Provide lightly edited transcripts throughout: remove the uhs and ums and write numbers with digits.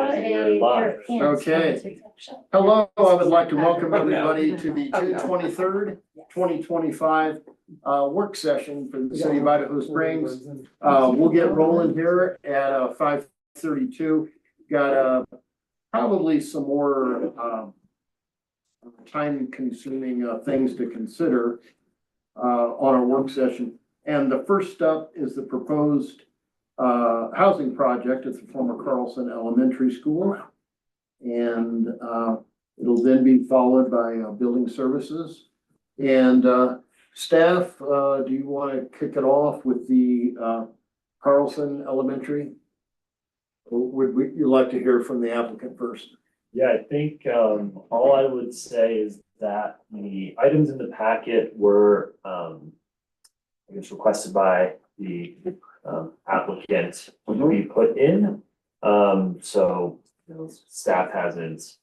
Okay. Hello, I would like to welcome everybody to the 2025 work session for the city of Idaho Springs. We'll get rolling here at 5:32. Got probably some more time consuming things to consider on our work session. And the first up is the proposed housing project at the former Carlson Elementary School. And it'll then be followed by building services. And staff, do you want to kick it off with the Carlson Elementary? Or would you like to hear from the applicant first? Yeah, I think all I would say is that the items in the packet were, I guess, requested by the applicant to be put in. So staff hasn't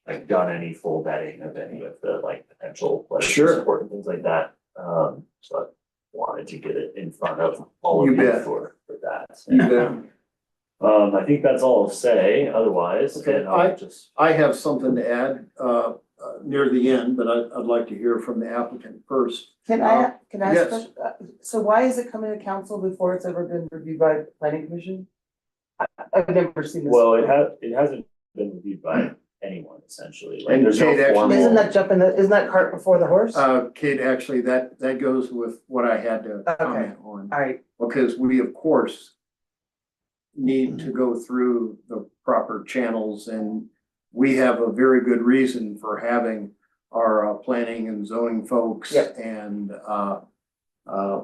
like done any full vetting of any of the like potential letters of support and things like that. So I wanted to get it in front of all of you for that. I think that's all I'll say. Otherwise, okay, I have something to add near the end, but I'd like to hear from the applicant first. Can I yes. ask, so why is it coming to council before it's ever been reviewed by the planning commission? I've never seen this. Well, it hasn't been reviewed by anyone essentially. Like, And there's no Kate, formal. Isn't that cart before the horse? Kate, actually, that goes with what I had to comment on. All right. Because we, of course, need to go through the proper channels, and we have a very good reason for having our planning and zoning folks. Yep. And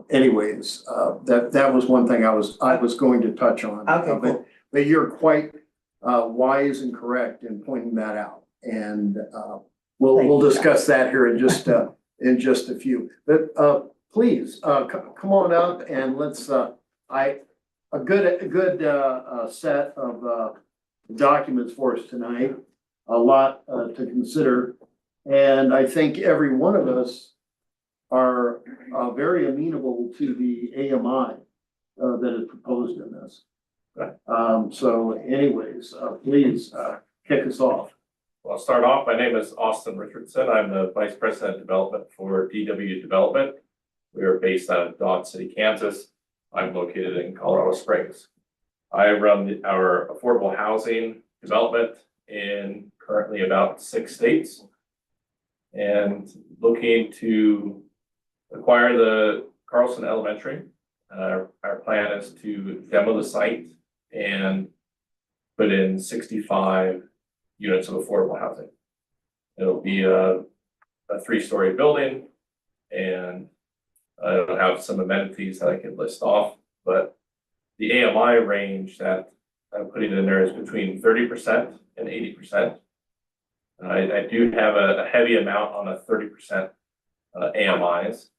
anyways, that was one thing I was going to touch on. Okay, cool. But you're quite wise and correct in pointing that out, and we'll discuss that here in just a few. But please come on up and let's a good set of documents for us tonight. A lot to consider, and I think every one of us are very amenable to the AMI that is proposed in this. Right. So anyways, please kick us off. Well, I'll start off. My name is Austin Richardson. I'm the Vice President of Development for DW Development. We are based out of Dodge City, Kansas. I'm located in Colorado Springs. I run our affordable housing development in currently about 6 states, and looking to acquire the Carlson Elementary. Our plan is to demo the site and put in 65 units of affordable housing. It'll be a 3-story building, and it'll have some amenities that I can list off, but the AMI range that I'm putting in there is between 30% and 80%. I do have a heavy amount on a 30% AMIs,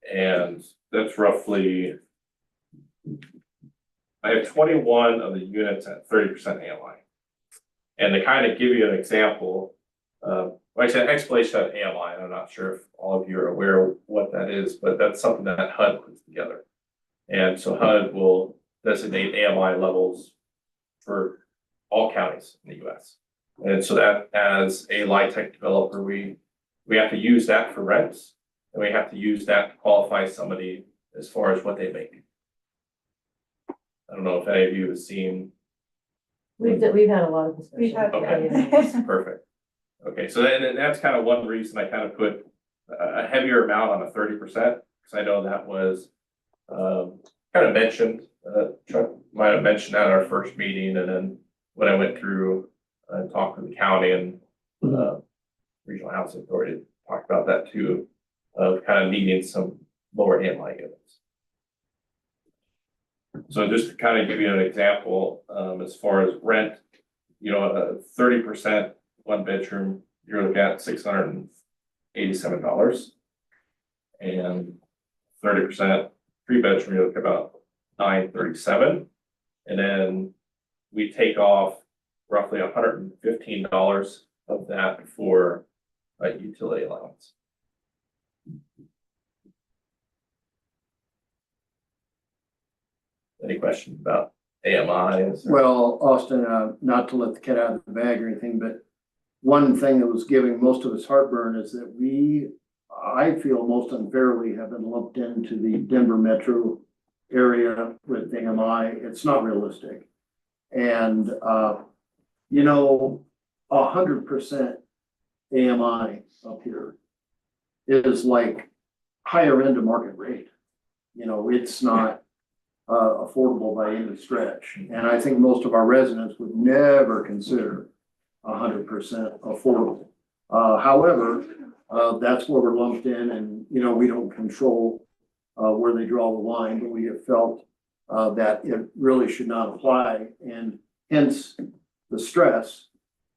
and that's roughly, I have 21 of the units at 30% AMI. And to kind of give you an example, like I said, explanation of AMI, and I'm not sure if all of you are aware of what that is, but that's something that HUD puts together. And so HUD will designate AMI levels for all counties in the US. And so that as a LIHTC developer, we have to use that for rents, and we have to use that to qualify somebody as far as what they make. I don't know if any of you have seen. We've had a lot of discussion. Okay. Perfect. Okay, so then that's kind of one reason I kind of put a heavier amount on a 30%, because I know that was kind of mentioned. Chuck might have mentioned that at our first meeting, and then when I went through and talked with the county and regional housing authority, talked about that too, of kind of needing some lower AMI units. So just to kind of give you an example, as far as rent, you know, a 30% 1-bedroom, you're looking at $687, and 30% 3-bedroom, you're looking at about $937, and then we take off roughly $115 of that for a utility allowance. Any questions about AMIs? Well, Austin, not to let the cat out of the bag or anything, but one thing that was giving most of us heartburn is that I feel most unfairly have been lumped into the Denver metro area with AMI. It's not realistic. And, 100% AMI up here is like higher end of market rate. It's not affordable by any stretch. And I think most of our residents would never consider 100% affordable. However, that's where we're lumped in, and, we don't control where they draw the line, but we have felt that it really should not apply, and hence the stress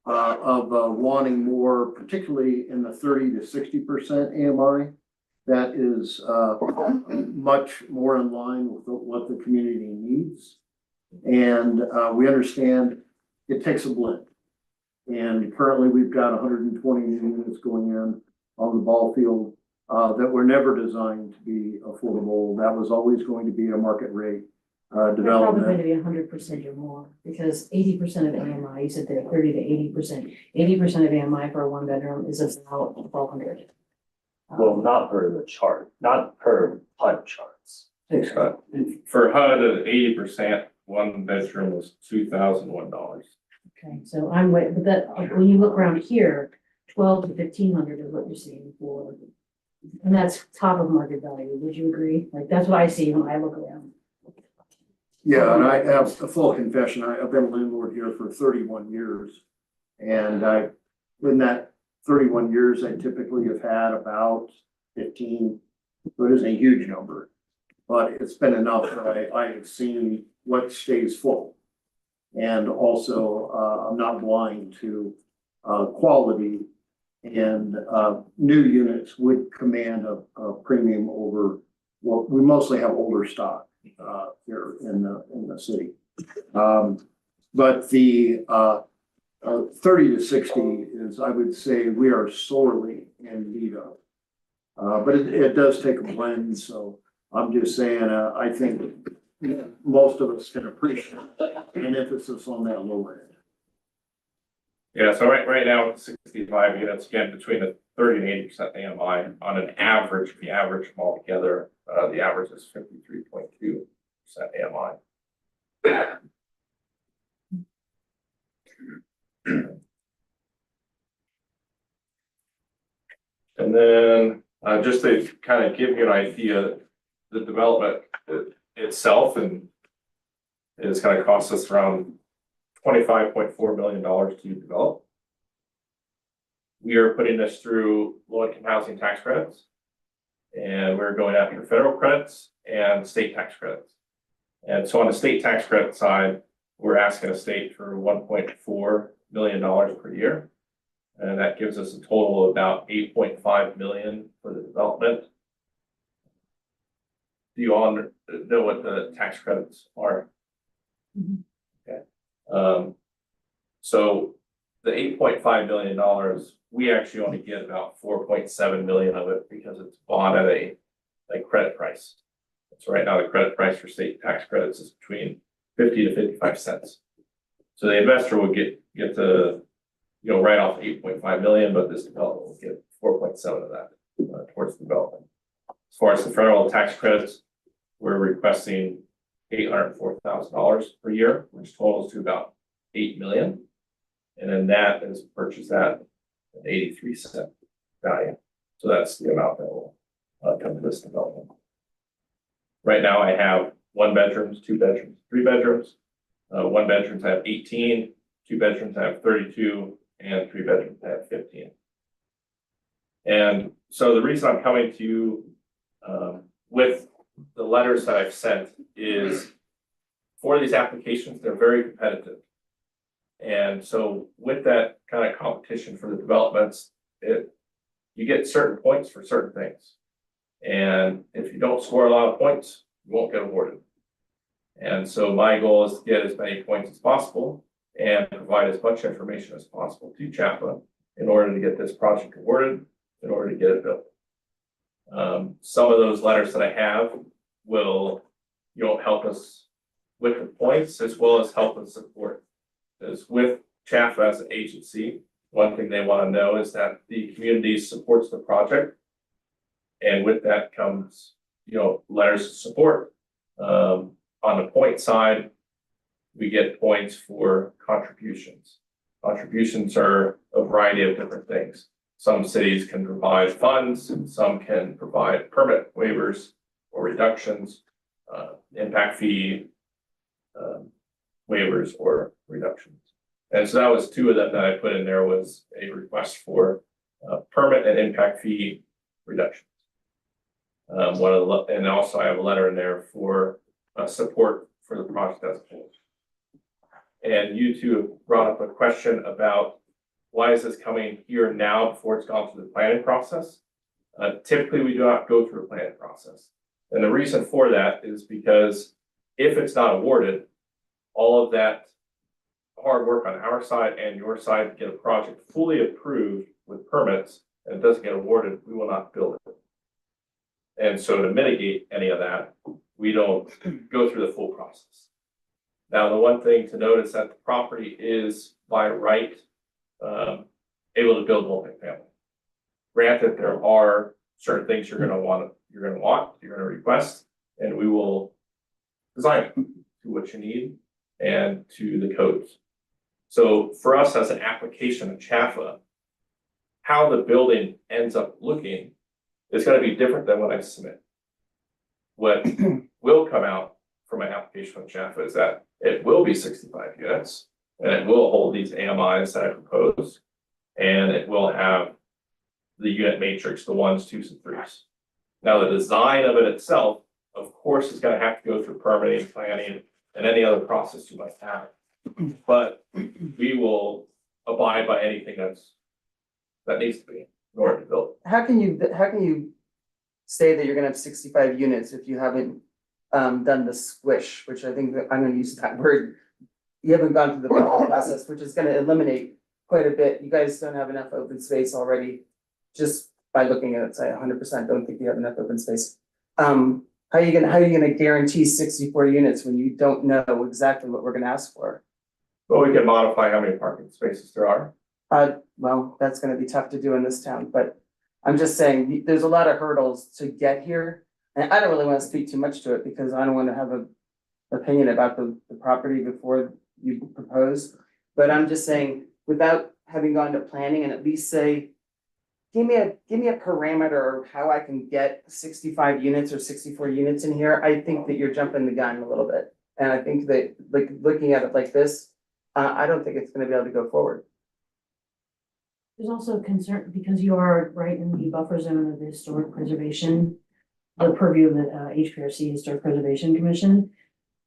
of wanting more, particularly in the 30 to 60% AMI. That is much more in line with what the community needs. And we understand it takes a blend. And currently we've got 120 new units going in on the ball field that were never designed to be affordable. That was always going to be a market rate They're probably going development. to be 100% or more, because 80% of AMI, you said they're 30 to 80%. 80% of AMI for a one bedroom is about 1,200. Well, not per the chart, not per HUD charts. For HUD at 80%, one bedroom was $2,001. Okay, so I'm with, but that, like, when you look around here, 12 to 1,500 is what you're seeing for, and that's top of market value. Would you agree? Like, that's what I see when I look around. Yeah, and I have a full confession. I've been a landlord here for 31 years. And in that 31 years, I typically have had about 15, so it isn't a huge number. But it's been enough that I have seen what stays full. And also, I'm not blind to quality, and new units would command a premium over, well, we mostly have older stock here in the city. But the 30 to 60 is, I would say, we are sorely in need of. But it does take a blend, so I'm just saying, I think most of us can appreciate an emphasis on that low end. Yeah, so right now, 65 units, again, between the 30 and 80% AMI on an average, if you average them all together, the average is 53.2% AMI. And then, just to kind of give you an idea, the development itself is going to cost us around $25.4 million to develop. We are putting this through low-income housing tax credits, and we're going after federal credits and state tax credits. And so on the state tax credit side, we're asking a state for $1.4 million per year. And that gives us a total of about $8.5 million for the development. Do you all know what the tax credits are? Mhm. Okay. So the $8.5 million, we actually only get about 4.7 million of it because it's bought at a credit price. So right now the credit price for state tax credits is between 50 to 55 cents. So the investor will get the, write off 8.5 million, but this development will get 4.7 of that towards development. As far as the federal tax credits, we're requesting $804,000 per year, which totals to about 8 million. And then that is purchased at an 83-cent value. So that's the amount that will come to this development. Right now I have 1 bedrooms, 2 bedrooms, 3 bedrooms. 1 bedrooms I have 18, 2 bedrooms I have 32, and 3 bedrooms I have 15. And so the reason I'm coming to you with the letters that I've sent is for these applications, they're very competitive. And so with that kind of competition for the developments, you get certain points for certain things. And if you don't score a lot of points, you won't get awarded. And so my goal is to get as many points as possible and provide as much information as possible to Chaplain in order to get this project awarded, in order to get it built. Some of those letters that I have will, help us with the points as well as help and support. Because with CHAFA as an agency, one thing they want to know is that the community supports the project. And with that comes, letters of support. On the point side, we get points for contributions. Contributions are a variety of different things. Some cities can provide funds, some can provide permit waivers or reductions, impact fee waivers or reductions. And so that was two of them that I put in there, was a request for permit and impact fee reductions. And also I have a letter in there for support for the project as a whole. And you two have brought up a question about why is this coming here now before it's gone through the planning process? Typically, we do not go through a planning process. And the reason for that is because if it's not awarded, all of that hard work on our side and your side to get a project fully approved with permits and it doesn't get awarded, we will not build it. And so to mitigate any of that, we don't go through the full process. Now, the one thing to note is that the property is by right able to build multifamily. Granted, there are certain things you're gonna request, and we will design it to what you need and to the codes. So for us as an application of CHAFA, how the building ends up looking is gonna be different than what I submit. What will come out from my application of CHAFA is that it will be 65 units, and it will hold these AMIs that I proposed, and it will have the unit matrix, the 1s, 2s, and 3s. Now, the design of it itself, of course, is gonna have to go through permitting, planning, and any other process you might have. But we will abide by anything that needs to be in order to build. How can you say that you're gonna have 65 units if you haven't done the squish, which I think that I'm gonna use that word. You haven't gone through the process, which is gonna eliminate quite a bit. You guys don't have enough open space already. Just by looking at it, say 100% don't think you have enough open space. How are you gonna guarantee 64 units when you don't know exactly what we're gonna ask for? Well, we can modify how many parking spaces there are. Well, that's gonna be tough to do in this town, but I'm just saying, there's a lot of hurdles to get here. And I don't really wanna speak too much to it because I don't wanna have an opinion about the property before you propose. But I'm just saying, without having gone to planning and at least say, give me a parameter of how I can get 65 units or 64 units in here, I think that you're jumping the gun a little bit. And I think that, like, looking at it like this, I don't think it's gonna be able to go forward. There's also a concern, because you are right in the buffer zone of the historic preservation, the purview of the HPRC, Historic Preservation Commission.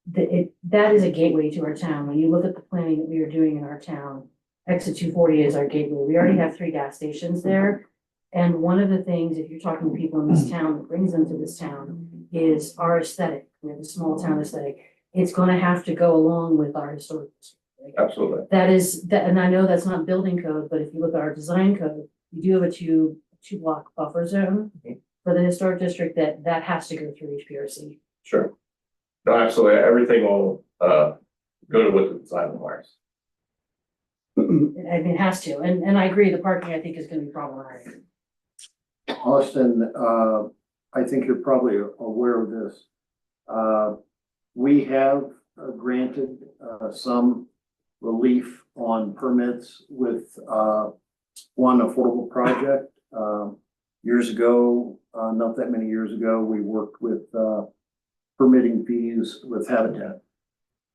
That is a gateway to our town. When you look at the planning that we are doing in our town, exit 240 is our gateway. We already have 3 gas stations there. And one of the things, if you're talking to people in this town, that brings them to this town is our aesthetic. We have a small town aesthetic. It's gonna have to go along with our historic district. Absolutely. And I know that's not building code, but if you look at our design code, we do have a two block buffer zone for the historic district that has to go through HPRC. Sure. No, absolutely. Everything will go to what the design requires. I mean, it has to, and I agree, the parking, I think, is gonna be problematic. Austin, I think you're probably aware of this. We have granted some relief on permits with one affordable project. Years ago, not that many years ago, we worked with permitting fees with Habitat.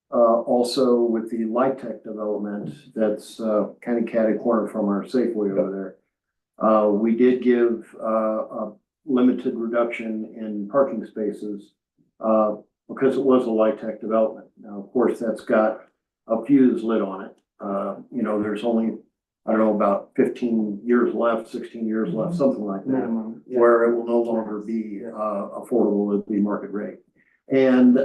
Also with the Light Tech development that's kind of catty corner from our Safeway over there. We did give a limited reduction in parking spaces because it was a Light Tech development. Now, of course, that's got a fuse lit on it. There's only, I don't know, about 15 years left, 16 years left, something like that, Minimum, yeah. where it will no longer be affordable at the market rate. And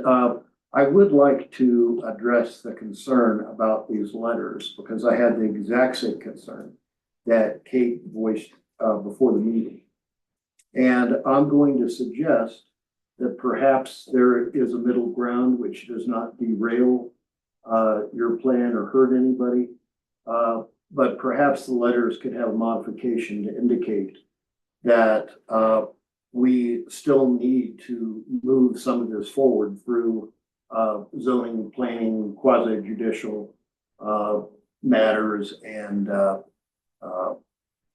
I would like to address the concern about these letters because I had the exact same concern that Kate voiced before the meeting. And I'm going to suggest that perhaps there is a middle ground which does not derail your plan or hurt anybody. But perhaps the letters could have a modification to indicate that we still need to move some of this forward through zoning, planning, quasi judicial matters. And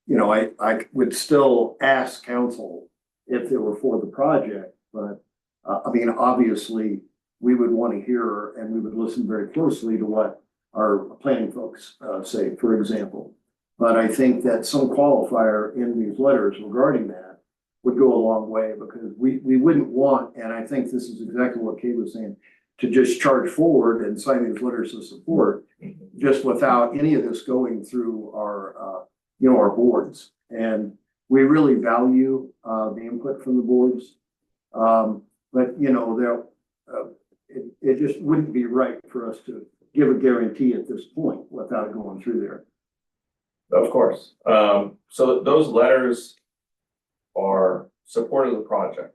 you know, I would still ask council if they were for the project, but I mean, obviously we would want to hear and we would listen very closely to what our planning folks say, for example. But I think that some qualifier in these letters regarding that would go a long way, because we wouldn't want, and I think this is exactly what Kate was saying, to just charge forward and sign these letters of support just without any of this going through our, you know, our boards. And we really value the input from the boards. But, you know, it just wouldn't be right for us to give a guarantee at this point without going through there. Of course. So those letters are support of the project.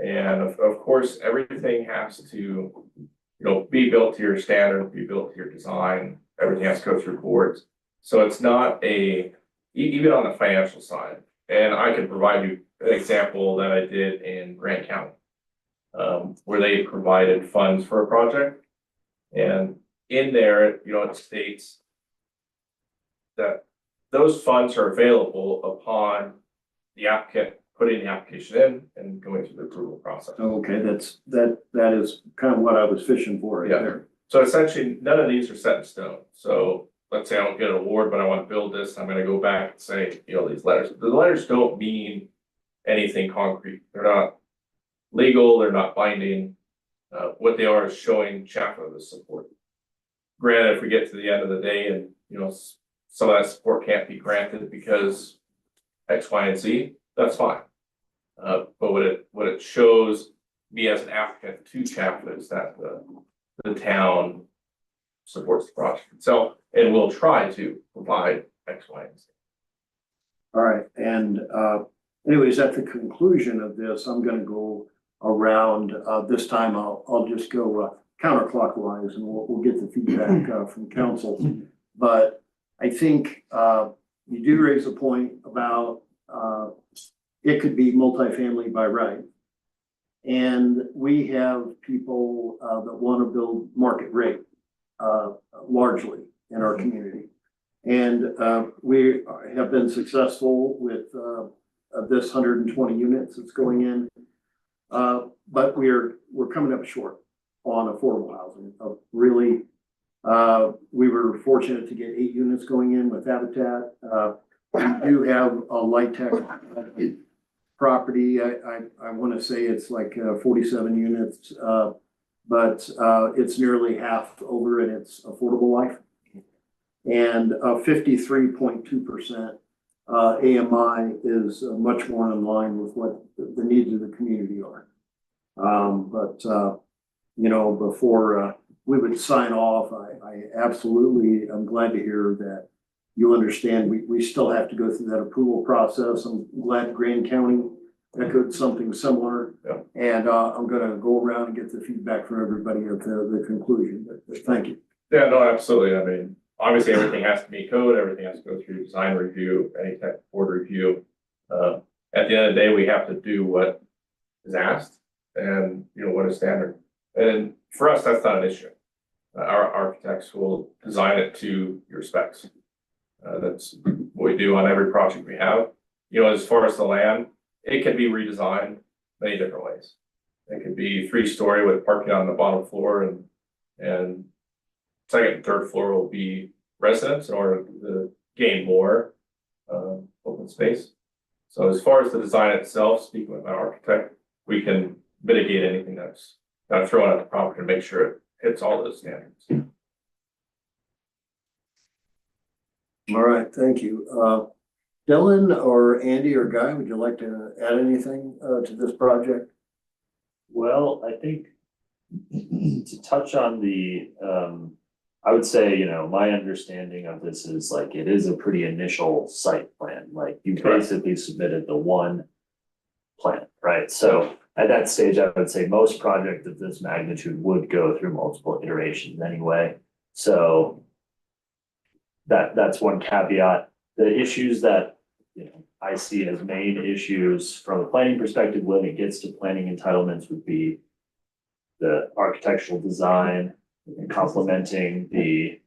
And of course, everything has to, you know, be built to your standard, be built to your design. Everything has to go through boards. So it's not even on the financial side. And I could provide you an example that I did in Grant County, where they provided funds for a project. And in there, you know, it states that those funds are available upon the applicant putting the application in and going through the approval process. Okay, that is kind of what I was fishing for right there. So essentially, none of these are set in stone. So let's say I don't get an award, but I want to build this, I'm gonna go back and say, you know, these letters. The letters don't mean anything concrete. They're not legal, they're not binding. What they are is showing chapter of the support. Granted, if we get to the end of the day and, you know, some of that support can't be granted because X, Y, and Z, that's fine. But what it shows me as an applicant to chapter is that the town supports the project itself and will try to provide X, Y, and Z. All right, and anyways, at the conclusion of this, I'm gonna go around, this time I'll just go counterclockwise, and we'll get the feedback from council. But I think you do raise a point about it could be multifamily by right. And we have people that want to build market rate largely in our community. And we have been successful with this 120 units that's going in. But we're coming up short on affordable housing. Really, we were fortunate to get 8 units going in with Habitat. We do have a light tech property. I want to say it's like 47 units, but it's nearly half over in its affordable life. And 53.2% AMI is much more in line with what the needs of the community are. But you know, before we would sign off, I absolutely am glad to hear that you understand we still have to go through that approval process. I'm glad Grand County echoed something similar. Yeah. And I'm gonna go around and get the feedback from everybody at the conclusion, but thank you. Yeah, no, absolutely. I mean, obviously, everything has to meet code, everything has to go through design review, any type of board review. At the end of the day, we have to do what is asked and, you know, what is standard. And for us, that's not an issue. Our architects will design it to your specs. That's what we do on every project we have. You know, as far as the land, it can be redesigned many different ways. It could be 3-story with parking on the bottom floor, and second and third floor will be residents in order to gain more open space. So as far as the design itself, speaking with my architect, we can mitigate anything that's kind of thrown at the property to make sure it hits all those standards. All right, thank you. Dylan or Andy or Guy, would you like to add anything to this project? Well, I think to touch on the, I would say, you know, my understanding of this is like, it is a pretty initial site plan, like you Correct. basically submitted the one plan, right? So at that stage, I would say most projects of this magnitude would go through multiple iterations anyway. So that's one caveat. The issues that, you know, I see as main issues from a planning perspective when it gets to planning entitlements would be the architectural design and complementing the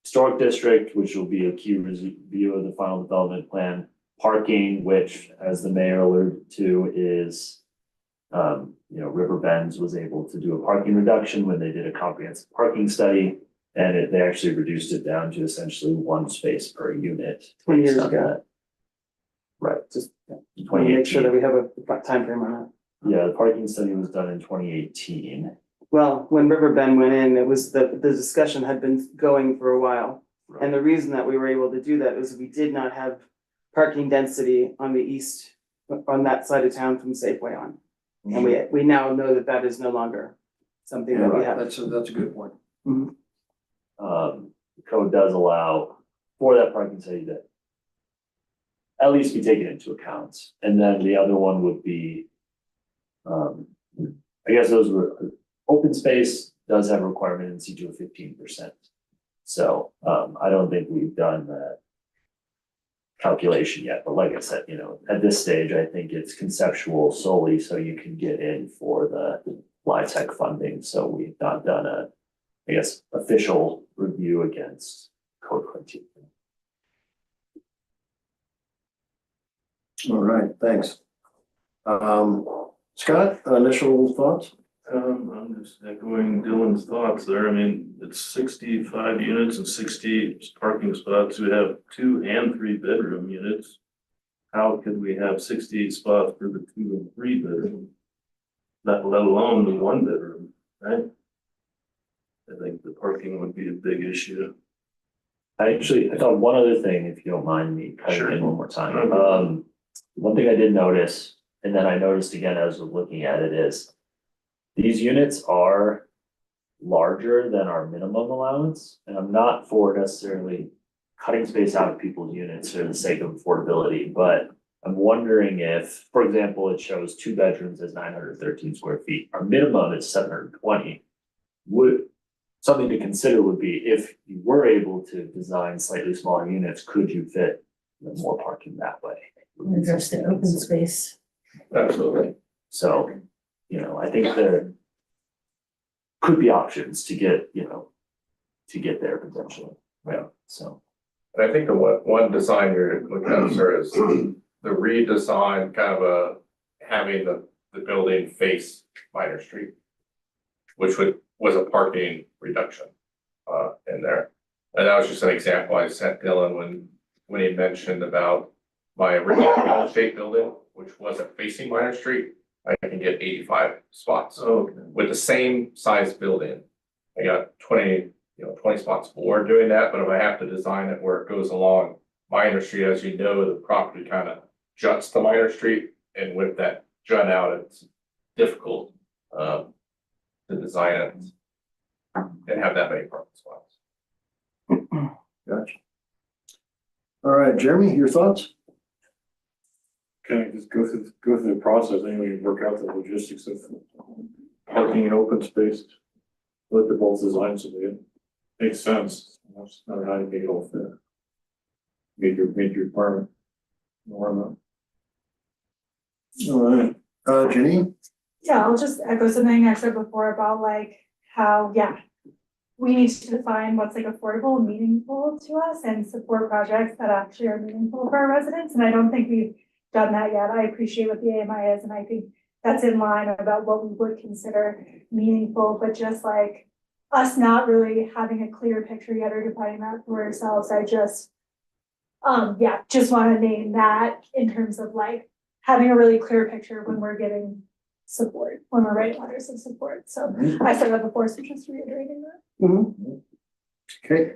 historic district, which will be a key review of the final development plan. Parking, which, as the mayor alluded to, is, you know, River Bends was able to do a parking reduction when they did a comprehensive parking study. And they actually reduced it down to essentially one space per unit. 20 years based on ago. that. Right, Just want to make sure that we have a time frame on that. Yeah, the parking study was done in 2018. Well, when River Bend went in, it was the discussion had been going for a while. And the reason that we were able to do that is we did not have parking density on the east, on that side of town from Safeway on. And we now know that that is no longer something that we Right, have. that's a good point. The code does allow for that parking study to at least be taken into account. And then the other one would be, I guess those were, open space does have a requirement in C2 of 15%. So, I don't think we've done that calculation yet, but like I said, you know, at this stage, I think it's conceptual solely so you can get in for the LIHTC funding. So we've not done a, I guess, official review against code criteria. All right, thanks. Scott, initial thoughts? I'm just echoing Dylan's thoughts there. I mean, it's 65 units and 60 parking spots. We have 2 and 3 bedroom units. How could we have 60 spots for the 2 and 3 bedroom? Not let alone the 1 bedroom, right? I think the parking would be a big issue. I thought one other thing, if you don't mind me cutting in one more time. One thing I did notice, and then I noticed again as I was looking at it, is these units are larger than our minimum allowance, and I'm not for necessarily cutting space out of people's units for the sake of affordability, but I'm wondering if, for example, it shows 2 bedrooms as 913 square feet. Our minimum is 720. Something to consider would be if you were able to design slightly smaller units, could you fit more parking that way? Address the open space. Absolutely. So, you know, I think there could be options to get, you know, to get there potentially. Yeah. So. And I think the one design you're looking at, sir, is the redesign, kind of having the building face Minor Street, which was a parking reduction in there. And that was just an example I sent Dylan when he mentioned about my original real estate building, which wasn't facing Minor Street. I can get 85 spots. So With the same size building, I got 20 spots more doing that, but if I have to design it where it goes along Minor Street, as you know, the property kind of juts to Minor Street, and with that jut out, it's difficult to design it and have that many parking spots. Gotcha. All right, Jeremy, your thoughts? kind of just go through the process, and we work out the logistics of parking and open space. Look at both designs of it. Makes sense. That's not how you make it all fit. Meet your requirement. All right. Janine? Yeah, I'll just echo something I said before about like how, we need to define what's like affordable and meaningful to us and support projects that actually are meaningful for our residents. And I don't think we've done that yet. I appreciate what the AMI is, and I think that's in line about what we would consider meaningful, but just like us not really having a clear picture yet or defining that for ourselves. I just, just want to name that in terms of like having a really clear picture when we're giving support, when we're writing letters of support. So I said that before, so just reiterating that. Mm-hmm. Okay.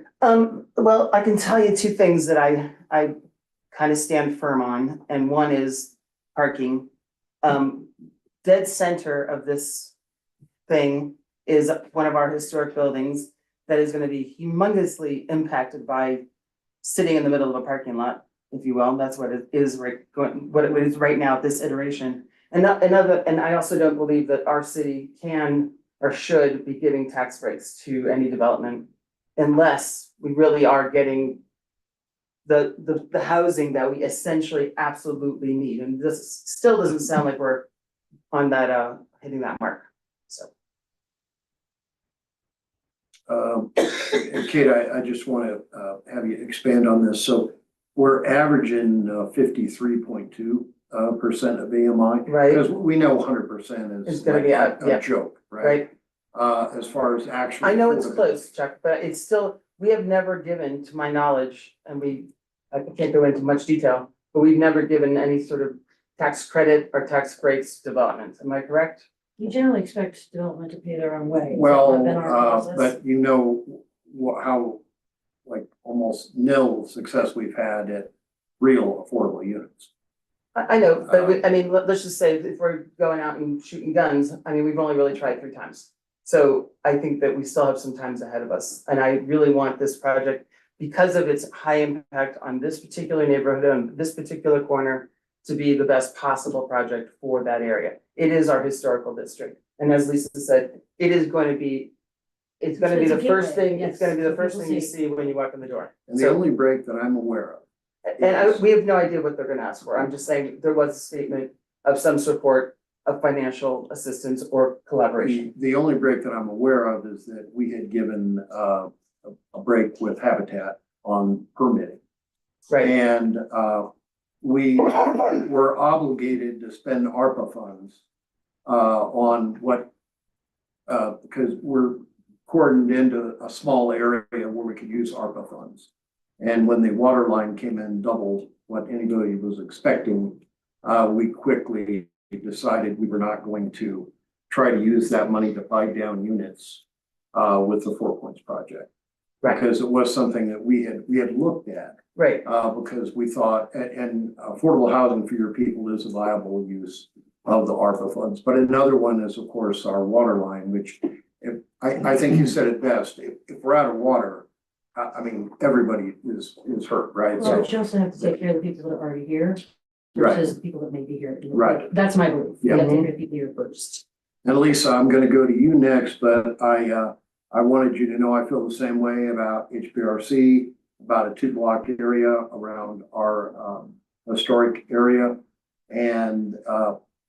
Well, I can tell you two things that I kind of stand firm on, and one is parking. Dead center of this thing is one of our historic buildings that is gonna be humongously impacted by sitting in the middle of a parking lot, if you will. That's what it is what it is right now at this iteration. And I also don't believe that our city can or should be giving tax breaks to any development unless we really are getting the housing that we essentially absolutely need. And this still doesn't sound like we're on that, hitting that mark, so. And Kate, I just want to have you expand on this. So we're averaging 53.2% of AMI. Right. Because we know 100% It's is gonna like be out, a yeah. joke, right? Right, As far as actual. I know it's close, Chuck, but it's still, we have never given, to my knowledge, and I can't go into much detail, but we've never given any sort of tax credit or tax breaks development, am I correct? You generally expect development to pay their own way. Has that Well, not been our process? but you know how like almost nil success we've had at real affordable units. I know, but I mean, let's just say if we're going out and shooting guns, I mean, we've only really tried 3 times. So I think that we still have some times ahead of us, and I really want this project, because of its high impact on this particular neighborhood and this particular corner, to be the best possible project for that area. It is our historical district, and as Lisa said, it's gonna be It's the a first gateway, thing, it's yes, gonna be the so first people thing you see. see when you walk in the door. And the So, only break that I'm aware of. and we have no idea what they're gonna ask for, I'm just saying, there was a statement of some support of financial assistance or collaboration. The only break that I'm aware of is that we had given a break with Habitat on permitting. Right, And we were obligated to spend ARPA funds on what, because we're cordoned into a small area where we could use ARPA funds. And when the water line came in double what anybody was expecting, we quickly decided we were not going to try to use that money to buy down units with the 4 Points project. Right. Because it was something that we had looked at, right, because we thought, and affordable housing for your people is a viable use of the ARPA funds. But another one is, of course, our water line, which I think you said it best. If we're out of water, I mean, everybody is hurt, right? Well, but you also have to take care of the people that are already here Right. versus the people that may be here. Right. That's my belief. You Yeah. have to take care of the people here first. And Lisa, I'm gonna go to you next, but I wanted you to know I feel the same way about HBRC, about a 2-block area around our historic area. And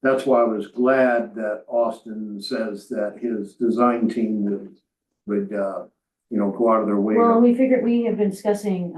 that's why I was glad that Austin says that his design team would go out of their way. Well, we have been discussing,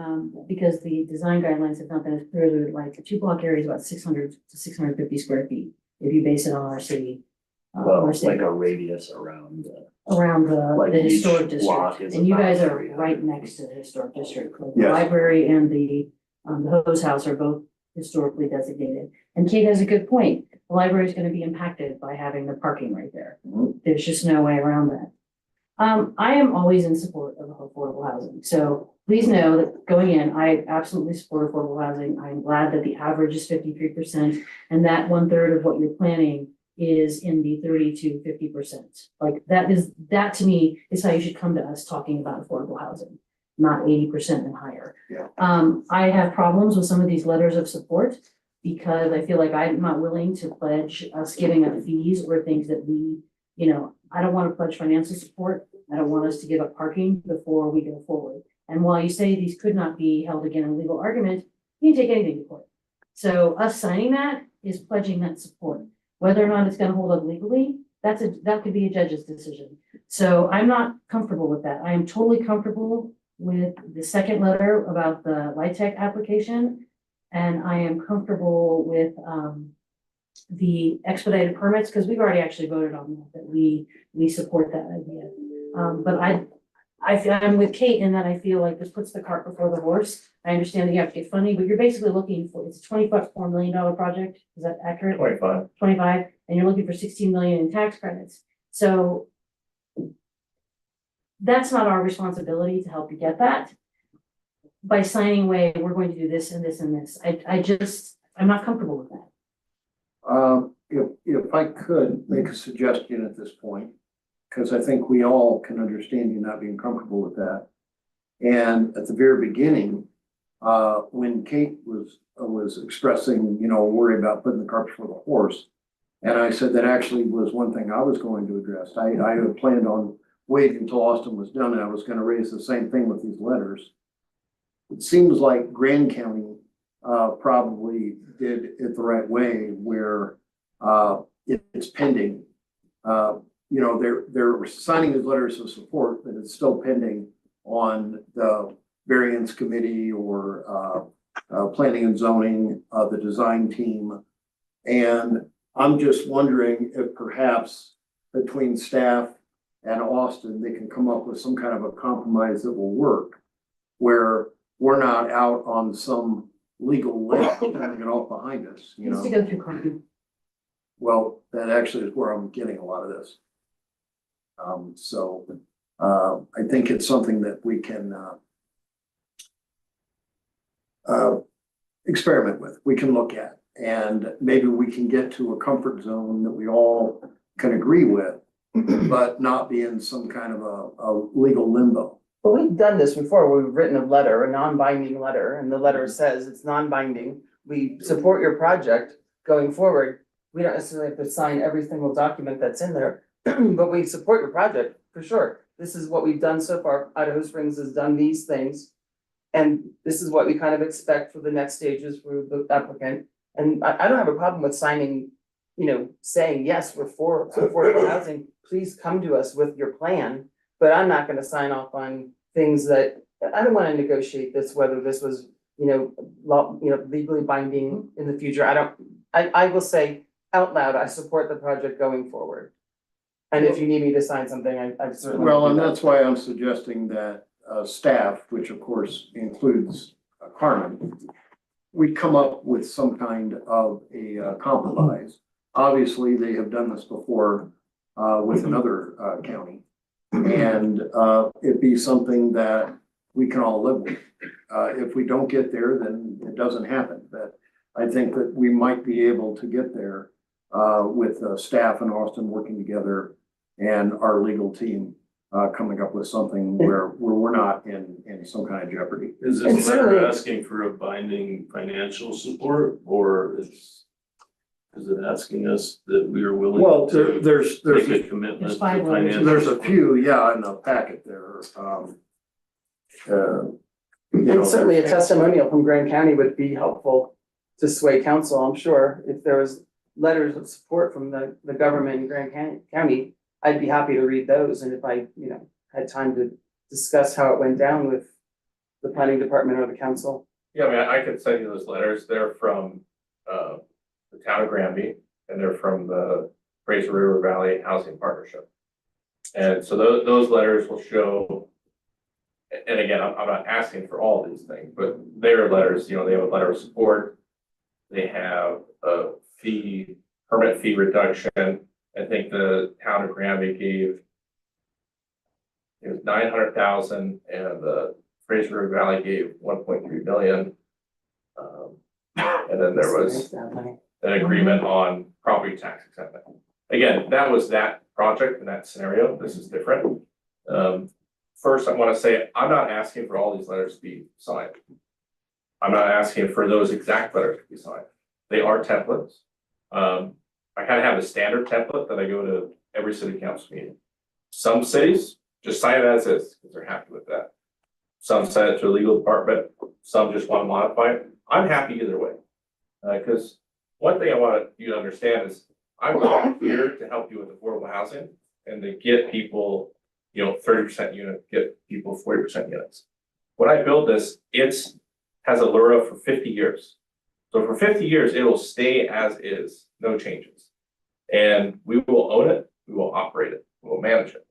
because the design guidelines have not been as clear, as we would like. The 2-block area is about 600 to 650 square feet. If you base it on our city. Well, our it's city, like a radius around, around like the each historic block district. is And you about guys are 300. right next to the historic district. Like the Yes. library and the hose house are both historically designated. And Kate has a good point. The library is going to be impacted by having the parking right there. Mhm. There's just no way around that. I am always in support of affordable housing. So please know that going in, I absolutely support affordable housing. I'm glad that the average is 53% and that 1/3 of what you're planning is in the 30 to 50%. Like that to me is how you should come to us talking about affordable housing, not 80% and higher. Yeah. I have problems with some of these letters of support because I feel like I'm not willing to pledge us giving up fees or things that we, I don't want to pledge financial support. I don't want us to give up parking before we go forward. And while you say these could not be held again in legal argument, you can take anything to court. So us signing that is pledging that support. Whether or not it's gonna hold up legally, that could be a judge's decision. So I'm not comfortable with that. I am totally comfortable with the second letter about the LIHTC application. And I am comfortable with the expedited permits, because we've already actually voted on that we support that idea. But I'm with Kate in that I feel like this puts the cart before the horse. I understand that you have to get funding, but you're basically looking for, it's a $24 million project. Is that accurate? 25. 25, and you're looking for 16 million in tax credits. So that's not our responsibility to help you get that. By signing away, we're going to do this and this and this. I'm not comfortable with that. If I could make a suggestion at this point, because I think we all can understand you not being comfortable with that. And at the very beginning, when Kate was expressing, worry about putting the cart before the horse, And I said that actually was one thing I was going to address. I had planned on waiting until Austin was done, and I was gonna raise the same thing with these letters. It seems like Grand County probably did it the right way where it's pending. You know, they're signing these letters of support, but it's still pending on the variance committee or planning and zoning, the design team. And I'm just wondering if perhaps between staff and Austin, they can come up with some kind of a compromise that will work, where we're not out on some legal list turning it off behind us, you Needs to know? go through Carmen. Well, that actually is where I'm getting a lot of this. I think it's something that we can experiment with, we can look at, and maybe we can get to a comfort zone that we all can agree with, but not be in some kind of a legal limbo. But we've done this before, we've written a letter, a non-binding letter, and the letter says it's non-binding. We support your project going forward. We don't necessarily have to sign every single document that's in there, but we support your project for sure. This is what we've done so far. Idaho Springs has done these things. And this is what we kind of expect for the next stages for the applicant. And I don't have a problem with signing, you know, saying, yes, we're for affordable housing. Please come to us with your plan. But I'm not gonna sign off on things that, I don't wanna negotiate this, whether this was, legally binding in the future. I will say out loud, I support the project going forward. And if you need me to sign something, I certainly. Well, will and do that. that's why I'm suggesting that staff, which of course includes Carmen, we come up with some kind of a compromise. Obviously, they have done this before with another county. And it be something that we can all live with. If we don't get there, then it doesn't happen. But I think that we might be able to get there with staff in Austin working together and our legal team coming up with something where we're not in some kind of jeopardy. Is And this letter certainly- asking for a binding financial support, or is it asking us that we are willing Well, to there's make a commitment There's to 5 letters. financial? there's a support? few, yeah, in the packet there. You know, And certainly a testimonial from Grand County would be helpful to sway council, I'm sure. If there was letters of support from the government in Grand County, I'd be happy to read those. And if I, had time to discuss how it went down with the planning department or the council. Yeah, I mean, I could send you those letters. They're from the town of Granby, and they're from the Fraser River Valley Housing Partnership. And so those letters will show, and again, I'm not asking for all these things, but their letters, they have a letter of support. They have a permit fee reduction. I think the town of Granby gave, it was 900,000, and the Fraser River Valley gave 1.3 million. And then there was an agreement on property tax exemption. Again, that was that project in that scenario. This is different. First, I want to say, I'm not asking for all these letters to be signed. I'm not asking for those exact letters to be signed. They are templates. I kind of have a standard template that I go to every city council meeting. Some cities just sign it as is because they're happy with that. Some send it to a legal department. Some just want to modify it. I'm happy either way. Because one thing I want you to understand is I'm not here to help you with affordable housing and to get people, 30% unit, get people 40% units. When I build this, it has a LURA for 50 years. So for 50 years, it will stay as is, no changes. And we will own it, we will operate it, we will manage it.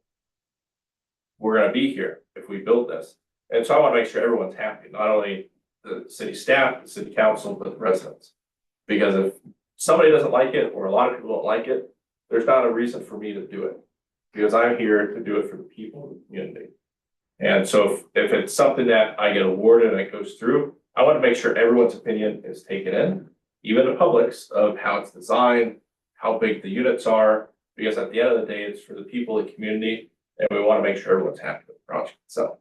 We're gonna be here if we build this. And so I wanna make sure everyone's happy, not only the city staff, the city council, but the residents. Because if somebody doesn't like it, or a lot of people don't like it, there's not a reason for me to do it. Because I'm here to do it for the people of the community. And so if it's something that I get awarded and it goes through, I want to make sure everyone's opinion is taken in, even the public's, of how it's designed, how big the units are, because at the end of the day, it's for the people of the community, and we want to make sure everyone's happy with the project itself.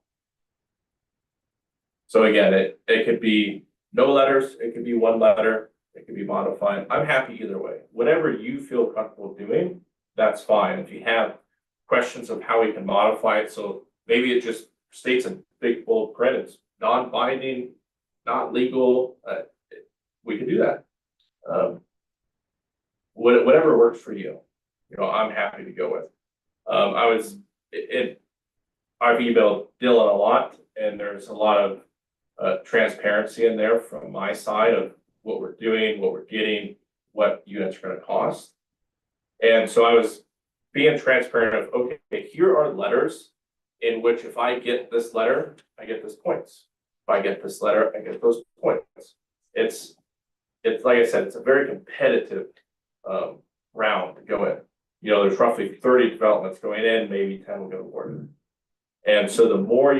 So again, it could be no letters, it could be one letter, it can be modified. I'm happy either way. Whatever you feel comfortable doing, that's fine. If you have questions of how we can modify it, so maybe it just states in big bold print, it's non-binding, not legal, we could do that. Whatever works for you, I'm happy to go with. I've emailed Dylan a lot, and there's a lot of transparency in there from my side of what we're doing, what we're getting, what units are gonna cost. And so I was being transparent of, okay, here are letters in which if I get this letter, I get this points. If I get this letter, I get those points. It's like I said, it's a very competitive round to go in. There's roughly 30 developments going in, maybe 10 will get awarded. And so the more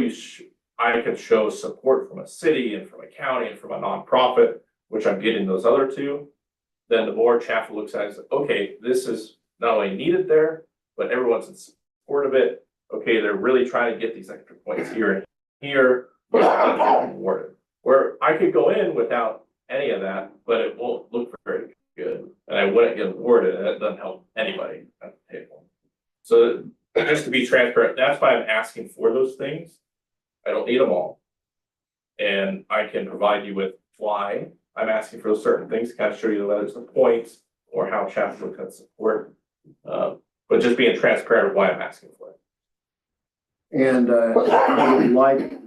I can show support from a city and from a county and from a nonprofit, which I'm getting those other two, then the more Chaffel looks at it as, okay, this is not only needed there, but everyone's in support of it. Okay, they're really trying to get these extra points here and here, awarded. Where I could go in without any of that, but it won't look very good, and I wouldn't get awarded, and that doesn't help anybody at the table. So just to be transparent, that's why I'm asking for those things. I don't need them all. And I can provide you with why I'm asking for those certain things, to kind of show you whether it's the points or how Chaffel can support. But just being transparent of why I'm asking for it. And I would like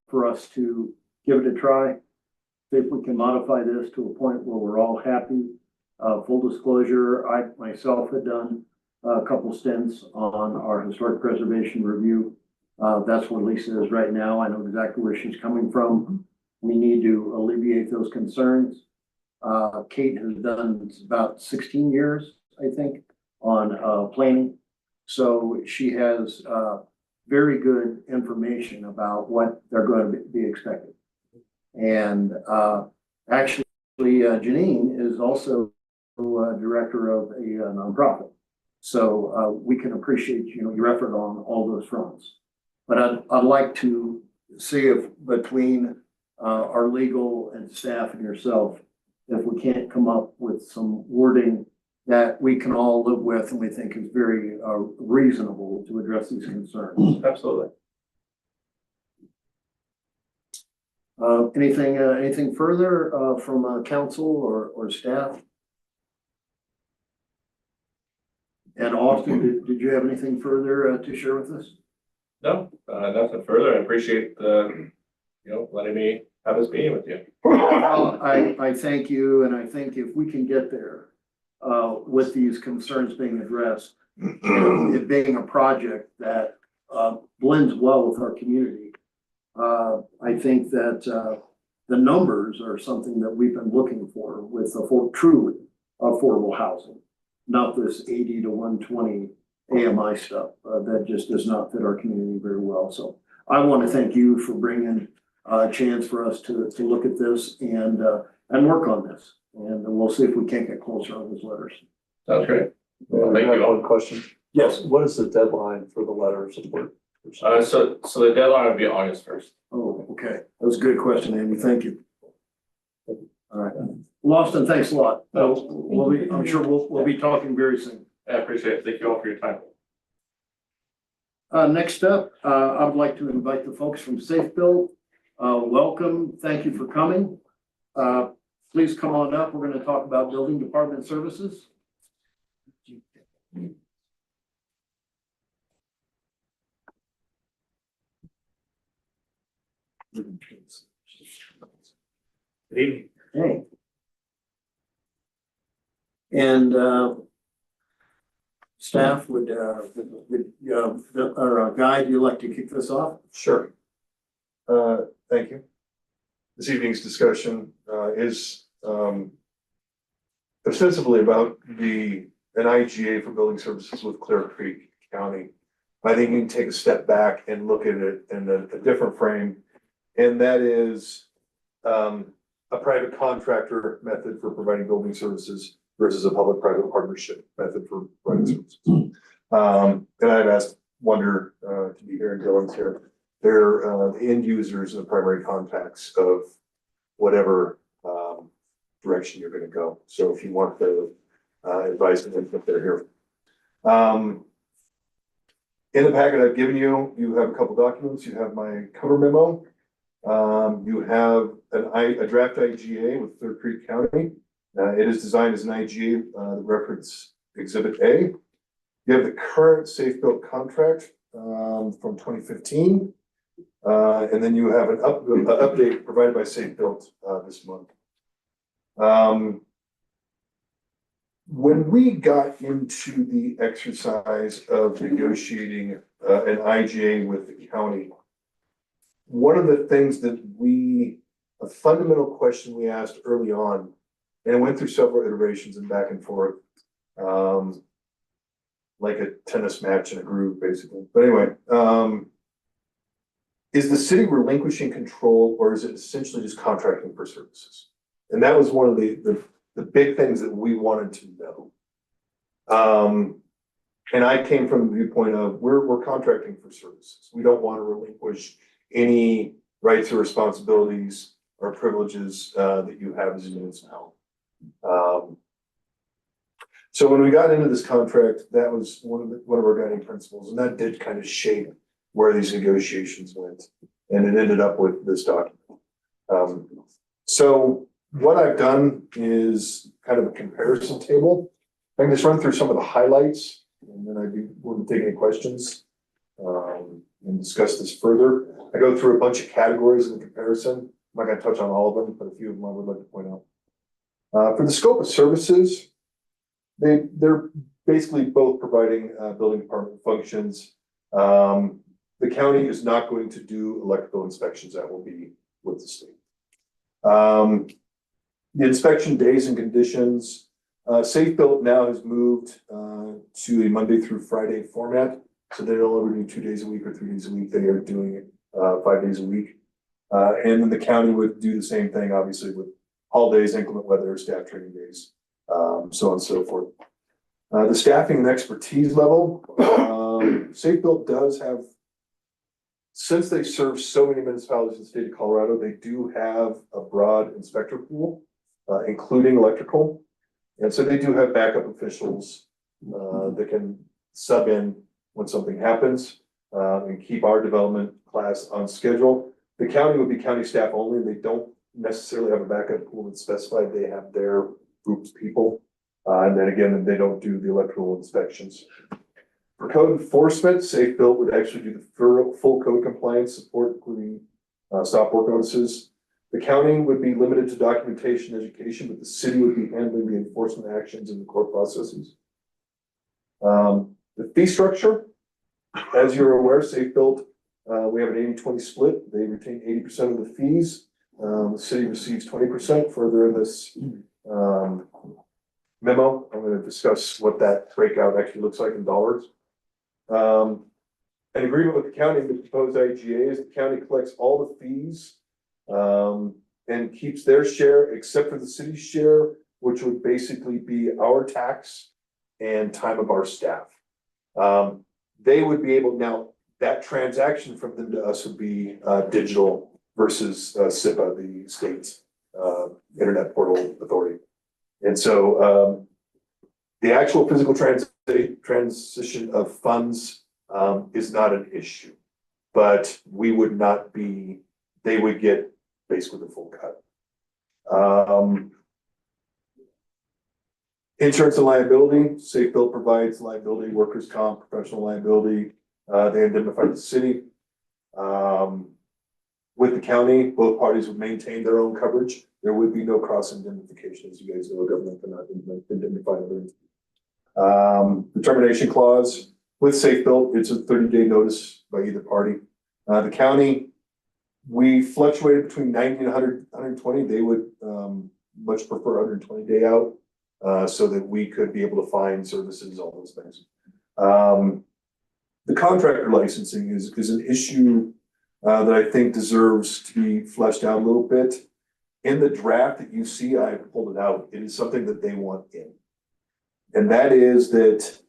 for us to give it a try. See if we can modify this to a point where we're all happy. Full disclosure, I myself had done a couple stints on our historic preservation review. That's where Lisa is right now. I know exactly where she's coming from. We need to alleviate those concerns. Kate has done about 16 years, I think, on planning. So she has very good information about what they're going to be expecting. And actually, Janine is also director of a nonprofit. So we can appreciate, your effort on all those fronts. But I'd like to see if between our legal and staff and yourself, if we can't come up with some wording that we can all live with and we think is very reasonable to address these concerns. Absolutely. Anything further from council or staff? And Austin, did you have anything further to share with us? No, nothing further. I appreciate letting me have this meeting with you. Well, I thank you, and I think if we can get there with these concerns being addressed, it being a project that blends well with our community, I think that the numbers are something that we've been looking for with truly affordable housing, not this 80 to 120 AMI stuff that just does not fit our community very well. So I want to thank you for bringing a chance for us to look at this and work on this. And we'll see if we can't get closer on those letters. Sounds great. Well, I thank have you all. one question. Yes. What is the deadline for the letter of support? So the deadline would be August 1st. Oh, okay. That was a good question, Andy. Thank you. All right. Austin, thanks a lot. I'm sure we'll be talking very soon. I appreciate it. Thank you all for your time. Next up, I would like to invite the folks from Safe Build. Welcome. Thank you for coming. Please come on up. We're going to talk about building department services. Good evening. Hey. And staff would or Guy, do you like to kick this off? Sure. Thank you. This evening's discussion is ostensibly about an IGA for building services with Clear Creek County. I think you can take a step back and look at it in a different frame, and that is a private contractor method for providing building services versus a public-private partnership method for providing services. And I've asked Wonder to be here and Dylan's here. They're the end users and the primary contacts of whatever direction you're gonna go. So if you want the advice and input, they're here. In the packet I've given you, you have a couple documents. You have my cover memo. You have a draft IGA with Clear Creek County. It is designed as an IGA, the reference Exhibit A. You have the current Safe Built contract from 2015. And then you have an update provided by Safe Built this month. When we got into the exercise of negotiating an IGA with the county, one of the things that a fundamental question we asked early on, and it went through several iterations and back and forth, like a tennis match in a groove, basically. But anyway, is the city relinquishing control, or is it essentially just contracting for services? And that was one of the big things that we wanted to know. And I came from the viewpoint of we're contracting for services. We don't want to relinquish any rights or responsibilities or privileges that you have as a municipality. So when we got into this contract, that was one of our guiding principles, and that did kind of shape where these negotiations went, and it ended up with this document. So what I've done is kind of a comparison table. I can just run through some of the highlights, and then I'd be willing to take any questions and discuss this further. I go through a bunch of categories in the comparison. I'm not going to touch on all of them, but a few of them I would like to point out. For the scope of services, they're basically both providing building department functions. The county is not going to do electrical inspections. That will be with the state. The inspection days and conditions, Safe Built now has moved to a Monday through Friday format. So they don't ever do 2 days a week or 3 days a week. They are doing it 5 days a week. And then the county would do the same thing, obviously, with holidays, inclement weather, staff training days, so on and so forth. The staffing and expertise level, Safe Built does have, since they serve so many municipalities in the state of Colorado, they do have a broad inspector pool, including electrical. And so they do have backup officials that can sub in when something happens and keep our development class on schedule. The county would be county staff only. They don't necessarily have a backup pool that's specified. They have their groups of people. And then again, they don't do the electrical inspections. For code enforcement, Safe Built would actually do the full code compliance support, including stop work notices. The county would be limited to documentation education, but the city would be handling the enforcement actions and the court processes. The fee structure, as you're aware, Safe Built, we have an 80-20 split. They retain 80% of the fees. The city receives 20%. Further in this memo, I'm going to discuss what that breakout actually looks like in dollars. An agreement with the county, the proposed IGA is the county collects all the fees and keeps their share except for the city's share, which would basically be our tax and time of our staff. They would be able, now that transaction from them to us would be digital versus SIPA, the state's internet portal authority. And so the actual physical transition of funds is not an issue, but we would not be, they would get basically the full cut. Insurance and liability, Safe Built provides liability, workers' comp, professional liability. They indemnify the city. With the county, both parties would maintain their own coverage. There would be no cross indemnification, as you guys know, government cannot indemnify others. The termination clause with Safe Built, it's a 30-day notice by either party. The county, we fluctuated between 90 and 120. They would much prefer 120-day out so that we could be able to find services, all those things. The contractor licensing is an issue that I think deserves to be fleshed out a little bit. In the draft that you see, I pulled it out. It is something that they want in. And that is that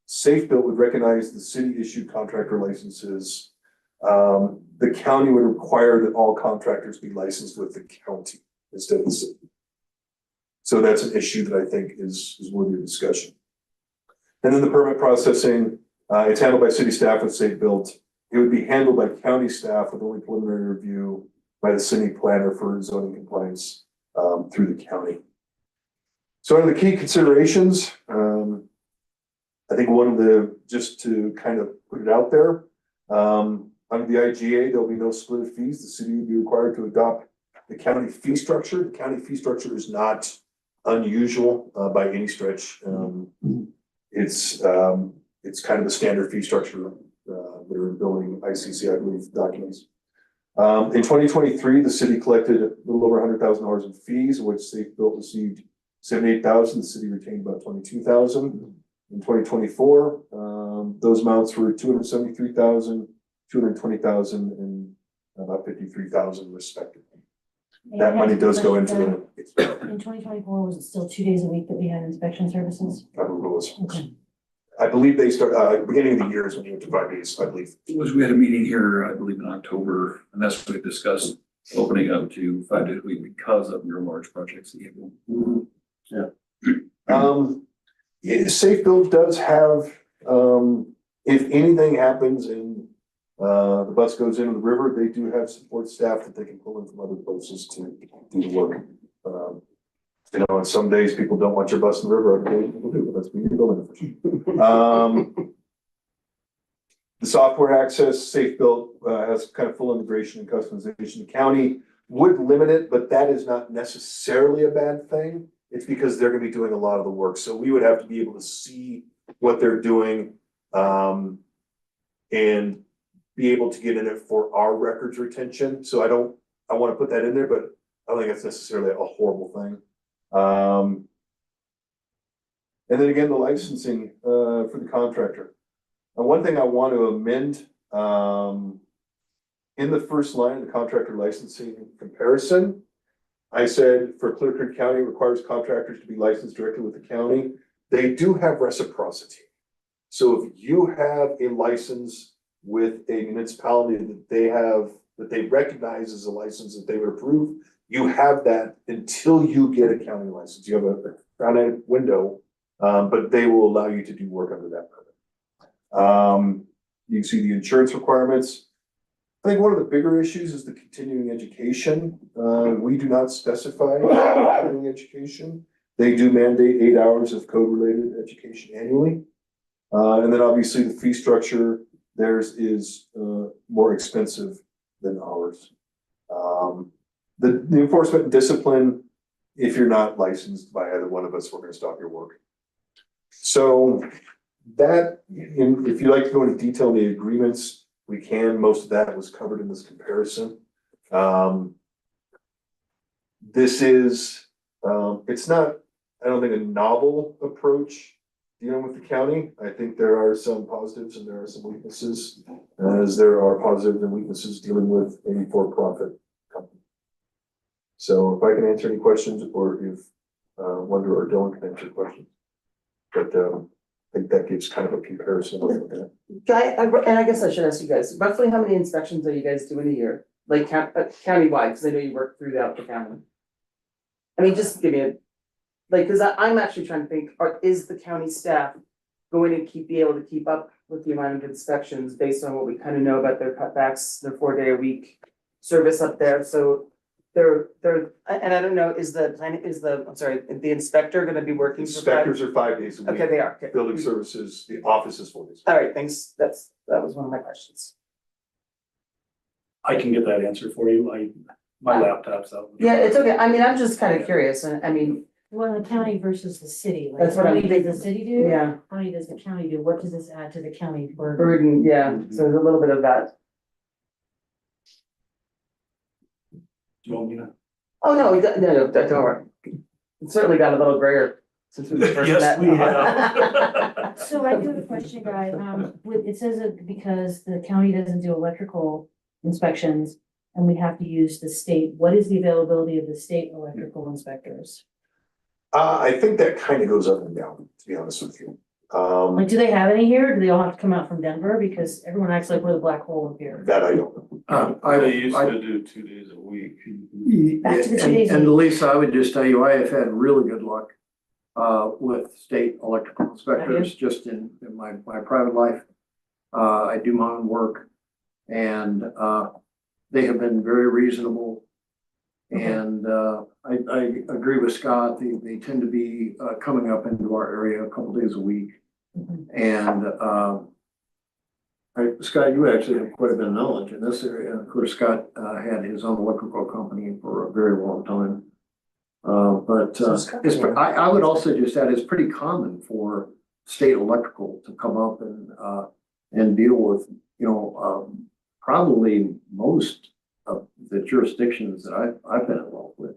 Safe Built would recognize the city issued contractor licenses. The county would require that all contractors be licensed with the county instead of the city. So that's an issue that I think is worthy of discussion. And then the permit processing, it's handled by city staff with Safe Built. It would be handled by county staff with only preliminary review by the city planner for zoning compliance through the county. So under the key considerations, I think one of the, just to kind of put it out there, under the IGA, there'll be no split of fees. The city will be required to adopt the county fee structure. The county fee structure is not unusual by any stretch. It's kind of a standard fee structure that are in building ICC, I believe, documents. In 2023, the city collected a little over $100,000 in fees, of which Safe Built received 78,000. The city retained about 22,000. In 2024, those amounts were 273,000, 220,000, and about 53,000 respectively. That money does go into the. In 2024, was it still 2 days a week that we had inspection services? I believe it was. Okay. I believe they start, beginning of the year is when you went to 5 days, I believe. We had a meeting here, I believe in October, and that's what we discussed opening up to 5 days a week because of your large projects that you have. Yeah, Safe Build does have, if anything happens and the bus goes into the river, they do have support staff that they can pull in from other places to do the work. You know, and some days people don't want your bus in the river, other days people do, but that's what you're building it for. The software access, Safe Built has kind of full integration and customization. The county would limit it, but that is not necessarily a bad thing. It's because they're gonna be doing a lot of the work. So we would have to be able to see what they're doing and be able to get in it for our records retention. So I wanna put that in there, but I don't think that's necessarily a horrible thing. And then again, the licensing for the contractor. One thing I want to amend in the first line of the contractor licensing comparison, I said for Clear Creek County requires contractors to be licensed directly with the county. They do have reciprocity. So if you have a license with a municipality that they recognize as a license that they would approve, you have that until you get a county license. You have a finite window, but they will allow you to do work under that permit. You can see the insurance requirements. I think one of the bigger issues is the continuing education. We do not specify continuing education. They do mandate 8 hours of code-related education annually. And then obviously the fee structure, theirs is more expensive than ours. The enforcement and discipline, if you're not licensed by either one of us, we're gonna stop your work. So that, if you'd like to go into detail in the agreements, we can. Most of that was covered in this comparison. This is, it's not, I don't think, a novel approach dealing with the county. I think there are some positives and there are some weaknesses, as there are positives and weaknesses dealing with a for-profit company. So if I can answer any questions, or if Wonder or Dylan can answer questions. But I think that gives kind of a comparison. And I guess I should ask you guys, roughly how many inspections are you guys doing a year? Like countywide, because I know you work throughout the county. I mean, just give me a, like, because I'm actually trying to think, is the county staff going to be able to keep up with the amount of inspections based on what we kind of know about their cutbacks, their 4-day-a-week service up there? So they're, and I don't know, the inspector gonna be working? Inspectors are 5 days a week. Okay, they are. Okay. Building services, the office is 4 days. All right, thanks. That was one of my questions. I can get that answer for you. My laptop's out. Yeah, it's okay. I mean, I'm just kind of curious. And I mean, Well, the county versus the city, like That's what how I'm many does the city do? yeah, How many does the county do? What does this add to the county burden? burden, yeah. So there's a little bit of that. Do you want me to? Oh, no, no, don't worry. It certainly got a little grayer since we first met. Yes, we have. So I do have a question, guys. It says that because the county doesn't do electrical inspections and we have to use the state, what is the availability of the state electrical inspectors? I think that kind of goes up and down, to be honest with you. Like, do they have any here? Or do they all have to come out from Denver? Because everyone acts like we're the black hole up here. that I don't know. They used to do 2 days a week. Back to the 2 days a And week. Lisa, I would just tell you, I have had really good luck with state electrical inspectors just in my private life. I do my own work and they have been very reasonable. And I agree with Scott, they tend to be coming up into our area a couple days a week. And Scott, you actually have quite a bit of knowledge in this area. And of course, Scott had his own electrical company for a very long time. But I would also just add, it's pretty common for state electrical to come up and deal with, probably most of the jurisdictions that I've been involved with.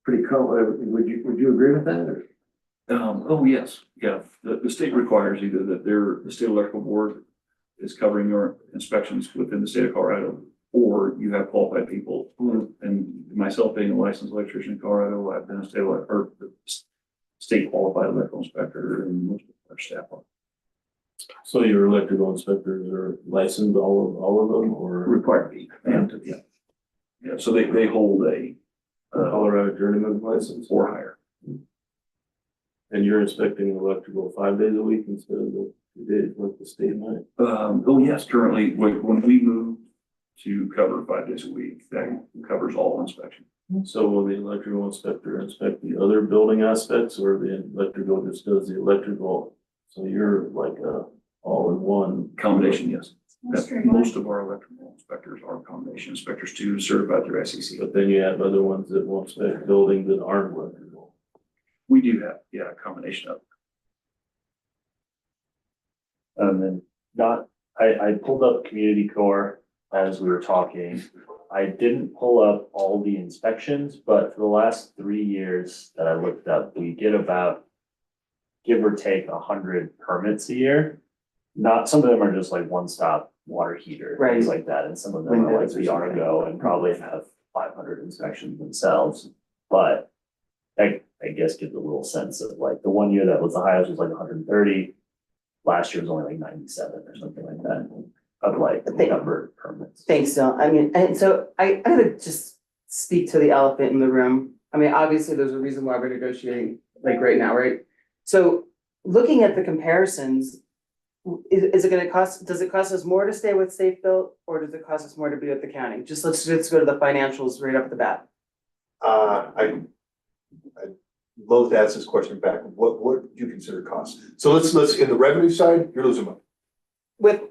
Pretty common. Would you agree with that? Or? Oh, yes, yeah, the state requires either that the state electrical board is covering your inspections within the state of Colorado, or you have qualified people. And myself being a licensed electrician in Colorado, I've been a state qualified electrical inspector and most of our staff are. So your electrical inspectors are licensed, all of them, or Required to be, and, yeah. Yeah, so they hold a Colorado journeyman license? or higher. And you're inspecting electrical 5 days a week instead of the 2 days like the state might? Oh, yes, currently, when we move to cover 5 days a week, that covers all inspection. So will the electrical inspector inspect the other building aspects, or the electrical just does the electrical? So you're like a all-in-one. Combination, yes. That's That- true. Most of our electrical inspectors are combination inspectors too, certified through SEC. But then you have other ones that will inspect buildings that aren't electrical. We do have, yeah, a combination of. And I pulled up community core as we were talking. I didn't pull up all the inspections, but for the last 3 years that I looked up, we get about, give or take 100 permits a year. Not, some of them are just like one-stop water heater, things like that, and some of them are like the Argo and probably have 500 inspections themselves. But I guess gives a little sense of like, the one year that was the highest was like 130. Last year was only like 97 or something like that, of like the number of permits. Thanks, Dylan. I mean, and so I gotta just speak to the elephant in the room. I mean, obviously, there's a reason why we're negotiating like right now, right? So looking at the comparisons, is it gonna cost, does it cost us more to stay with Safe Built, or does it cost us more to be with the county? Let's go to the financials right up the bat. I loathe to ask this question back. What do you consider cost? So let's, in the revenue side, you're losing money. With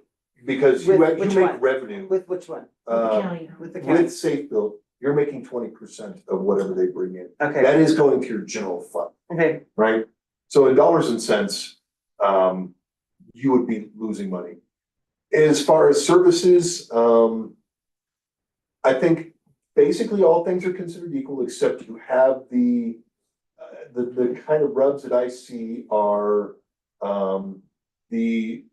Because you With which make one? revenue, which one? With the county. With the county? with Safe Built, you're making 20% of whatever they bring in. Okay, That is going to your general fund, okay, right? So in dollars and cents, you would be losing money. As far as services, I think basically all things are considered equal, except you have the kind of rubs that I see are, the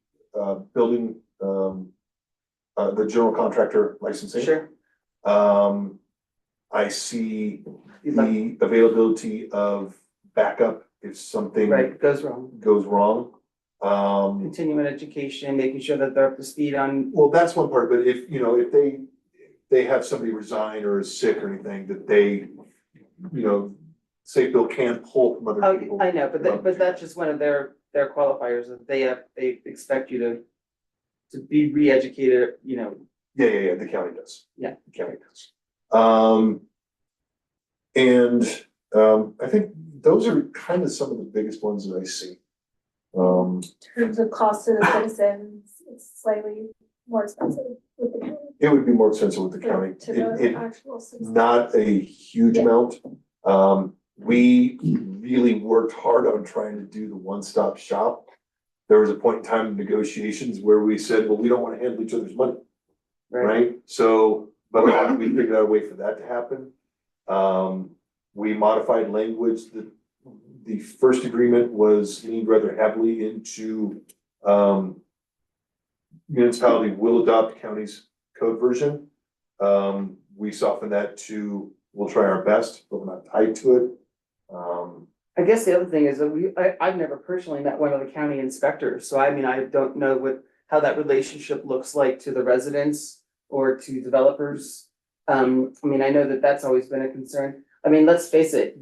building, the general contractor licensing. sure. I see the availability of backup if something Right, goes wrong. goes wrong. Continuing education, making sure that they're up to speed on, Well, that's one part, but if they have somebody resign or is sick or anything, that they, Safe Built can pull from other people. I know, but that's just one of their qualifiers, that they expect you to be re-educated, Yeah, the county does. Yeah. The county does. I think those are kind of some of the biggest ones that I see. In terms of cost to the citizens, it's slightly more expensive with the county. It would be more expensive with the county. To the It, actual citizens. not a huge Yeah. amount. We really worked hard on trying to do the one-stop shop. There was a point in time in negotiations where we said, well, we don't want to handle each other's money, right? right? So, but we figured out a way for that to happen. We modified language. The first agreement was leaned rather heavily into, municipality will adopt county's code version. We softened that to, we'll try our best, but we're not tied to it. I guess the other thing is that I've never personally met one of the county inspectors, so I mean, I don't know how that relationship looks like to the residents or to developers. I mean, I know that that's always been a concern. I mean, let's face it,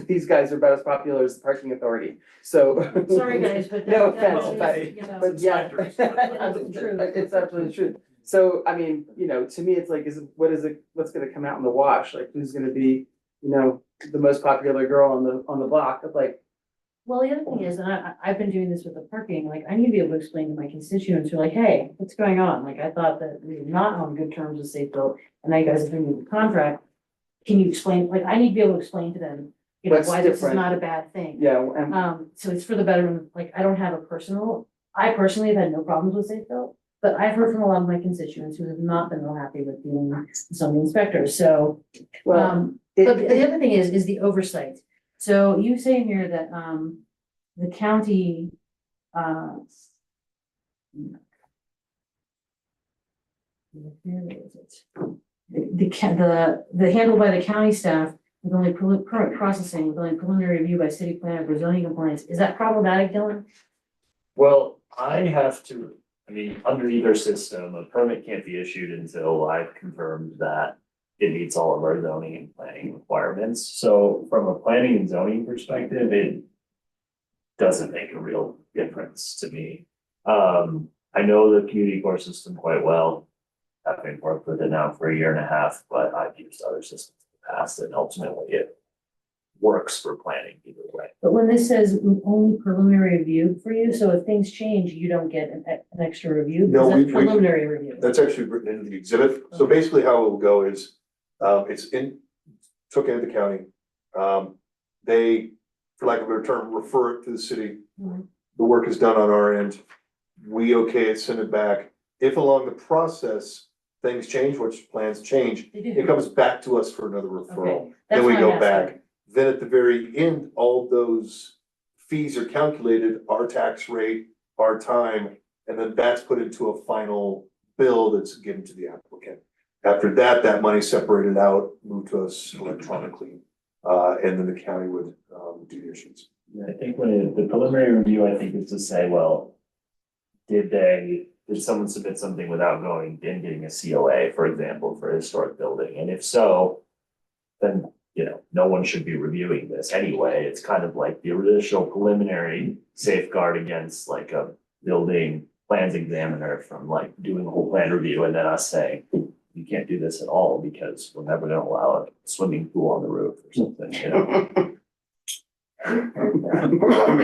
these guys are about as popular as the parking authority, so. Sorry, guys, but No that offense, is, but- you know, But yeah. Absolutely true. It's absolutely true. So, I mean, to me, it's like, what's gonna come out in the wash? Like, who's gonna be, the most popular girl on the block? It's like, well, the other thing is, and I've been doing this with the parking, like, I need to be able to explain to my constituents who are like, hey, what's going on? Like, I thought that we were not on good terms with Safe Built, and now you guys have renewed the contract. Can you explain, like, I need to be able to explain to them, What's why this is different? not a bad thing. yeah, and So it's for the betterment, like, I personally have had no problems with Safe Built, but I've heard from a lot of my constituents who have not been real happy with being some of the inspectors, so. well, But the other thing is the oversight. So you say here that, the county, where is it? The handled by the county staff with only current processing, with only preliminary review by city planner for zoning compliance. Is that problematic, Dylan? Well, I mean, under either system, a permit can't be issued until I've confirmed that it meets all of our zoning and planning requirements. So from a planning and zoning perspective, it doesn't make a real difference to me. I know the community core system quite well. Having worked with it now for 1.5 years, but I've used other systems in the past, and ultimately it works for planning either way. But when this says only preliminary review for you, so if things change, you don't get an extra review? No, Because we- that's preliminary review. That's actually written into the exhibit. So Okay. basically how it will go is, took into the county. They, for lack of a better term, refer it to the city. Mhm. The work is done on our end. We okay it, send it back. If along the process, things change, which plans change, They do. it comes back to us for another referral. Okay, that's Then we why go I'm back. asking. Then at the very end, all those fees are calculated, our tax rate, our time, and then that's put into a final bill that's given to the applicant. After that, that money's separated out, moved to us electronically, and then the county would, do the issues. I think the preliminary review, I think, is to say, well, did someone submit something without going and getting a COA, for example, for a historic building? And if so, then, no one should be reviewing this anyway. It's kind of like the initial preliminary safeguard against like a building plans examiner from like doing a whole plan review and then us saying, you can't do this at all because we're never gonna allow a swimming pool on the roof or something.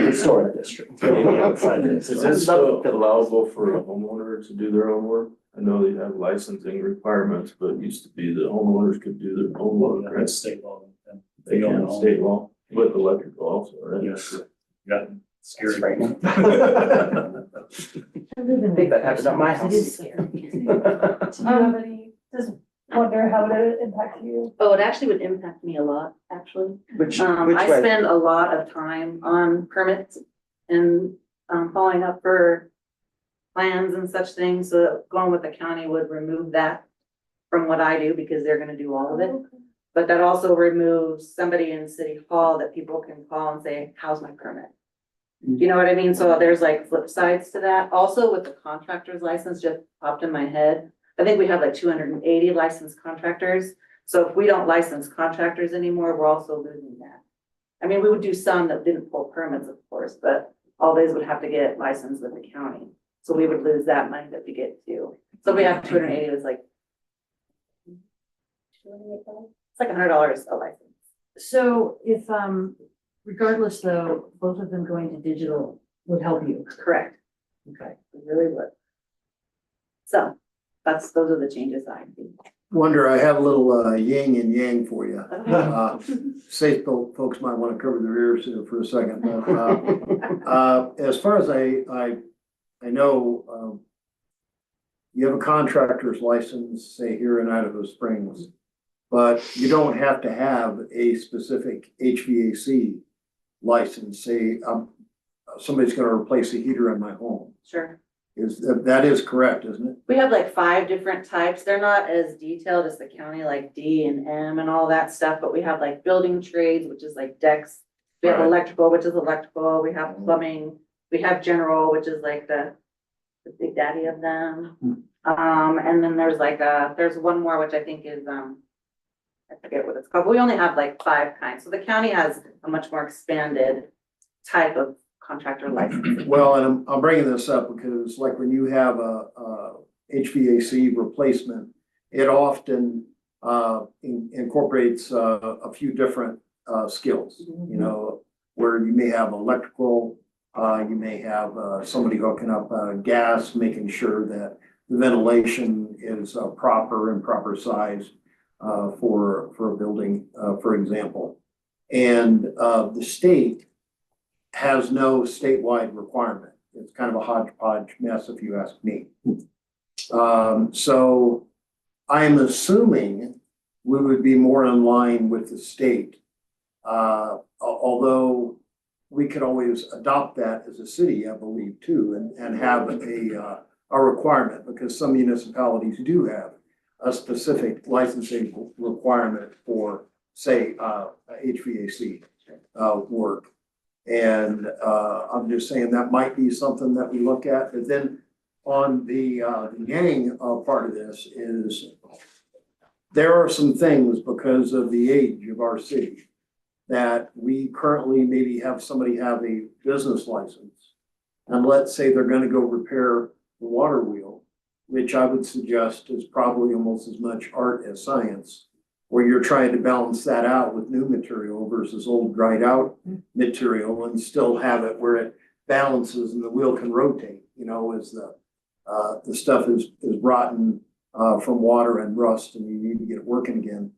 Historic district. Is this still allowable for a homeowner to do their own work? I know they have licensing requirements, but it used to be that homeowners could do their own work, right? That's state law. They can, state law, with electrical also, right? Yes. Yeah. That's right. I live in I think that a happened at my It house. is scary. Do you have any, just wonder how it impact you? Oh, it actually would impact me a lot, actually. Which I way? spend a lot of time on permits and following up for plans and such things, so going with the county would remove that from what I do, because they're gonna do all of it. But that also removes somebody in City Hall that people can call and say, how's my permit? You know what I mean? So there's like flip sides to that. Also with the contractor's license, just popped in my head. I think we have like 280 licensed contractors. So if we don't license contractors anymore, we're also losing that. I mean, we would do some that didn't pull permits, of course, but all these would have to get licensed with the county. So we would lose that money that we get too. So we have 280, it's like it's like $100 a license. So if, regardless though, both of them going to digital would help you. Correct. Okay. It really would. So those are the changes I think. Wonder, I have a little yin and yang for you. Safe Built folks might want to cover their ears here for a second. But, as far as I know, you have a contractor's license, say here in Idaho Springs, but you don't have to have a specific HVAC license. Say, somebody's going to replace a heater in my home. Sure. That is correct, isn't it? We have like 5 different types. They're not as detailed as the county, like D and M and all that stuff, but we have like building trades, which is like decks, We have Right. electrical, which is electrical, we have plumbing, we have general, which is like the big daddy of them. And then there's like there's one more, which I think is, I forget what it's called, but we only have like 5 kinds, so the county has a much more expanded type of contractor license. Well, and I'm bringing this up because like when you have a HVAC replacement, it often incorporates a few different skills, you know, where you may have electrical, you may have somebody hooking up gas, making sure that the ventilation is proper and proper size for a building, for example. And the state has no statewide requirement. It's kind of a hodgepodge mess, if you ask me. So I am assuming we would be more in line with the state. Although we could always adopt that as a city, I believe, too, and have a requirement, because some municipalities do have a specific licensing requirement for, say, HVAC work. And I'm just saying that might be something that we look at. But then on the yang part of this is there are some things because of the age of our city that we currently maybe have somebody have a business license. And let's say they're gonna go repair the water wheel, which I would suggest is probably almost as much art as science, where you're trying to balance that out with new material versus old dried out material and still have it where it balances and the wheel can rotate, you know, as the stuff is rotten from water and rust and you need to get it working again.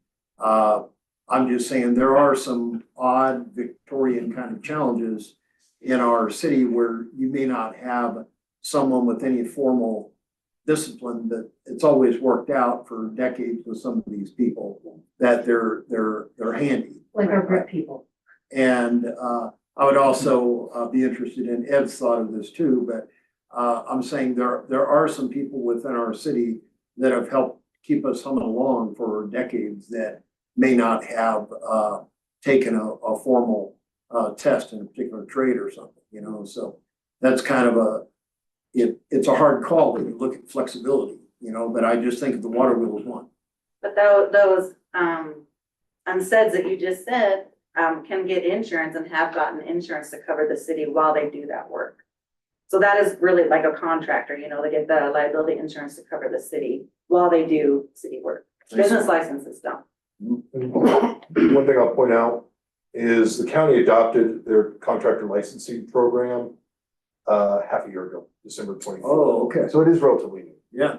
I'm just saying there are some odd Victorian kind of challenges in our city where you may not have someone with any formal discipline, but it's always worked out for decades with some of these people that they're handy. Like our grit people. And I would also be interested in Ed's thought of this too, but I'm saying there are some people within our city that have helped keep us humming along for decades that may not have taken a formal test in a particular trade or something, you know, so that's kind of it's a hard call when you look at flexibility, you know, but I just think the water wheel is one. But those unsaids that you just said, can get insurance and have gotten insurance to cover the city while they do that work. So that is really like a contractor, you know, they get the liability insurance to cover the city while they do city work. Business licenses don't. One thing I'll point out is the county adopted their contractor licensing program half a year ago, December 24th. Oh, okay. So it is relatively new. Yeah.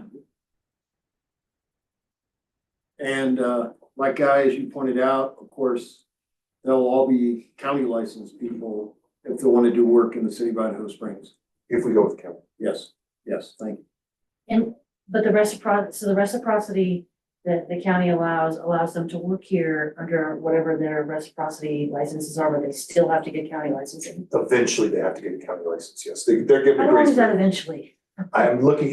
And like guys, you pointed out, of course, they'll all be county licensed people if they want to do work in the city of Idaho Springs. If we go with county. Yes, thank you. But the reciprocity that the county allows them to work here under whatever their reciprocity licenses are, but they still have to get county licensing. Eventually they have to get a county license, yes. They're given How a long grace is that period. eventually? I'm looking,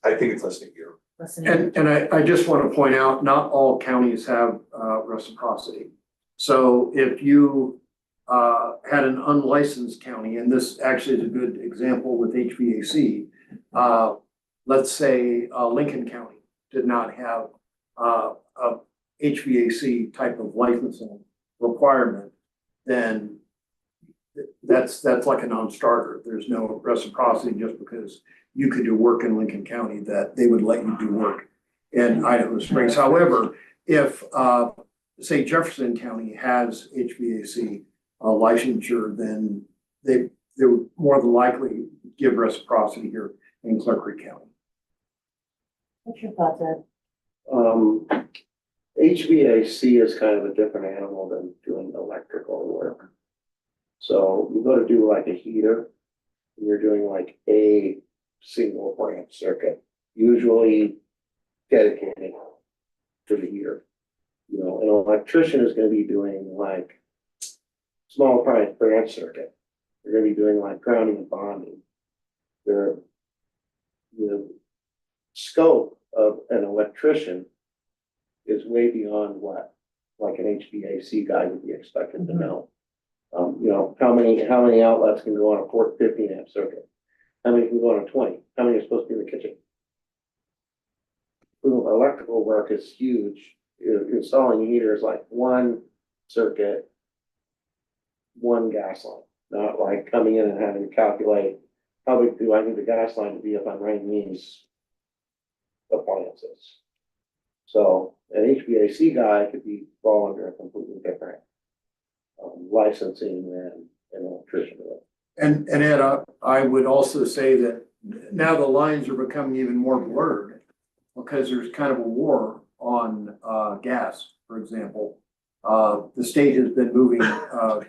I think it's less than a year. Less than a year. And I just want to point out, not all counties have reciprocity. So if you had an unlicensed county, and this actually is a good example with HVAC, let's say Lincoln County did not have a HVAC type of licensing requirement, then that's like a non-starter. There's no reciprocity just because you could do work in Lincoln County that they would let you do work in Idaho Springs. However, if say Jefferson County has HVAC licensure, then they would more than likely give reciprocity here in Clark Creek County. What's your thoughts, Ed? HVAC is kind of a different animal than doing electrical work. So you go to do like a heater, and you're doing like a single branch circuit, usually dedicated to the heater. You know, an electrician is gonna be doing like small branch circuit. They're gonna be doing like grounding and bonding. The scope of an electrician is way beyond what like an HVAC guy would be expected to know. You know, how many outlets can go on a 15 amp circuit? How many can go on a 20? How many are supposed to be in the kitchen? Electrical work is huge. Installing a heater is like one circuit, one gas line, not like coming in and having to calculate how big do I need the gas line to be if I'm running these appliances. So an HVAC guy could fall under a completely different licensing than an electrician would. And Ed, I would also say that now the lines are becoming even more blurred because there's kind of a war on gas, for example. The state has been moving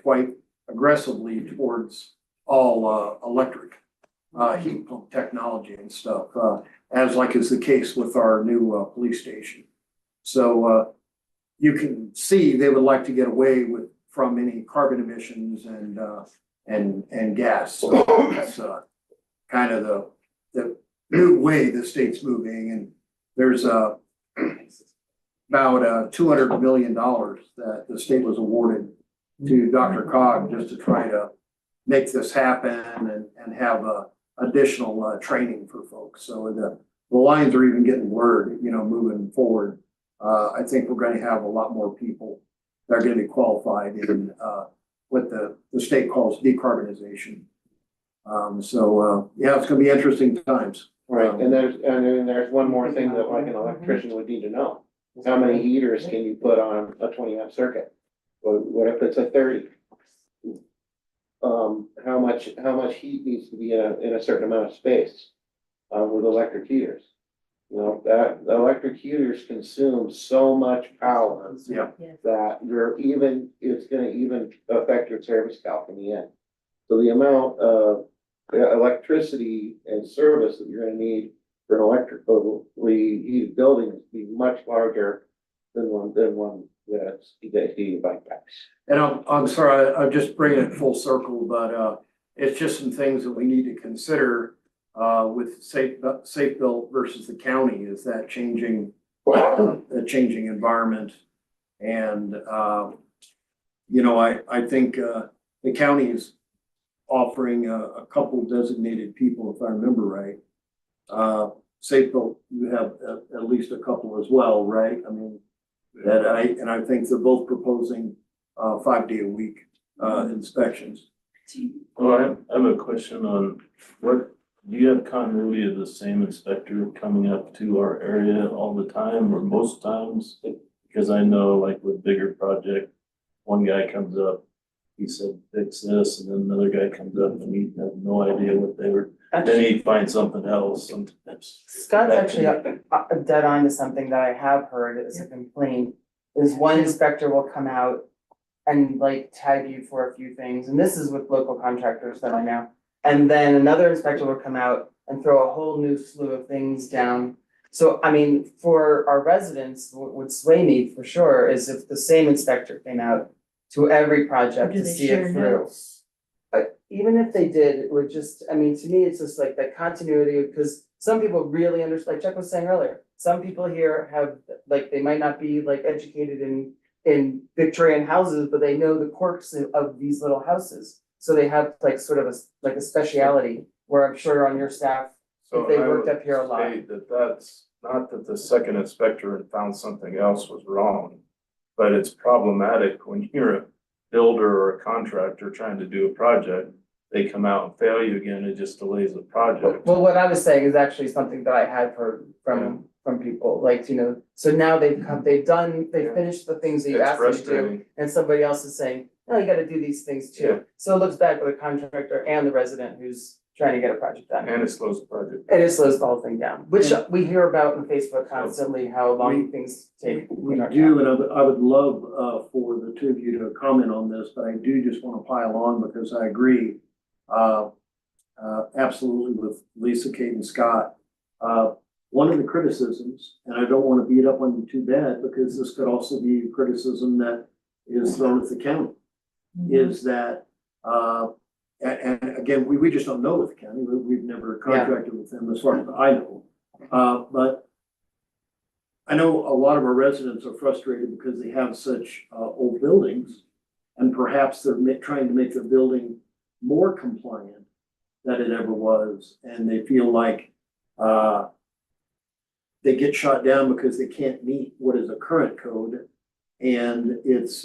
quite aggressively towards all electric heat pump technology and stuff, as like is the case with our new police station. So you can see they would like to get away from any carbon emissions and gas. So that's kind of the new way the state's moving. And there's about $200 million that the state was awarded to DRCOG just to try to make this happen and have additional training for folks. So the lines are even getting blurred, moving forward. I think we're going to have a lot more people that are going to be qualified in what the state calls decarbonization. Yeah, it's going to be interesting times. Right, and there's one more thing that like an electrician would need to know. How many heaters can you put on a 20 amp circuit? What if it's a 30? How much heat needs to be in a certain amount of space with electric heaters? That the electric heaters consume so much power. Yeah. That it's gonna even affect your service calc in the end. So the amount of electricity and service that you're gonna need for an electrically heated building is be much larger than one that's heated by gas. And I'm sorry, I'm just bringing it full circle, but it's just some things that we need to consider with safe built versus the county. Is that changing, a changing environment? And I think the county is offering a couple designated people, if I remember right. Safe built, you have at least a couple as well, right? I mean, I think they're both proposing 5-day a week inspections. Well, I have a question on do you have continuity of the same inspector coming up to our area all the time or most times? Because I know like with bigger project, one guy comes up, he said, fix this, and then another guy comes up and he has no idea what they were, then he finds something else sometimes. Scott's actually dead on to something that I have heard as a complaint, is one inspector will come out and like tag you for a few things, and this is with local contractors that I know. And then another inspector will come out and throw a whole new slew of things down. So, I mean, for our residents, what would sway me for sure is if the same inspector came out to every project to see it through. Even if they did, it would just, I mean, to me, it's just like that continuity, because some people really understand, like Chuck was saying earlier, some people here have, like, they might not be like educated in Victorian houses, but they know the quirks of these little houses. So they have like sort of a speciality where I'm sure on your staff, So they I worked would up here a lot. say that's not that the second inspector had found something else was wrong, but it's problematic when you're a builder or a contractor trying to do a project, they come out and fail you again, it just delays the project. Well, what I was saying is actually something that I had heard from people, like, so now they've finished the things that you It's asked them to do, frustrating. and somebody else is saying, no, you gotta do these things Yeah. too. So it looks bad for the contractor and the resident who's trying to get a project done. And it slows the project. And it slows the whole thing down, which we hear about on Facebook constantly, how long things take. We do, and I would love for the two of you to comment on this, but I do just want to pile on because I agree absolutely with Lisa, Kate, and Scott. One of the criticisms, and I don't want to beat up on you too bad, because this could also be a criticism that is thrown at the county, is that, and again, we just don't know with the county. We've never contracted with them as far as I know. But I know a lot of our residents are frustrated because they have such old buildings and perhaps they're trying to make their building more compliant than it ever was, and they feel like, they get shot down because they can't meet what is a current code. And it's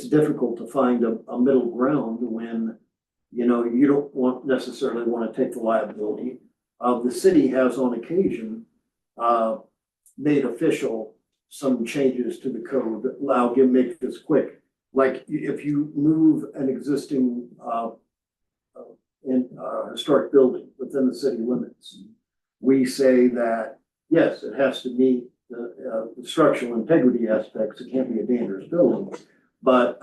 difficult to find a middle ground when, you know, you don't necessarily want to take the liability. The city has on occasion, made official some changes to the code that make this quick. Like if you move an existing, historic building within the city limits, we say that, yes, it has to meet the structural integrity aspects. It can't be a dangerous building, but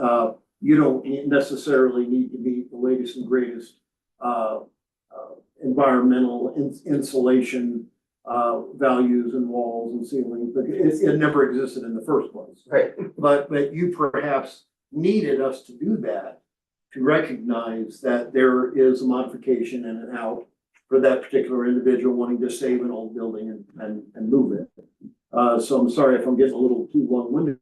you don't necessarily need to meet the latest and greatest environmental insulation values and walls and ceilings, but it never existed in the first place. Right. But you perhaps needed us to do that, to recognize that there is a modification and an out for that particular individual wanting to save an old building and move it. So I'm sorry if I'm getting a little too long-winded.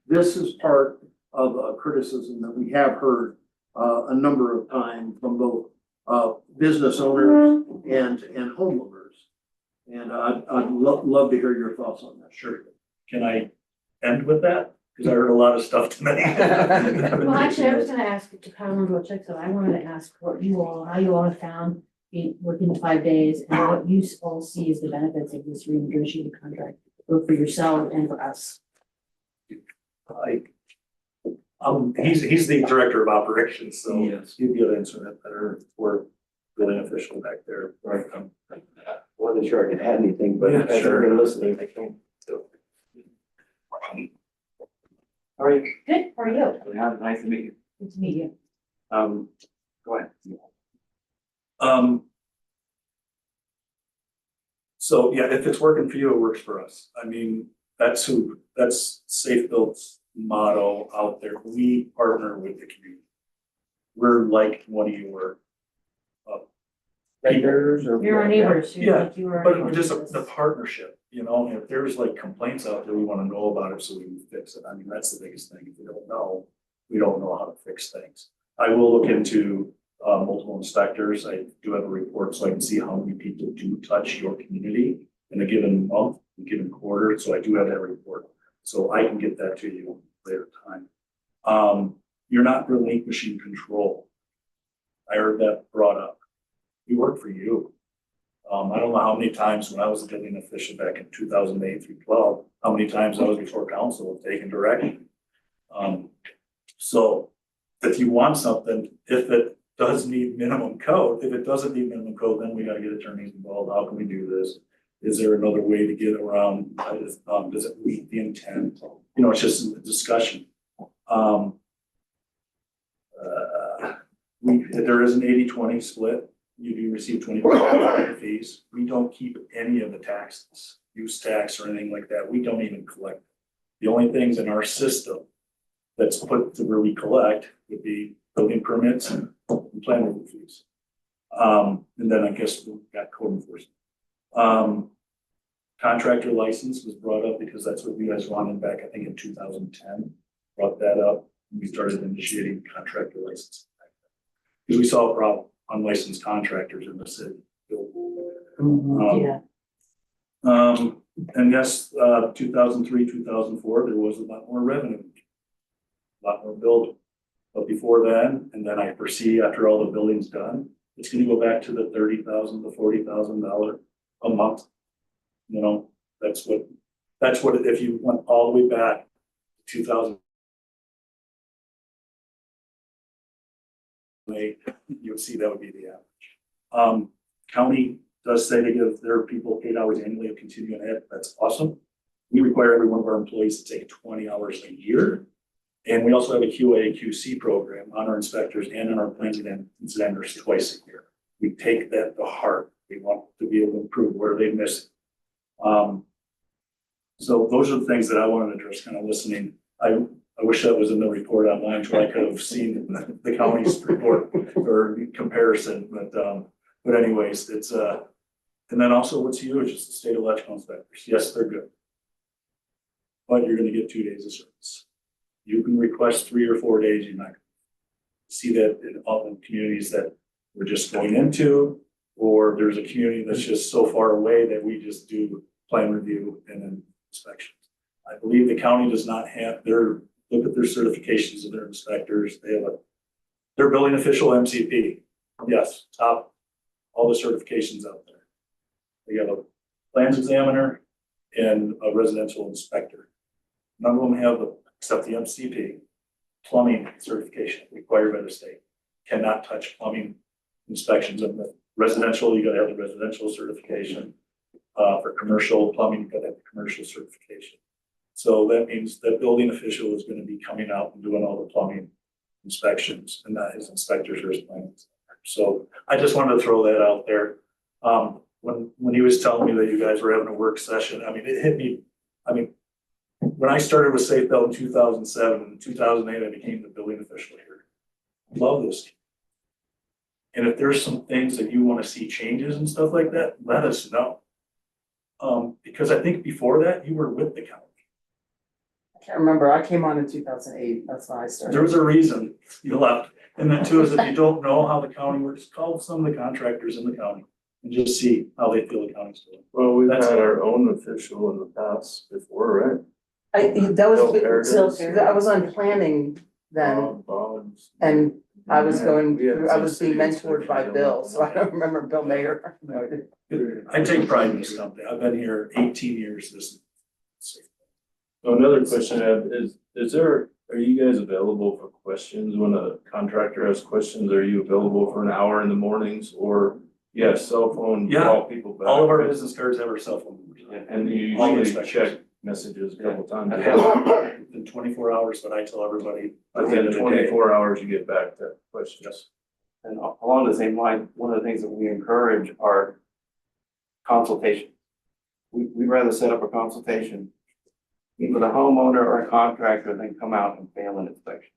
This is part of a criticism that we have heard a number of times from both business owners and homeowners. And I'd love to hear your thoughts on that. Sure. Can I end with that? Because I heard a lot of stuff tonight. Well, actually, I was gonna ask to kind of remember what check, so I wanted to ask how you all have found working 5 days and what you all see as the benefits of this renegotiated contract, both for yourself and for us. He's the director of operations, so Yes. he'd be able to answer that better. We're building official back there. Right. Wasn't sure I could add anything, but Yeah, as I've sure. been listening, I can't. How are you? Good, how are you? Nice to meet you. Good to meet you. Go ahead. So, yeah, if it's working for you, it works for us. I mean, that's Safe Built's motto out there. We partner with the community. We're like one of your Vendors or. You're our neighbors. You're Yeah, like you are our but neighbors. just the partnership, you know, if there's like complaints out there, we wanna know about it so we can fix it. I mean, that's the biggest thing. If we don't know how to fix things. I will look into multiple inspectors. I do have a report so I can see how many people do touch your community in a given month, a given quarter. So I do have that report. So I can get that to you later time. You're not relinquishing control. I heard that brought up. We work for you. I don't know how many times when I was a building official back in 2008 through 12, how many times I was before council taking direction. So if you want something, if it does need minimum code, if it doesn't need minimum code, then we gotta get attorneys involved. How can we do this? Is there another way to get around? Does it meet the intent? You know, it's just a discussion. There is an 80-20 split. You do receive 20% of the fees. We don't keep any of the taxes, use tax or anything like that. We don't even collect. The only things in our system that's put to where we collect would be building permits and plan review fees. And then I guess we've got code enforcement. Contractor license was brought up because that's what you guys wanted back, I think in 2010. Brought that up. We started initiating contractor license. Because we saw a problem. Unlicensed contractors in the city. Yeah. And yes, 2003, 2004, there was a lot more revenue, a lot more building. But before then, and then I foresee after all the building's done, it's gonna go back to the $30,000 to $40,000 a month. You know, that's what, if you went all the way back to 2000. You would see that would be the average. County does say they give their people 8 hours annually of continuing ed. That's awesome. We require every one of our employees to take 20 hours a year. And we also have a QA QC program on our inspectors and on our plans and incidenters twice a year. We take that to heart. We want to be able to improve where they miss it. So those are the things that I wanted to address, kind of listening. I wish that was in the report online so I could have seen the county's report or comparison, but anyways, it's and then also what's huge is the state electrical inspectors. Yes, they're good. But you're gonna get 2 days of service. You can request 3 or 4 days, you're not gonna see that in all the communities that we're just going into, or there's a community that's just so far away that we just do plan review and then inspections. I believe the county does not have look at their certifications of their inspectors. Their building official MCP. Yes, top, all the certifications out there. They have a plans examiner and a residential inspector. None of them have, except the MCP, plumbing certification required by the state. Cannot touch plumbing inspections of the residential, you gotta have the residential certification. For commercial plumbing, you gotta have the commercial certification. So that means that building official is gonna be coming out and doing all the plumbing inspections, and that his inspectors are his plans. So I just wanted to throw that out there. When he was telling me that you guys were having a work session, I mean, it hit me. I mean, when I started with Safe Belt in 2007, in 2008, I became the building official here. Love this. And if there's some things that you want to see changes and stuff like that, let us know. Because I think before that, you were with the county. I can't remember, I came on in 2008, that's when I started. There was a reason you left. And then two is if you don't know how the county works, call some of the contractors in the county and just see how they feel the county's doing. Well, we've That's had it. our own official in the past before, right? I was on planning then, Bonds. and I was Yeah, going we had through, I some was being cities mentored that by don't Bill, know. so I don't remember Bill Mayer. I take pride in this company. I've been here 18 years. Another question I have are you guys available for questions when a contractor has questions? Are you available for an hour in the mornings or, cell phone, Yeah. call people back? All of our business cards have our cell phone numbers. And you All the usually inspectors. check messages a couple times. I have within 24 hours, but I tell everybody. at the end Within of the day, 24 hours, you get back to questions. Yes. And along the same line, one of the things that we encourage are consultation. We'd rather set up a consultation, either the homeowner or a contractor, than come out and fail an inspection.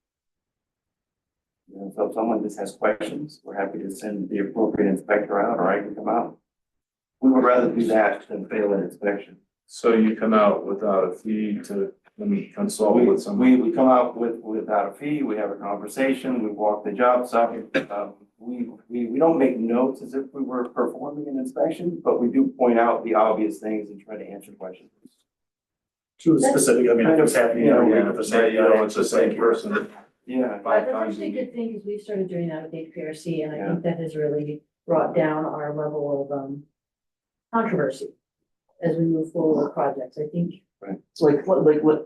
You know, so if someone just has questions, we're happy to send the appropriate inspector out, or I can come out. We would rather do that than fail an inspection. So you come out without a fee to consult with someone? We come out without a fee, we have a conversation, we walk the job site. We don't make notes as if we were performing an inspection, but we do point out the obvious things and try to answer questions. Too specific, I mean, if it's happening every week with the same guy, It's the same person. Yeah. That's actually a good thing, because we've started doing that with HPRC, and I think that has really brought down our level of controversy as we move forward with projects, I think. Like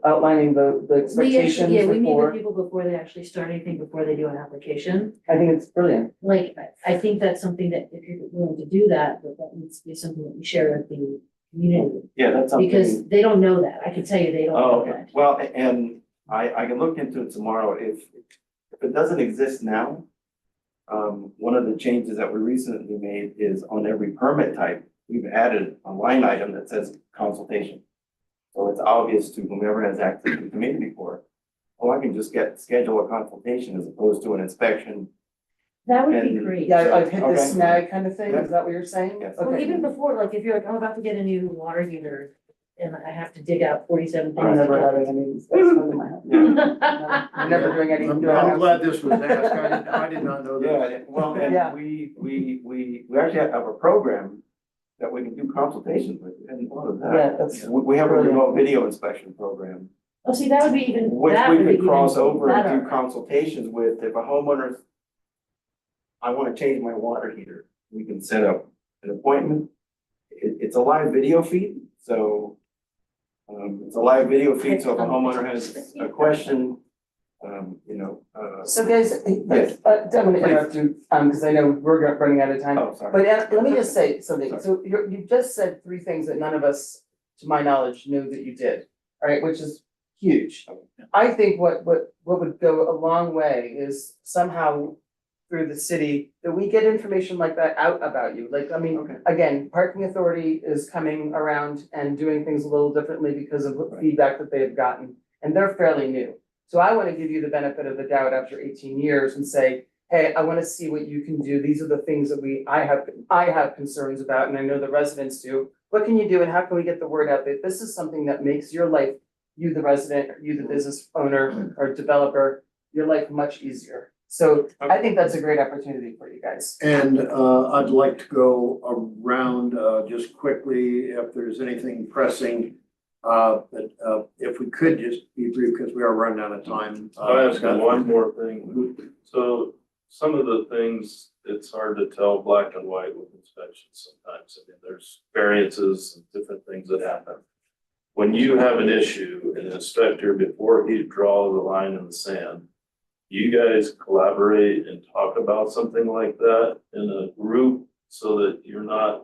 outlining the expectations Yeah, we meet with before, people before they actually start anything, before they do an application. I think it's brilliant. Like, I think that's something that if you're willing to do that, that needs to be something that we share with the community. Yeah, that's something. Because they don't know that, I can tell you they don't Oh, know okay. that. Well, and I can look into it tomorrow. If it doesn't exist now, one of the changes that we recently made is on every permit type, we've added a line item that says consultation. So it's obvious to whomever has access to the community for it. Oh, I can just schedule a consultation as opposed to an inspection. That would be And- great. Yeah, I've hit the Okay. snag kind of thing, Yeah. is that what you're saying? Yes. Well, Okay. even before, like, if you're like, I'm about to get a new water heater, and I have to dig out 47 things. I'm never having any, that's in my head. I'm never doing anything. I'm glad this was asked. I did not know that. Yeah, well, Yeah. and we actually have a program that we can do consultations with, and all of that. Yeah, that's We have a brilliant. remote video inspection program, Oh, see, that would be even, which that we would be could cross even over and do better. consultations with. If a homeowner, I wanna change my water heater, we can set up an appointment. It's a live video feed, so it's a live video feed, so if a homeowner has a question, So guys, Yes. I'm gonna interrupt you, because I know we're running out of time. oh, sorry. But let me just say something, so you just said 3 things that none of us, to my knowledge, knew that you did, right, which is huge. I think what would go a long way is somehow through the city, that we get information like that out about you, like, I mean, Okay. again, parking authority is coming around and doing things a little differently because of feedback that they have gotten, and they're fairly new. So I wanna give you the benefit of the doubt after 18 years and say, hey, I wanna see what you can do, these are the things that I have concerns about, and I know the residents do. What can you do and how can we get the word out that this is something that makes your life you the resident, or you the business owner or developer, your life much easier. So I think that's a great opportunity for you guys. And I'd like to go around just quickly if there's anything pressing. But if we could just be brief, because we are running out of time. I ask one more thing. So some of the things, it's hard to tell black and white with inspections sometimes. I mean, there's variances and different things that happen. When you have an issue, an inspector, before he draws the line in the sand, you guys collaborate and talk about something like that in a group so that you're not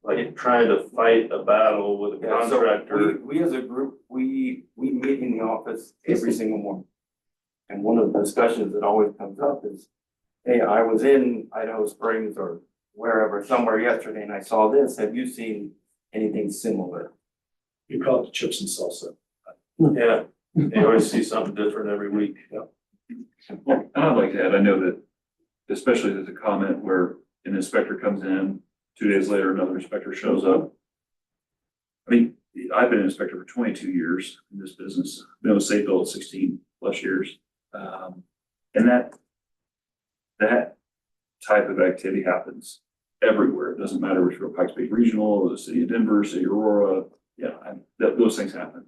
like trying to fight a battle with a Yeah, so contractor. we as a group, we meet in the office every single morning. And one of the discussions that always comes up is, hey, I was in Idaho Springs or wherever, somewhere yesterday, and I saw this. Have you seen anything similar? We call it the chips and salsa. Yeah, you always see something different every week. And I'd like to add, I know that especially there's a comment where an inspector comes in, 2 days later, another inspector shows up. I mean, I've been an inspector for 22 years in this business, been with Safeville 16 plus years. And that type of activity happens everywhere. It doesn't matter if you're Pikes Peak Regional or the city of Denver, city of Aurora, those things happen.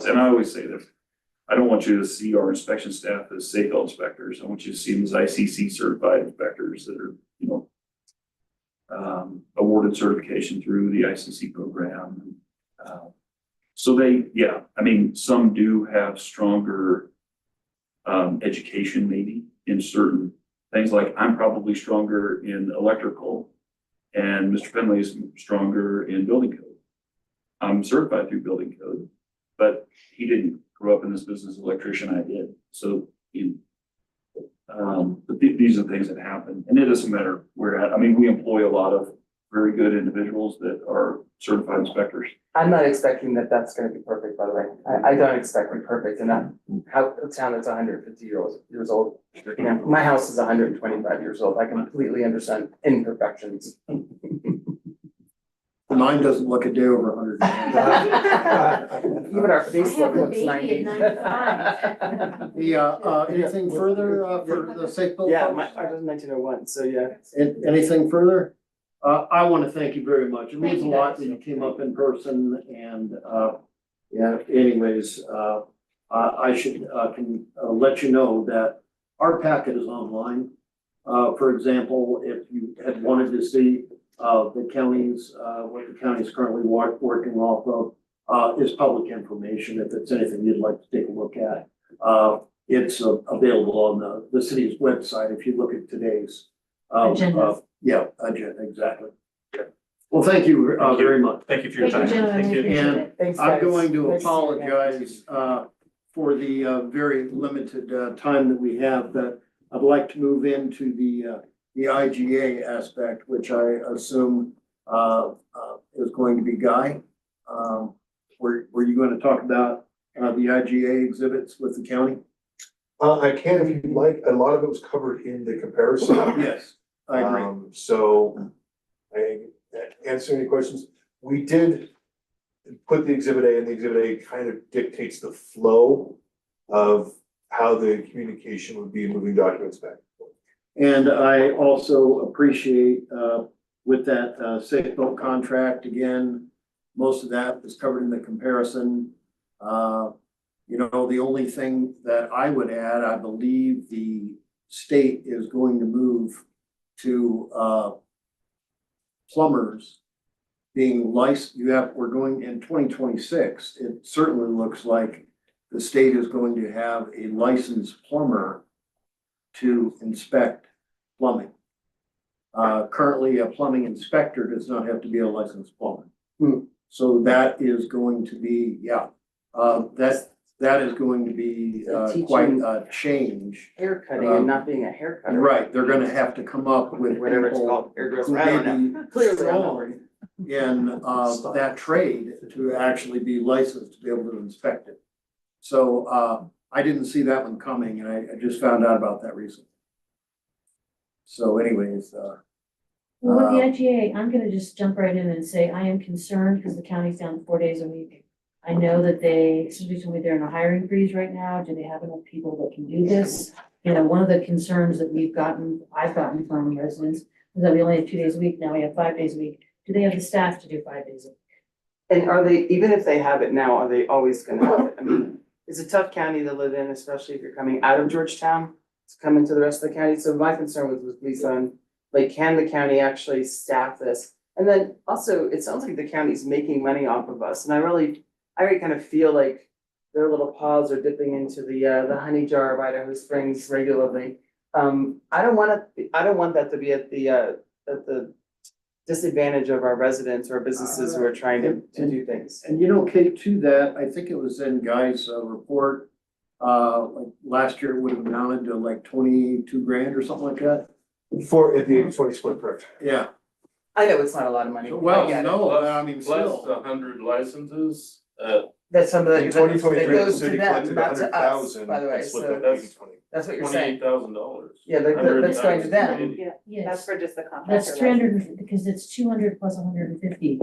And I always say that I don't want you to see our inspection staff as Safeville inspectors. I want you to see them as ICC certified inspectors that are, awarded certification through the ICC program. So some do have stronger education maybe in certain things, like I'm probably stronger in electrical and Mr. Finley is stronger in building code. I'm certified through building code, but he didn't grow up in this business as an electrician, I did. So but these are things that happen, and it doesn't matter where at. I mean, we employ a lot of very good individuals that are certified inspectors. I'm not expecting that that's gonna be perfect, by the way. I don't expect it perfect in a town that's 150 years old. You know, my house is 125 years old. I completely understand imperfections. Mine doesn't look a day over 100. Even our Facebook a looks baby 90. at 95. Anything further for the Safe Build? Yeah, folks? I was 1901, so yeah. Anything further? I want to thank you very much. It means Thank a you, lot guys. that you came up in person and, anyways, I should, can let you know that our packet is online. For example, if you had wanted to see, the counties, what the county is currently working off of, is public information. If it's anything you'd like to take a look at. It's available on the city's website if you look at today's. Agenda. Yeah, agenda, exactly. Well, thank you very much. Thank you for your Thank you, time. gentlemen. Thank We you. appreciate And it. Thanks, I'm guys. going to Nice to see you again. apologize for the very limited time that we have, but I'd like to move into the IGA aspect, which I assume is going to be Guy. Were you going to talk about the IGA exhibits with the county? I can if you'd like. A lot of it was covered in the comparison. Yes, I agree. So I answer any questions. We did put the exhibit A, and the exhibit A kind of dictates the flow of how the communication would be moving documents back. And I also appreciate with that Safe Built contract, again, most of that is covered in the comparison. The only thing that I would add, I believe the state is going to move to plumbers being licensed. We're going in 2026. It certainly looks like the state is going to have a licensed plumber to inspect plumbing. Currently, a plumbing inspector does not have to be a licensed plumber. So that is going to be, that is going to be quite a change. Hair cutting and not being a hair cutter. Right, they're gonna have to come up with Whatever it's people called, hairdresser, who I don't may know. be Clearly, I'm not strong working. in that trade to actually be licensed to be able to inspect it. So I didn't see that one coming, and I just found out about that recently. So anyways, Well, with the IGA, I'm gonna just jump right in and say I am concerned because the county's down to 4 days a week. I know that Susie told me they're in a hiring freeze right now. Do they have enough people that can do this? You know, one of the concerns that I've gotten from residents is that we only have 2 days a week, now we have 5 days a week. Do they have the staff to do 5 days a week? And are they, even if they have it now, are they always gonna have it? I mean, it's a tough county to live in, especially if you're coming out of Georgetown to come into the rest of the county. So my concern was with Lisa on, like, can the county actually staff this? And then also, it sounds like the county's making money off of us, and I really kind of feel like their little paws are dipping into the honey jar of Idaho Springs regularly. I don't want that to be at the disadvantage of our residents or businesses who are trying to do things. And you know, Kate, to that, I think it was in Guy's report, like last year it would have amounted to like 22 grand or something like that. For at the 80-20 split, correct? Yeah, I know it's not a lot of money. well, I get it. no, I mean, Plus still. the 100 licenses, That's some of that, In that 2023, the goes to city them, collected not to us, 100,000 by the way, and split so that that's- 80-20. that's what you're saying. $28,000. Yeah, that's going to them. Yeah, that's Yes, for just the contractor. that's 300, because it's 200 plus 150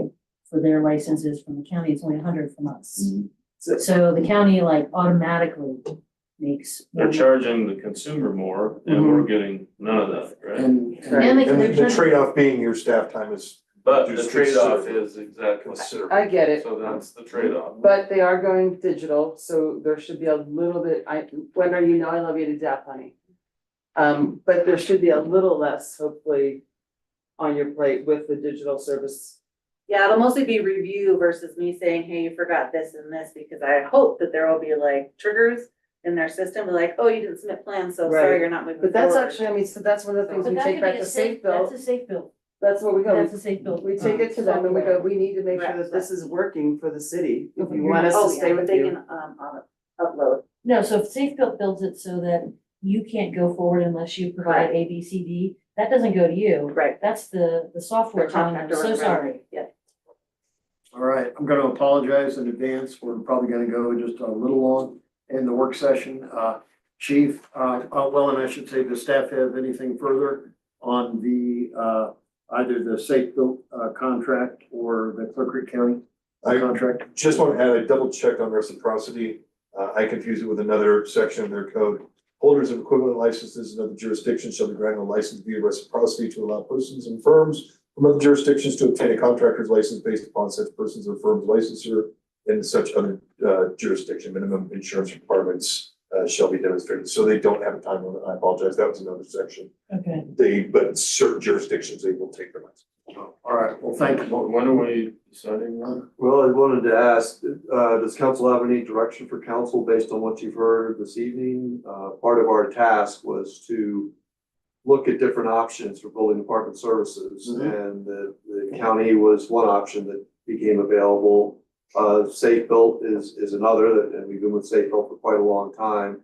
for their licenses from the county. It's only 100 from us. So- So the county like automatically makes. They're charging the consumer more and we're getting none of that, right? And, And they can- And the trade-off being your staff time is But the Just trade-off consider- is exactly, considerable. I get it, so that's the trade-off. but they are going digital, so there should be a little bit, Wendell, you know I love you to death, honey. But there should be a little less, hopefully, on your plate with the digital service. Yeah, it'll mostly be review versus me saying, hey, you forgot this and this, because I hope that there will be like triggers in their system, like, oh, you didn't submit plans, so sorry, Right. you're not moving But that's forward. actually, I mean, so that's one of the things But we that take could back be to a safe, safe bill. that's a safe bill. That's where we go. That's a safe bill. We take it to them and we go, we need to make sure that this is working for the city. If you want us Oh, to yeah, stay but with they you. can, upload. No, so if Safe Built builds it so that you can't go forward unless you provide A, B, C, D, that doesn't go to you. Right. That's the software telling them, so sorry. Yeah. all right, I'm gonna apologize in advance. We're probably gonna go just a little long in the work session. Chief, well, and I should say, does staff have anything further on the, either the Safe Built, contract or the Clear Creek County contract? Just want to add, I double checked on reciprocity. I confused it with another section of their code. Holders of equivalent licenses in other jurisdictions shall be granted a license via reciprocity to allow persons and firms from other jurisdictions to obtain a contractor's license based upon such persons or firms licensure in such other jurisdiction. Minimum insurance requirements shall be demonstrated. So they don't have a time limit. I apologize. That was another section. Okay. But certain jurisdictions, they will take their license. All right, well, thank you. When are we deciding on? Well, I wanted to ask, does council have any direction for council based on what you've heard this evening? Part of our task was to look at different options for building department services. And the county was one option that became available. Safe Built is another, and we've been with Safe Built for quite a long time.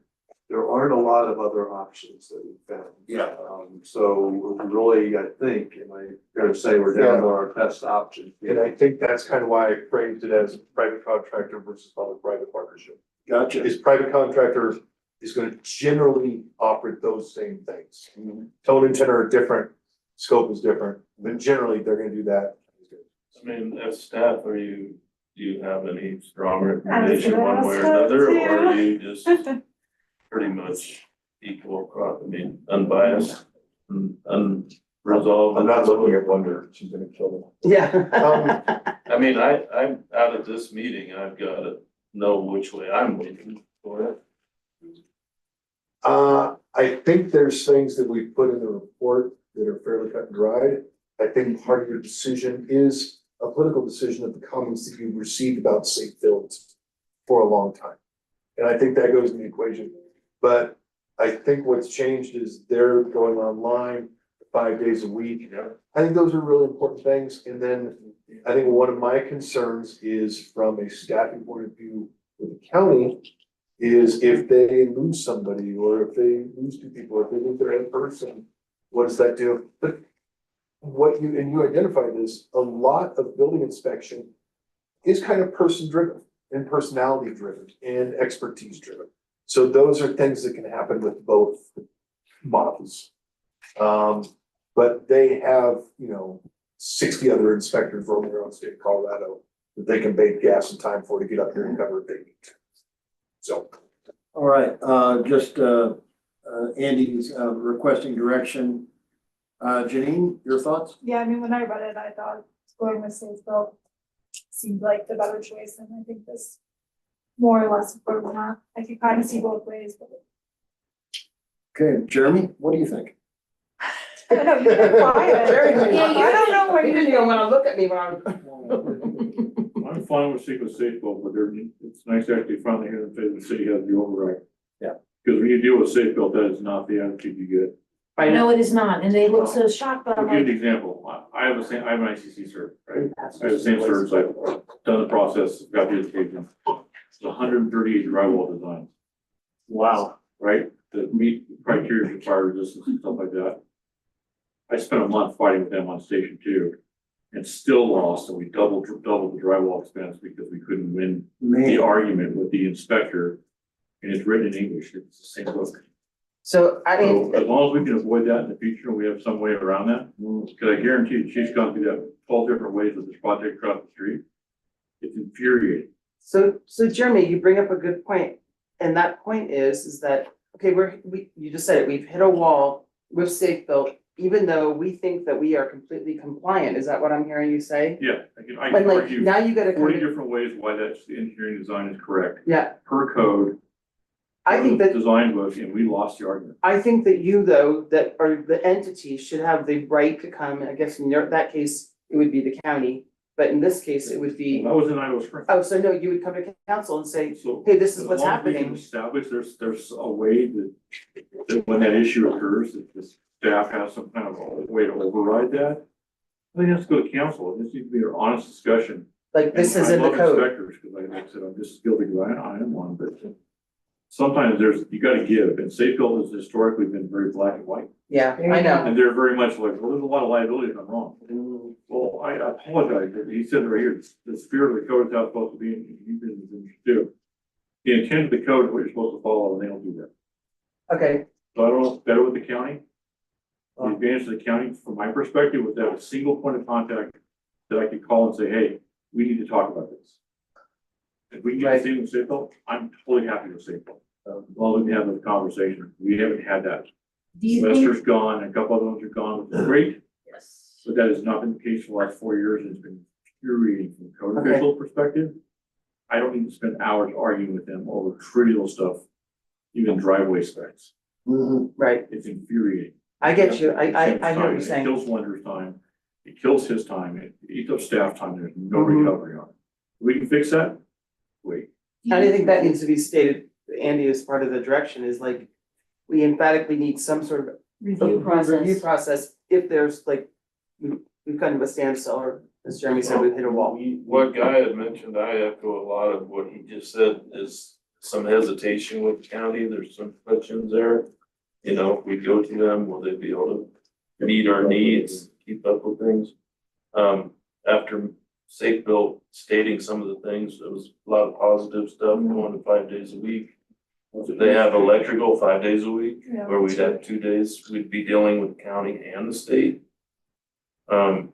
There aren't a lot of other options that we've found. Yeah. So really, I think, am I gonna say we're down to our best option? And I think that's kind of why I phrased it as private contractor versus public-private partnership. Gotcha. Is private contractor is gonna generally operate those same things. Tone and tenor are different, scope is different, but generally they're gonna do that. I mean, as staff, do you have any strong I was recommendation gonna one way or ask that another, too. or are you just pretty much equal across, I mean, unbiased and unresolved? I'm not looking at Wonder, she's gonna kill them. Yeah. I mean, I'm out of this meeting, and I've got to know which way I'm looking for it. I think there's things that we put in the report that are fairly cut and dried. I think part of your decision is a political decision of the comments that you've received about safe builds for a long time. And I think that goes in the equation. But I think what's changed is they're going online 5 days a week. I think those are really important things. And then I think one of my concerns is from a staffing point of view with the county is if they lose somebody or if they lose two people, or if they lose their head person, what does that do? But what you, and you identify this, a lot of building inspection is kind of person driven and personality driven and expertise driven. So those are things that can happen with both models. But they have, 60 other inspectors roaming around the state of Colorado that they can bait gas in time for to get up here and cover a big meet. So. All right, Andy's requesting direction. Janine, your thoughts? Yeah, I mean, when I read it, I thought going with Statesville seemed like the better choice, and I think this more or less supported that. I could kind of see both ways, but. Okay, Jeremy, what do you think? I don't know, you've been quiet. Jeremy, Yeah, I don't know what You you didn't think. even wanna look at me when I'm. I'm fine with sticking with Safeco, but it's nice to actually finally hear them say the city has the override. Yeah. Because when you deal with Safeco, that is not the attitude you get. I know. No, it is not, and they look so shocked, but I'll I'm give you an like, example. I have I have an ICC cert, right? I have the same certs. I've done the process, got the education. It's 138 drywall designs. Wow. Right? That meet criteria for fire resistance and stuff like that. I spent a month fighting with them on station 2 and still lost, and we doubled the drywall expense because we couldn't win the argument with the inspector. And it's written in English. It's the same book. So I mean, So as long as we can avoid that in the future, and we have some way around that, because I guarantee you, she's gone through that 12 different ways with this project across the street. It's infuriating. so Jeremy, you bring up a good point, and that point is that, okay, you just said it, we've hit a wall with Safe Built, even though we think that we are completely compliant, is that what I'm hearing you say? Yeah, I But can like, argue now you gotta come 40 in, different ways why that's the engineering design is correct, yeah, per code. I think that, Design book, and we lost the argument. I think that you though, that are the entity should have the right to come, and I guess in that case, it would be the county, but in this case, it would be, That was in Idaho Springs. oh, so no, you would come to council and say, So hey, this is as what's long as we can happening. establish there's a way that when that issue occurs, that the staff has some kind of a way to override that. I think it has to go to council. It just needs to be an honest discussion. Like, this And is in the I love code. inspectors, because like I said, I'm just as guilty because I am one, but sometimes you gotta give, and Safeco has historically been very black and white. Yeah, I know. And they're very much like, well, there's a lot of liability if I'm wrong. Well, I apologize, he said right here, the spirit of the code is how it's supposed to be, and you've been do. The intent of the code is what you're supposed to follow, and they don't do that. Okay, So I don't know if it's better with the county. The advantage of the county, from my perspective, was to have a single point of contact that I could call and say, hey, we need to talk about this. If we can get the same with Safeco, I'm totally happy with Safeco. As long as we have those conversations, we haven't had that. do you think? Lester's gone, a couple other ones are gone, which is great, Yes. but that has not been the case for the last 4 years, and it's been infuriating from a code Okay. official perspective. I don't need to spend hours arguing with them over trivial stuff, even driveway specs. right, It's infuriating. I get you, I It hear what you're It saying. kills Wender's time, it kills his time, it eats up staff time, there's no Mhm. recovery on it. We can fix that? Wait. I think that needs to be stated, Andy, as part of the direction is like, we emphatically need some sort of Review review process. process if there's like, we've come to a standstill, or as Jeremy said, we've hit a wall. What Guy had mentioned, I echo a lot of what he just said, is some hesitation with the county, there's some questions there. You know, if we go to them, will they be able to meet our needs, keep up with things? After Safe Built stating some of the things, there was a lot of positive stuff, going to 5 days a week. They have electrical 5 days a week, Yeah. where we'd have 2 days, we'd be dealing with the county and the state.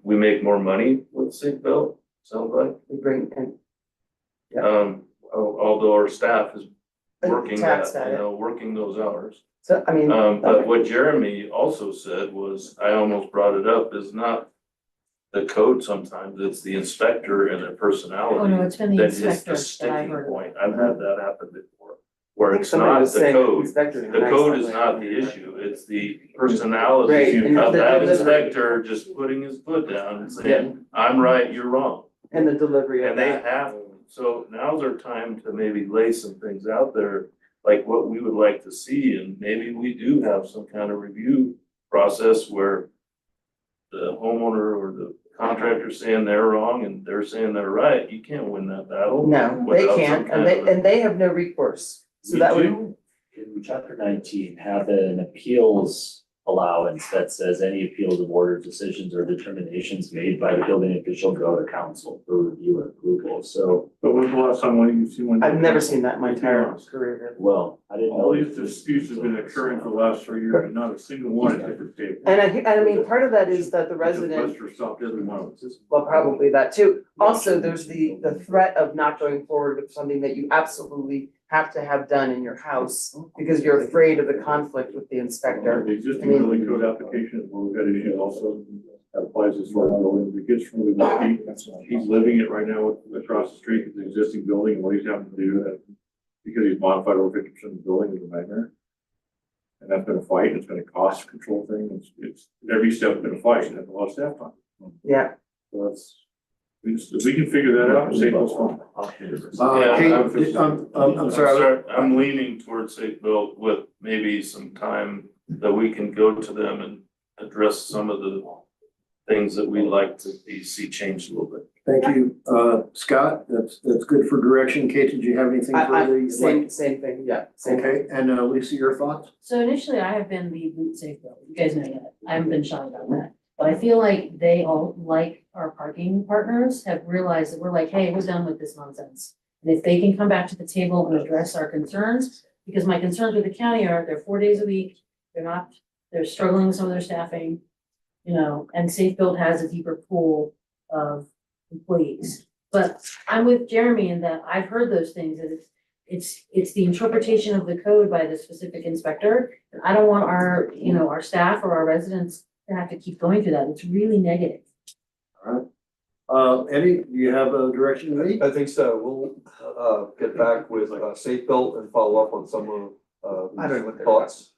We make more money with Safe Built, sounds like. We bring, and Although our staff is working that, taxed at it. working those hours. So, I mean, But what Jeremy also said was, I almost brought it up, is not the code sometimes, it's the inspector and their personality. Oh, no, it's been the That is inspector the that I sticking heard of. point, I've had that happen before, where I think it's somebody not was the saying code. inspectors are The nice code that is way. not the issue, it's the personality Right, and of the that delivery. inspector just putting his foot down and saying, I'm right, you're wrong. And the delivery of And they that. have, so now's our time to maybe lay some things out there, like what we would like to see, and maybe we do have some kind of review process where the homeowner or the contractor saying they're wrong and they're saying they're right, you can't win that battle. No, they without some can't, kind and of and they have no recourse, so We that would, do, in chapter 19, have an appeals allowance that says any appeals of orders, decisions, or determinations made by the building official go to council for review and approval. So, But when's the last time when you've seen one? I've never seen that in my entire career. well, I didn't know. All these disputes have been occurring for the last 3 years, and not a single one has ever taken. And I mean, part of that is that the resident, Webster stopped every one of them. well, probably that too. Also, there's the threat of not going forward with something that you absolutely have to have done in your house because you're afraid of the conflict with the inspector. The existing building code application, where we've got issues also, that applies as far as building, the kids from the, he's living it right now across the street, it's an existing building, and what he's having to do, because he's modified over 50% of the building is a nightmare. And that's been a fight, it's been a cost control thing, it's every step been a fight, and that's a lot of staff time. Yeah, So that's, if we can figure that out, Safe Built's fine. Kate, I'm sorry. I'm leaning towards Safe Built with maybe some time that we can go to them and address some of the things that we'd like to see changed a little bit. Thank you, Scott, that's good for direction. Kate, did you have anything further? you'd like? same thing, yeah. Same thing. Okay, and Lisa, your thoughts? So initially, I have been the boot safe build. You guys know that. I haven't been shy about that. But I feel like they all, like our parking partners, have realized that we're like, hey, we're done with this nonsense. And if they can come back to the table and address our concerns, because my concerns with the county are they're 4 days a week, they're struggling with some of their staffing, you know, and Safe Build has a deeper pool of employees. But I'm with Jeremy in that I've heard those things, and it's the interpretation of the code by the specific inspector. And I don't want our, you know, our staff or our residents to have to keep going through that. It's really negative. Eddie, do you have a direction to lead? I think so. We'll get back with Safe Built and follow up on some of these thoughts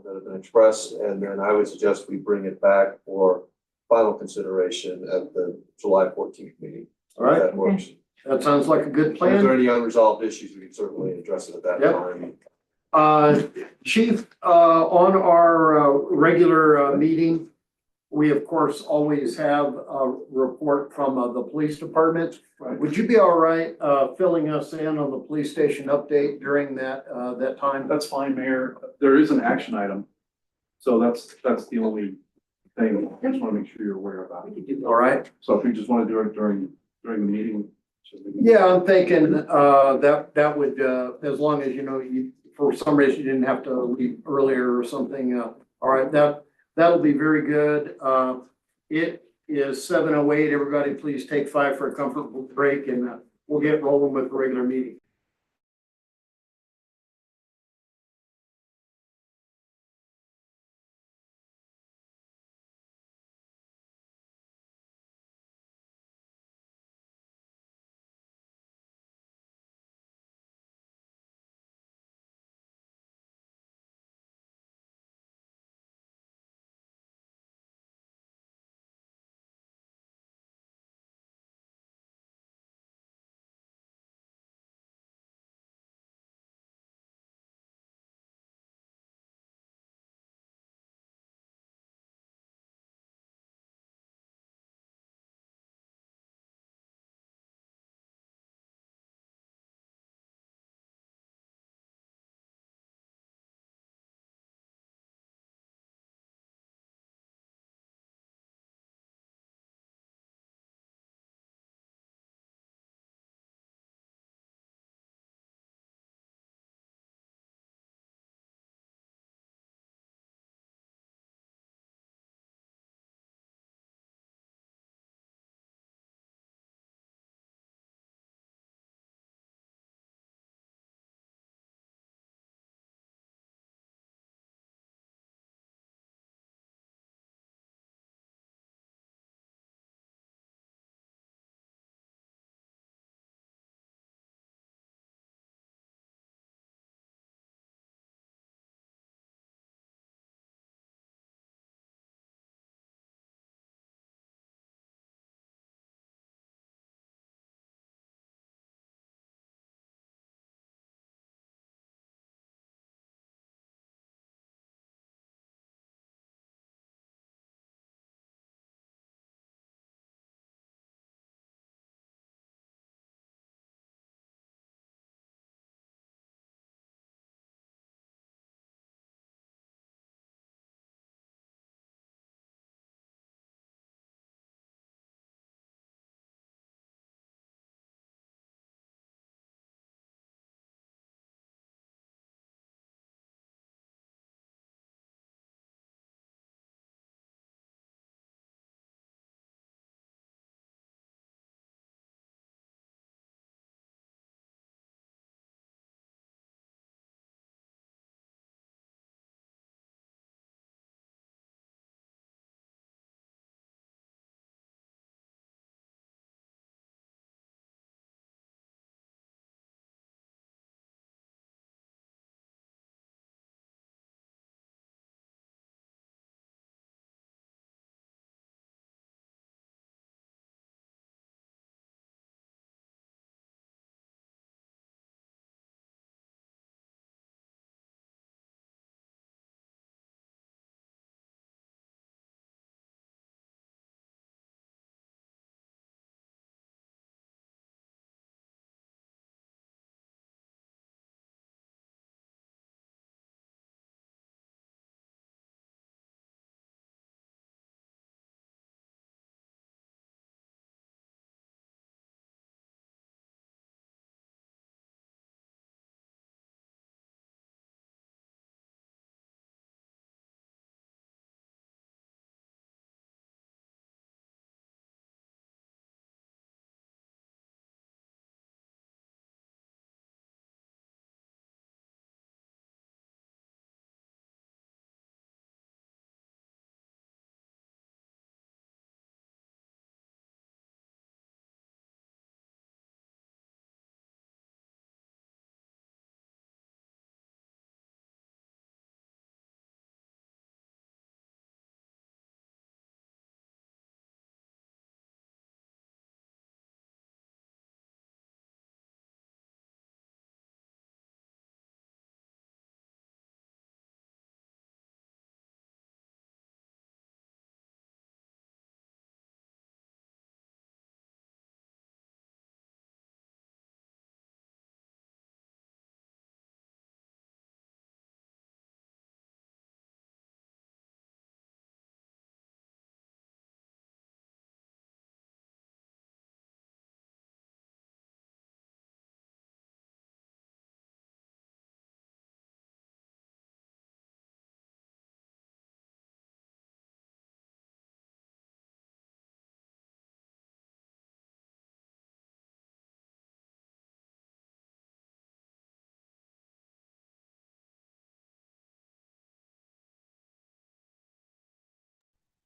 that have been expressed, and then I would suggest we bring it back for final consideration at the July 14th meeting. All right. That works. That sounds like a good If there are plan. any unresolved issues, we can certainly address it at that Yep. time. Chief, on our regular meeting, we of course always have a report from the police department. Would you be all right filling us in on the police station update during that time? That's fine, Mayor. There is an action item. So that's the only thing. I just want to make sure you're aware about it. All right. So if you just want to do it during the meeting. Yeah, I'm thinking that would, as long as, you know, for some reason you didn't have to leave earlier or something. All right, that'll be very good. It is 7:08. Everybody please take 5 for a comfortable break, and we'll get rolling with the regular meeting.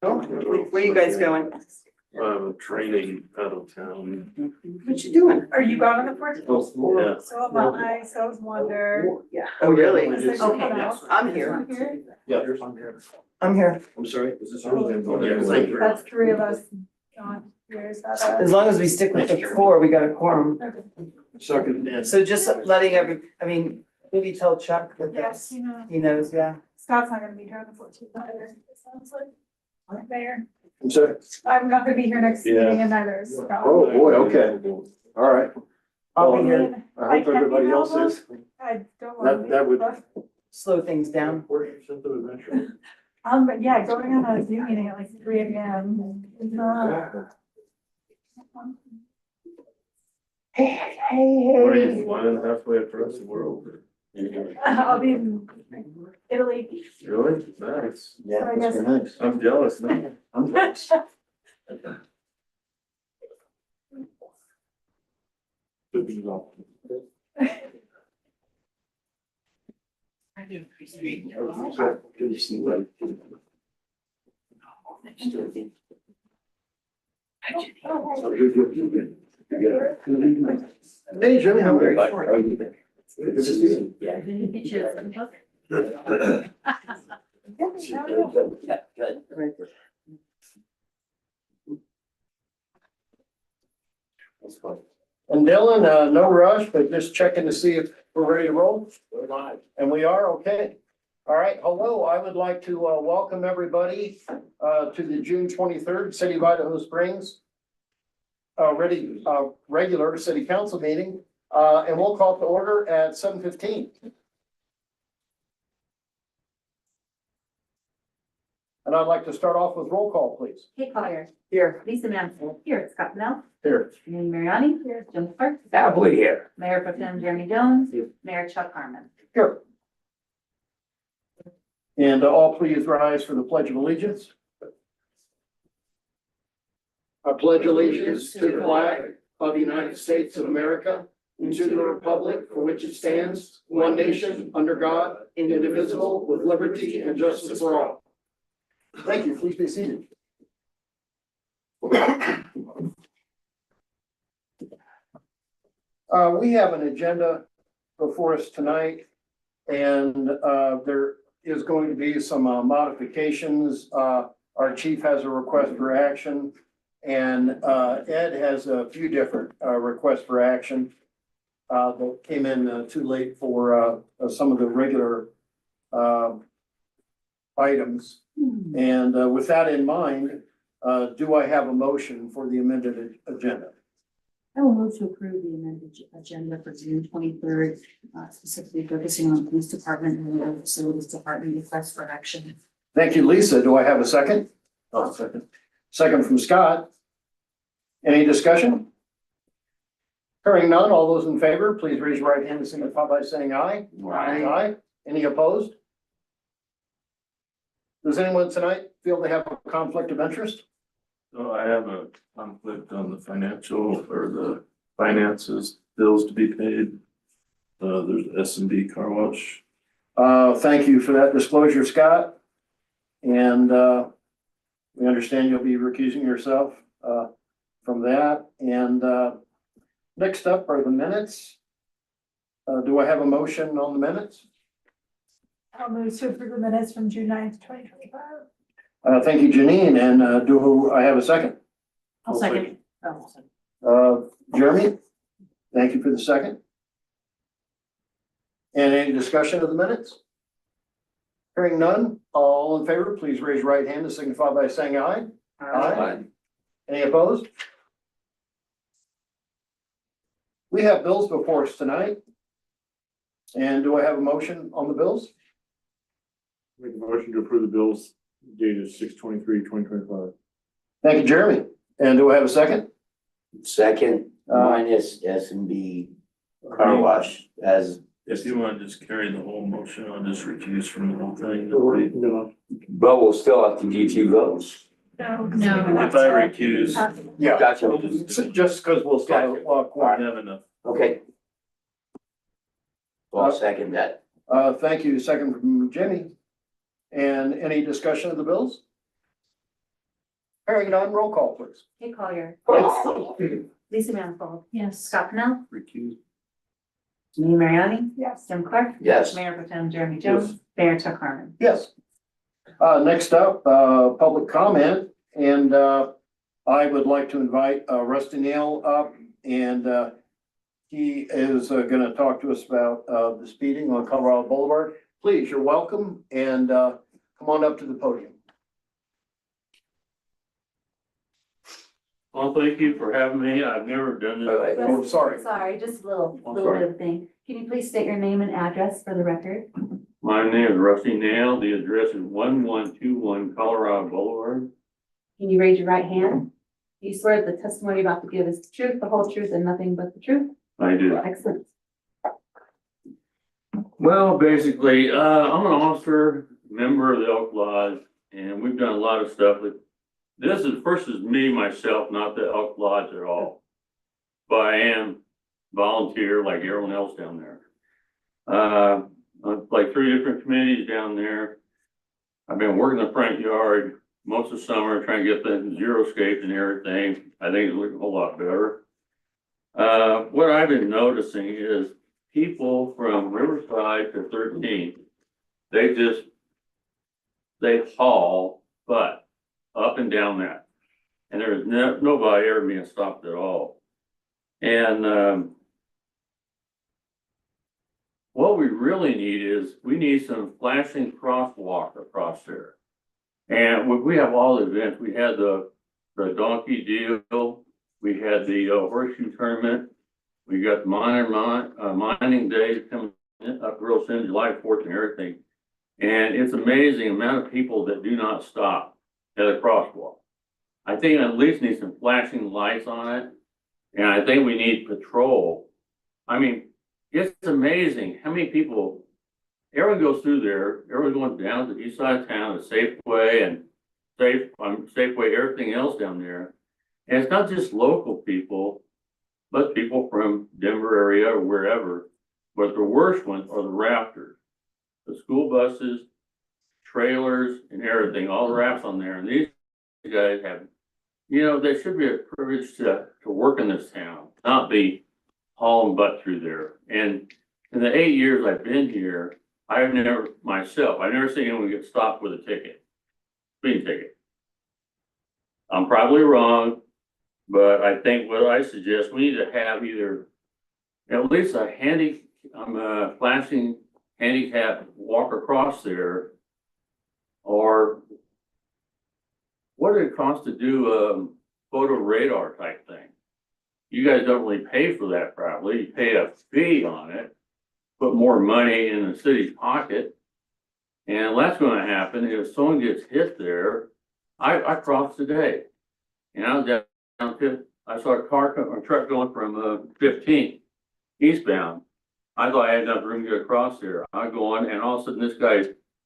Where you guys going? Training out of town. What you doing? Are you going on the fourteenth? Yeah. So am I, so is Wonder. Yeah. Oh, really? Is there someone else? I'm here. Here? Yeah. I'm here. I'm sorry, is this? That's three of us. John, here's that. As long as we stick with the four, we got a quorum. Second. So just letting maybe tell Chuck that Yes, you know, he knows, yeah. Scott's not gonna be here on the fourteenth either, it sounds like. Mayor, I'm sorry. I'm not gonna be here next Yeah. meeting and neither is Scott. Oh, boy, okay, all right. I'll be here. I hope everybody else is. I don't want to. That would. Slow things down. But yeah, going on a Zoom meeting at like 3 AM. is not- Morning, flying halfway across the world. I'll be in Italy. Really? Nice. So I guess- nice. I'm jealous now. I'm nice. Hey, Jimmy, how are you? Good to see you. And Dylan, no rush, but just checking to see if we're ready to roll. We're live. And we are, okay. All right, hello, I would like to welcome everybody to the June 23rd City of Idaho Springs regular city council meeting, and we'll call it to order at 7:15. And I'd like to start off with roll call, please. Kate Collier, Here. Lisa Mansell, here, Scott Pennell, Here. Janine Mariani, here, Jim Clark, Happily here. Mayor Pro Tem Jeremy Jones, Mayor Chuck Harmon. Here. And all please rise for the Pledge of Allegiance. I pledge allegiance to the flag of the United States of America and to the republic for which it stands, one nation, under God, indivisible, with liberty and justice for all. Thank you. Please be seated. We have an agenda before us tonight, and there is going to be some modifications. Our chief has a request for action, and Ed has a few different requests for action that came in too late for some of the regular items. And with that in mind, do I have a motion for the amended agenda? I will move to approve the amended agenda for June 23rd, specifically focusing on police department and the facilities department request for action. Thank you, Lisa. Do I have a second? Oh, second. Second from Scott. Any discussion? Hearing none, all those in favor, please raise your right hand and signify by saying aye. Aye. Any opposed? Does anyone tonight feel they have a conflict of interest? So I have a conflict on the financial or the finances, bills to be paid. There's S&B car wash. Thank you for that disclosure, Scott. And we understand you'll be recusing yourself from that. And next up are the minutes. Do I have a motion on the minutes? I'll move to approve the minutes from June 9th, 2025. Thank you, Janine. And do I have a second? I'll second. Oh, Jeremy, thank you for the second. And any discussion of the minutes? Hearing none, all in favor, please raise your right hand to signify by saying aye. Aye. Any opposed? We have bills before us tonight. And do I have a motion on the bills? Make a motion to approve the bills dated 6/23/2025. Thank you, Jeremy. And do I have a second? Second, minus S&B car wash as. If you want to just carry the whole motion, I'll just recuse from the whole thing. No. But we'll still have to do two votes. No. No. If I recuse, Yeah, Gotcha. just because we'll still have I quorum. have enough. Okay. Well, I'll second that. Thank you. Second from Jimmy. And any discussion of the bills? Hearing none, roll call please. Kate Collier. Yes. Lisa Manifold. Yes. Scott Pennell. Recuse. Janine Mariani. Yes. Jim Clark. Yes. Mayor Pro Tem Jeremy Jones. Mayor Chuck Harmon. Yes. Next up, public comment, and, I would like to invite, Rusty Nail up, and, he is gonna talk to us about, the speeding on Colorado Boulevard. Please, you're welcome, and, come on up to the podium. Well, thank you for having me. I've never done this. Oh, sorry. Sorry, just a little I'm bit sorry. of thing. Can you please state your name and address for the record? My name is Rusty Nail. The address is 1121 Colorado Boulevard. Can you raise your right hand? Do you swear that the testimony you're about to give is the truth, the whole truth, and nothing but the truth? I do. Excellent. Well, basically, I'm an officer, member of the Elk Lodge, and we've done a lot of stuff with, this is, first is me, myself, not the Elk Lodge at all. But I am volunteer like everyone else down there. Like 3 different committees down there. I've been working the front yard most of the summer, trying to get the zero-scape and everything. I think it's looking a whole lot better. What I've been noticing is people from Riverside to 13th, they haul butt up and down that. And there's nobody ever being stopped at all. And, what we really need is, we need some flashing crosswalk across there. And we have all the events, we had the donkey deal, we had the horseshoe tournament, we got mining day coming up real soon, July 4th and everything. And it's amazing amount of people that do not stop at a crosswalk. I think at least need some flashing lights on it, and I think we need patrol. I mean, it's amazing how many people, everyone goes through there, everyone going down to the east side of town, the Safeway and Safeway, everything else down there. And it's not just local people, but people from Denver area or wherever. But the worst ones are the rafters, the school buses, trailers and everything, all the rafts on there. And these guys have, you know, they should be a privilege to work in this town, not be hauling butt through there. And in the 8 years I've been here, I've never seen anyone get stopped with a ticket, speeding ticket. I'm probably wrong, but I think what I suggest, we need to have either at least a flashing handicap walk across there, or what did it cost to do a photo radar type thing? You guys don't really pay for that probably. You pay a fee on it, put more money in the city's pocket. And that's gonna happen if someone gets hit there. I crossed today and I was down to, I saw a truck going from 15th eastbound. I thought I had enough room to get across there. I go on and all of a sudden this guy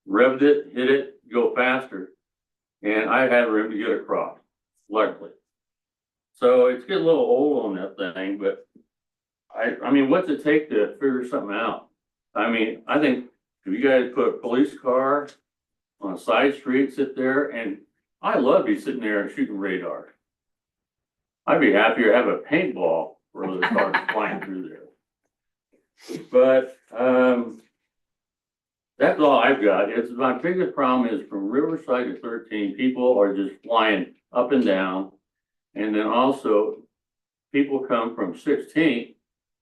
revved it, hit it, go faster. And I had room to get across, luckily. So it's getting a little old on that thing, but I mean, what's it take to figure something out? I mean, I think if you guys put a police car on a side street, sit there, and I love to be sitting there and shooting radar. I'd be happier to have a paintball rather than cars flying through there. But that's all I've got. It's my biggest problem is from Riverside to 13, people are just flying up and down. And then also people come from 16th,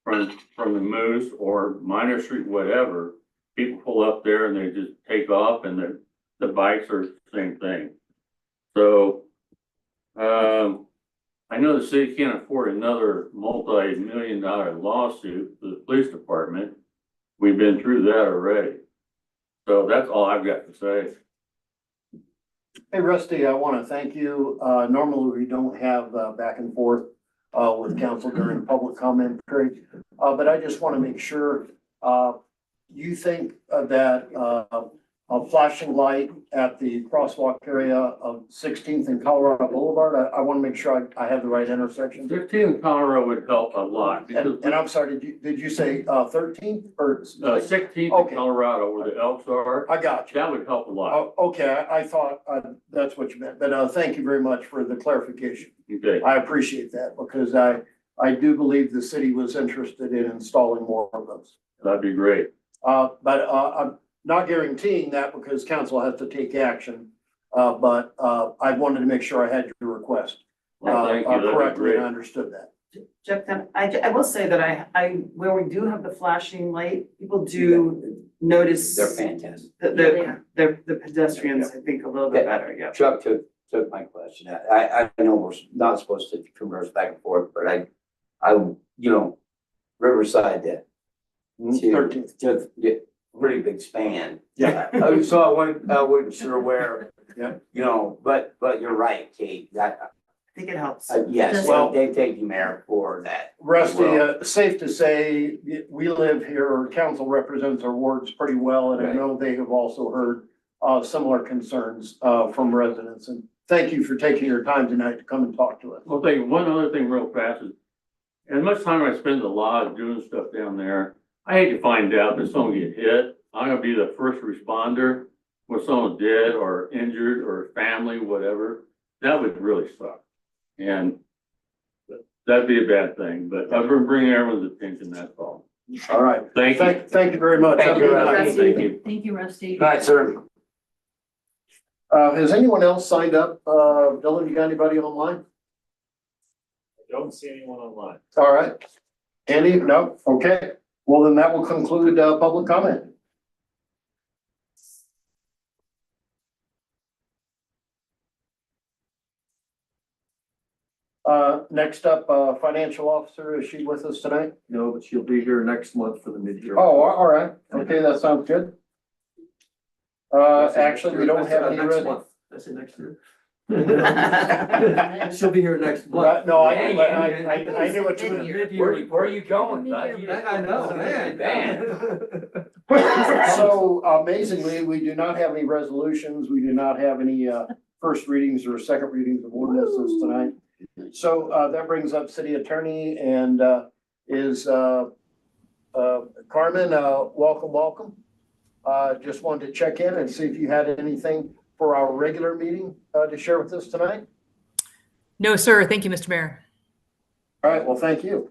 from the Moose or Minor Street, whatever. People pull up there and they just take off, and the bikes are the same thing. So I know the city can't afford another multi-million-dollar lawsuit for the police department. We've been through that already. So that's all I've got to say. Hey, Rusty, I want to thank you. Normally we don't have back and forth with council during public comment period. But I just want to make sure you think that a flashing light at the crosswalk area of 16th and Colorado Boulevard. I want to make sure I have the right intersection. 15 Colorado would help a lot because And I'm sorry, did you say 13th or? 16th Okay. in Colorado where the Elks are, I got you. that would help a lot. Oh, okay, I thought that's what you meant, but thank you very much for the clarification. Okay. I appreciate that because I do believe the city was interested in installing more of those. That'd be great. But I'm not guaranteeing that because council has to take action. But I wanted to make sure I had your request Well, thank you. That'd be correctly great. and understood that. Jeff, I will say that I, where we do have the flashing light, people do notice. They're fantastic. The pedestrians, I think, a little bit better, yeah. Chuck took my question. I know we're not supposed to converse back and forth, but I, Riverside to 13th. yeah, pretty big span. Yeah. So I wasn't sure where. Yeah. But you're right, Kate, I think it helps. yes, Well- they take you mayor for that. Rusty, safe to say, we live here, or council represents our wards pretty well, and I Right. know they have also heard similar concerns from residents. And thank you for taking your time tonight to come and talk to us. Well, thank you. One other thing real fast is, as much time I spend in the lodge doing stuff down there, I hate to find out that someone get hit. I'm gonna be the first responder when someone's dead or injured or family, whatever. That would really suck. And that'd be a bad thing, but I've been bringing everyone's attention, that's all. All right. Thank you. Thank you very much. Thank you, Have a good night. Rusty. Thank you. Thank you, Rusty. All right, sir. Has anyone else signed up? Dylan, you got anybody online? I don't see anyone online. All right. Andy, no? Okay. Well, then that will conclude, public comment. Next up, financial officer, is she with us tonight? No, but she'll be here next month for the mid-year. Oh, all right. Okay, that sounds good. Actually, we don't have any. That's it, next year. She'll be here next month. No, I knew what you meant. Where are you going? I know, man. So amazingly, we do not have any resolutions. We do not have any first readings or second readings of ordinances tonight. So that brings up city attorney and is Carmen, welcome. Just wanted to check in and see if you had anything for our regular meeting to share with us tonight. No, sir. Thank you, Mr. Mayor. All right, well, thank you.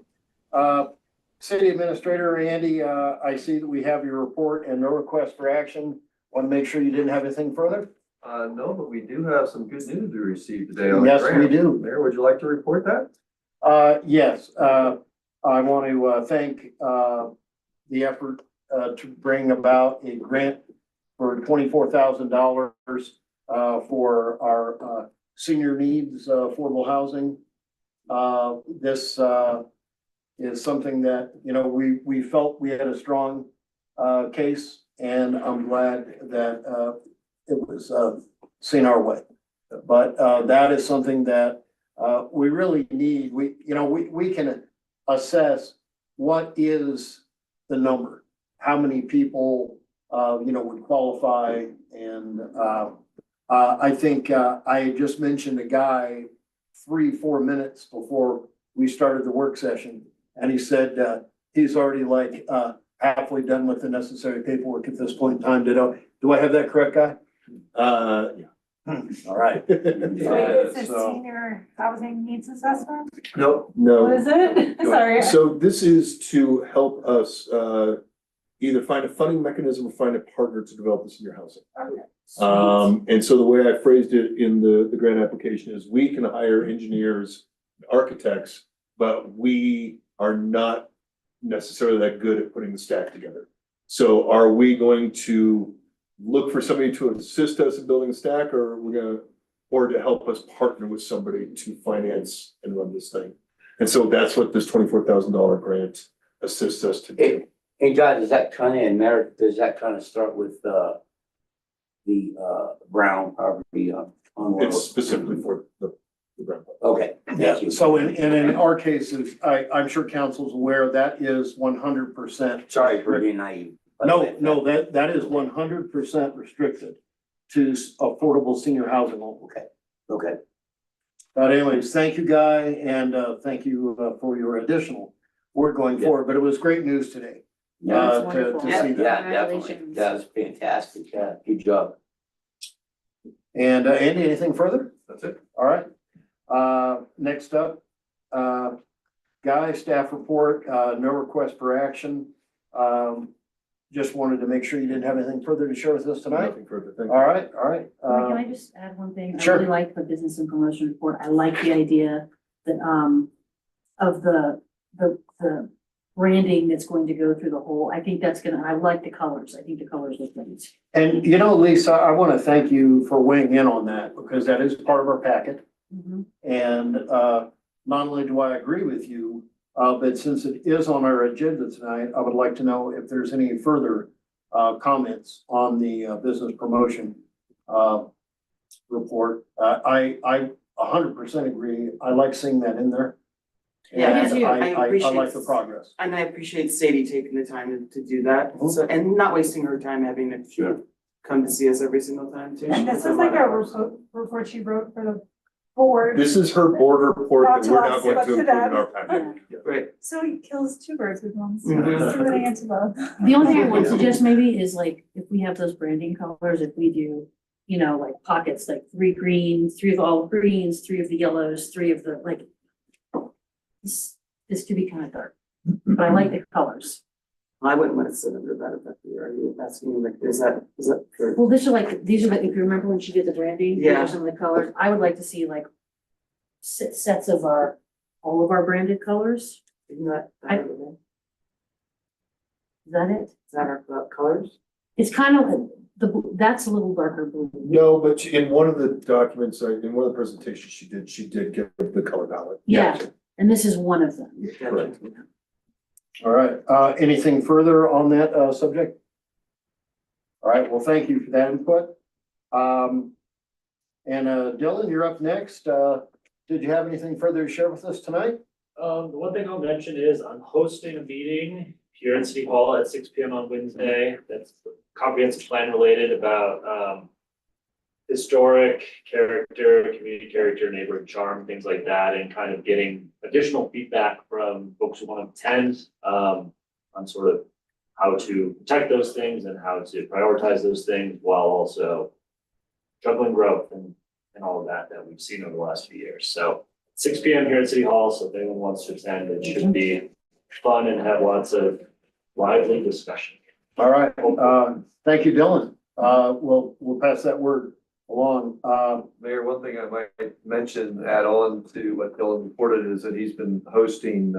City Administrator Andy, I see that we have your report and no request for action. Want to make sure you didn't have anything further? No, but we do have some good news we received today on the Yes, grant. we do. Mayor, would you like to report that? Yes, I want to thank the effort to bring about a grant for $24,000 for our senior needs affordable housing. This is something that, we felt we had a strong case, and I'm glad that it was seen our way. But that is something that we really need. We can assess what is the number, how many people would qualify. And I think I had just mentioned a guy 3-4 minutes before we started the work session, and he said he's already like halfway done with the necessary paperwork at this point in time. Do I have that correct, guy? Yeah. All right. It's a So- senior housing needs assessment? No. What is it? Sorry. So this is to help us either find a funding mechanism or find a partner to develop this in your housing. Okay. And so the way I phrased it in the grant application is we can hire engineers, architects, but we are not necessarily that good at putting the stack together. So are we going to look for somebody to assist us in building a stack, or or to help us partner with somebody to finance and run this thing? And so that's what this $24,000 grant assists us to do. Hey, John, does that kind of start with the Brown property on? It's specifically for the ground. Okay, Yeah, thank you. so in our cases, I'm sure council's aware that is 100%. Sorry for being naive. No, that is 100% restricted to affordable senior housing only. Okay. But anyways, thank you, Guy, and thank you for your additional work going forward, but it was great news today. Yeah, to wonderful. see Yeah, that. definitely. Congratulations. That was fantastic. Yeah, good job. And Andy, anything further? That's it. All right. Next up, Guy, staff report, no request for action. Just wanted to make sure you didn't have anything further to share with us tonight. Nothing further. Thank you. All right, all right. Can I just add one thing? I Sure. really like the business and promotion report. I like the idea that, of the branding that's going to go through the whole, I think that's gonna, I like the colors. I think the colors look nice. And you know, Lisa, I want to thank you for weighing in on that because that is part of our packet. Mhm. And not only do I agree with you, but since it is on our agenda tonight, I would like to know if there's any further comments on the business promotion report. I 100% agree. I like seeing that in there. Yeah, And I do. I I appreciate- like the progress. And I appreciate Sadie taking the time to do that, Mhm. so, and not wasting her time having to come to see us every single time too. And this is like a report she wrote for the board. This is her board report Not that to we're now us, going but to to include in them. our package. Yeah. Right. So he kills two birds with one Mhm. stone, splitting into both. The only thing I would suggest maybe is like, if we have those branding colors, if we do, you know, like pockets, like 3 greens, 3 of the olive greens, 3 of the yellows, 3 of the, like, this could be kind of dark, but I like the colors. I wouldn't want to sit under that if are you asking me, like, is that for? Well, these are like, if you remember when she did the branding, these Yeah. are some of the colors. I would like to see like sets of all of our branded colors. Isn't that, I- Is that it? is that our colors? It's kind of, that's a little darker blue. No, but in one of the documents, in one of the presentations she did give the color palette. Yeah, and this is one of them. Correct. All right, anything further on that subject? All right, well, thank you for that input. And Dylan, you're up next. Did you have anything further to share with us tonight? The one thing I'll mention is I'm hosting a meeting here in City Hall at 6 p.m. on Wednesday. That's comprehensive plan related about historic character, community character, neighborhood charm, things like that, and kind of getting additional feedback from folks who want to attend on sort of how to protect those things and how to prioritize those things while also juggling growth and all of that we've seen over the last few years. So 6 p.m. here at City Hall, so if anyone wants to attend, it should be fun and have lots of lively discussion. All right, thank you, Dylan. We'll pass that word along. Mayor, one thing I might mention, add on to what Dylan reported, is that he's been hosting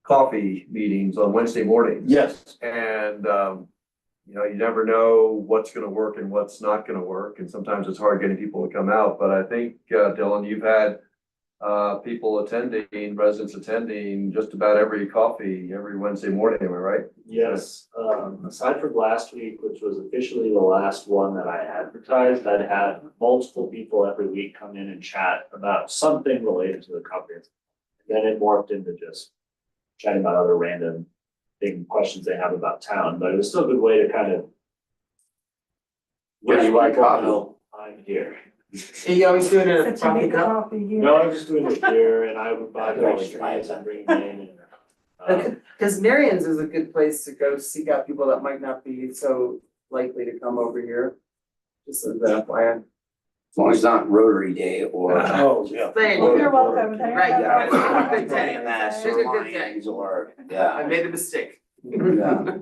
coffee meetings on Wednesday mornings. Yes. And you know, you never know what's gonna work and what's not gonna work, and sometimes it's hard getting people to come out, but I think, Dylan, you've had people attending, residents attending just about every coffee every Wednesday morning, am I right? Yes, aside from last week, which was officially the last one that I advertised, I'd had multiple people every week come in and chat about something related to the comprehensive. Then it morphed into just chatting about other random questions they have about town, but it was still a good way to kind of. Yeah, you like let people coffee. know I'm here. You always doing it at Such a coffee big cup? coffee here. No, I'm just doing it here and I would buy the ice creams and bring them in and. Because Marion's is a good place to go seek out people that might not be so likely to come over here. Just as a plan. As long as it's not Rotary Day or. Oh, yeah. Saying, Well, you're welcome. Right, yeah. It's a good day. Mass It's a or good day. Lions or, I yeah. made a mistake. Yeah.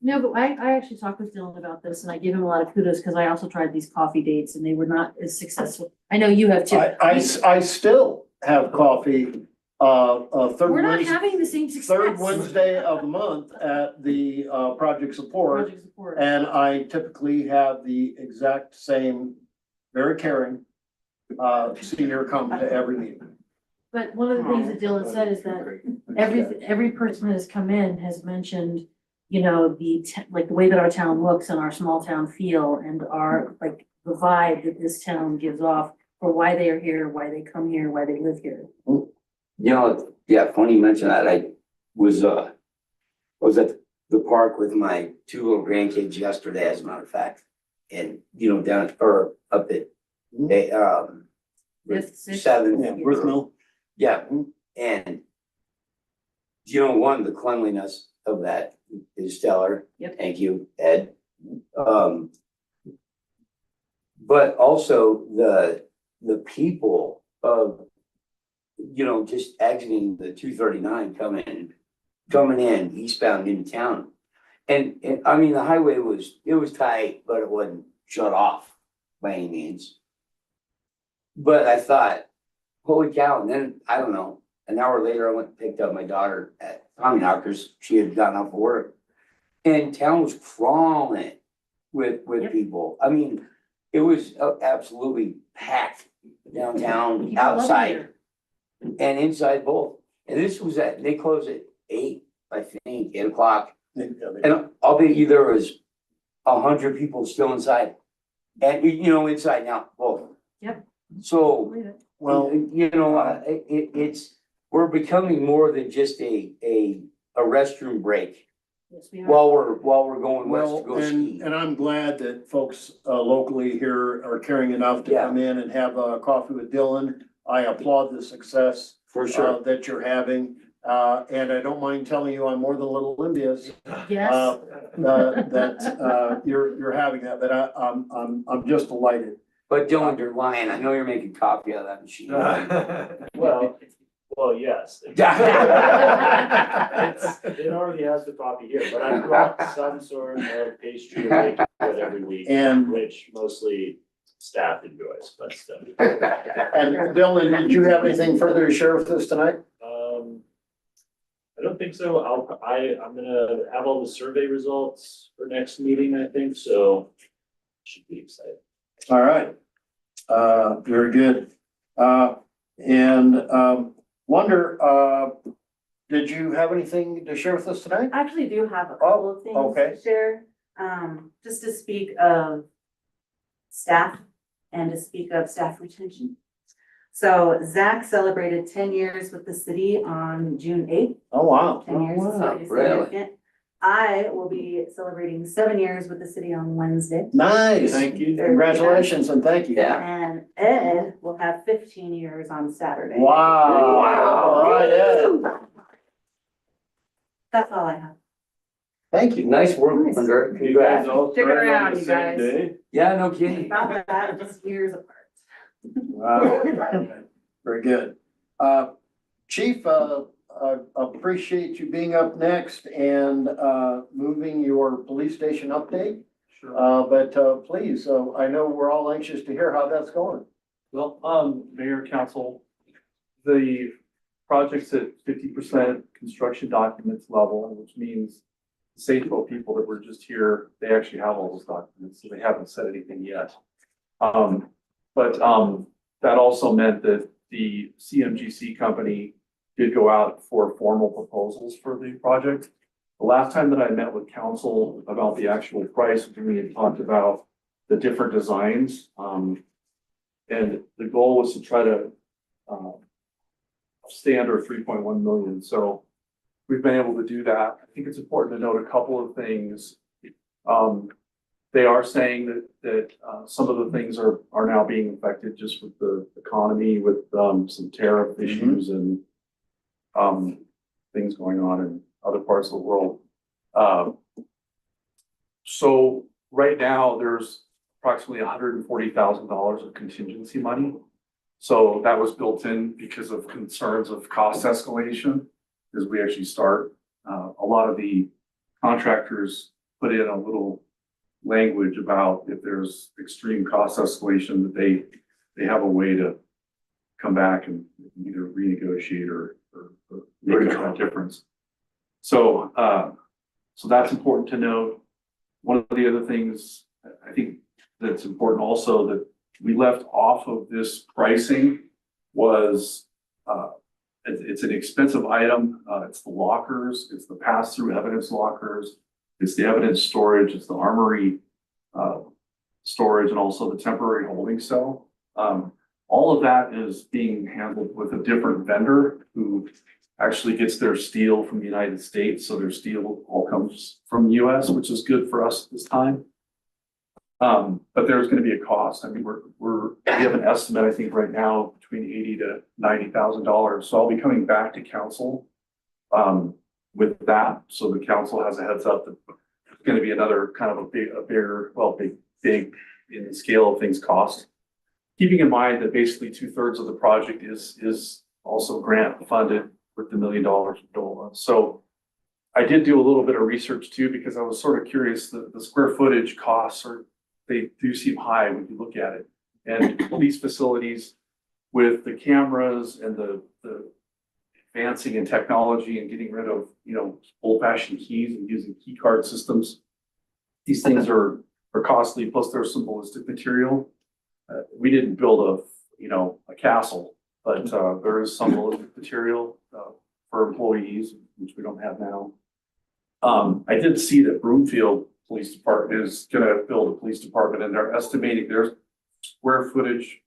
No, but I actually talked with Dylan about this and I give him a lot of kudos because I also tried these coffee dates and they were not as successful. I know you have too. I still have coffee, third We're not Wednesday, having the same success. third Wednesday of the month at the Project Support. Project support. And I typically have the exact same, very caring, senior come to every meeting. But one of the things that Dylan said is that every person that has come in has mentioned, you know, like the way that our town looks and our small town feel and our, like, the vibe that this town gives off for why they are here, why they come here, why they live here. You know, yeah, funny you mention that. I was at the park with my two little grandkids yesterday, as a matter of fact. And, down or up at, they, seven. Worth Mill. Yeah, and one, the cleanliness of that is stellar. Yep. Thank you, Ed. But also the people of, just exiting the 239 coming in eastbound into town. And I mean, the highway was tight, but it wasn't shut off by any means. But I thought, holy cow, and then, I don't know, an hour later, I went and picked up my daughter at Tommy Knockers. She had gotten off work. And town was crawling with people. I mean, it was absolutely packed downtown, People love it outside, here. and inside both. And this was they closed at 8, I think, 8 o'clock. And I'll bet you there was 100 people still inside. And, inside now, both. Yep. So, Believe it. Well, it's, we're becoming more than just a restroom break Yes, we are. while we're going west well, to go ski. and I'm glad that folks locally here are caring enough to Yeah. come in and have coffee with Dylan. I applaud the success For sure. that you're having. And I don't mind telling you, I'm more than a little envious Yes. that you're having that, but I'm just delighted. But Dylan, you're lying. I know you're making coffee out of that machine. Well, yes. It already has the coffee here, but I brought some sort of pastry and bake it every week, And- which mostly staff enjoys, but still. And Dylan, did you have anything further to share with us tonight? I don't think so. I'm gonna have all the survey results for next meeting, I think, so should be excited. All right. Very good. Wonder, did you have anything to share with us tonight? I actually do have a couple of things okay. to share, just to speak of staff and to speak of staff retention. So Zach celebrated 10 years with the city on June 8th. Oh, wow. 10 years is pretty really? significant. I will be celebrating 7 years with the city on Wednesday. Nice. Thank you. Congratulations and thank you. Yeah. And Ed will have 15 years on Saturday. Wow. All right, Ed. That's all I have. Thank you. Nice work, Nice. Under. You guys all Stick started on around, the you same guys. day? Yeah, no kidding. About that, just years apart. Wow. Very good. Chief, appreciate you being up next and moving your police station update. Sure. But please, I know we're all anxious to hear how that's going. Well, Mayor, Council, the project's at 50% construction documents level, which means the Safebo people that were just here, they actually have all those documents, so they haven't said anything yet. But that also meant that the CMGC company did go out for formal proposals for the project. The last time that I met with council about the actual price, we had talked about the different designs. And the goal was to try to stay under 3.1 million. So we've been able to do that. I think it's important to note a couple of things. They are saying that some of the things are now being affected just with the economy, with some tariff issues and things going on in other parts of the world. So right now there's approximately $140,000 of contingency money. So that was built in because of concerns of cost escalation as we actually start. A lot of the contractors put in a little language about if there's extreme cost escalation that they have a way to come back and either renegotiate or make up that difference. So that's important to note. One of the other things I think that's important also that we left off of this pricing was it's an expensive item. It's the lockers, it's the pass-through evidence lockers, it's the evidence storage, it's the armory storage, and also the temporary holding cell. All of that is being handled with a different vendor who actually gets their steel from the United States, so their steel all comes from the US, which is good for us this time. But there's gonna be a cost. I mean, we have an estimate, I think, right now between $80,000 to $90,000. So I'll be coming back to council with that, so the council has a heads up that it's gonna be another kind of a big in the scale of things cost. Keeping in mind that basically 2/3 of the project is also grant funded with the $1 million of DOLA. So I did do a little bit of research too, because I was sort of curious, the square footage costs they do seem high when you look at it. And these facilities with the cameras and the advancing in technology and getting rid of, old fashioned keys and using key card systems, these things are costly, plus there's some ballistic material. We didn't build a castle, but there is some ballistic material for employees, which we don't have now. I did see that Broomfield Police Department is gonna build a police department, and they're estimating their square footage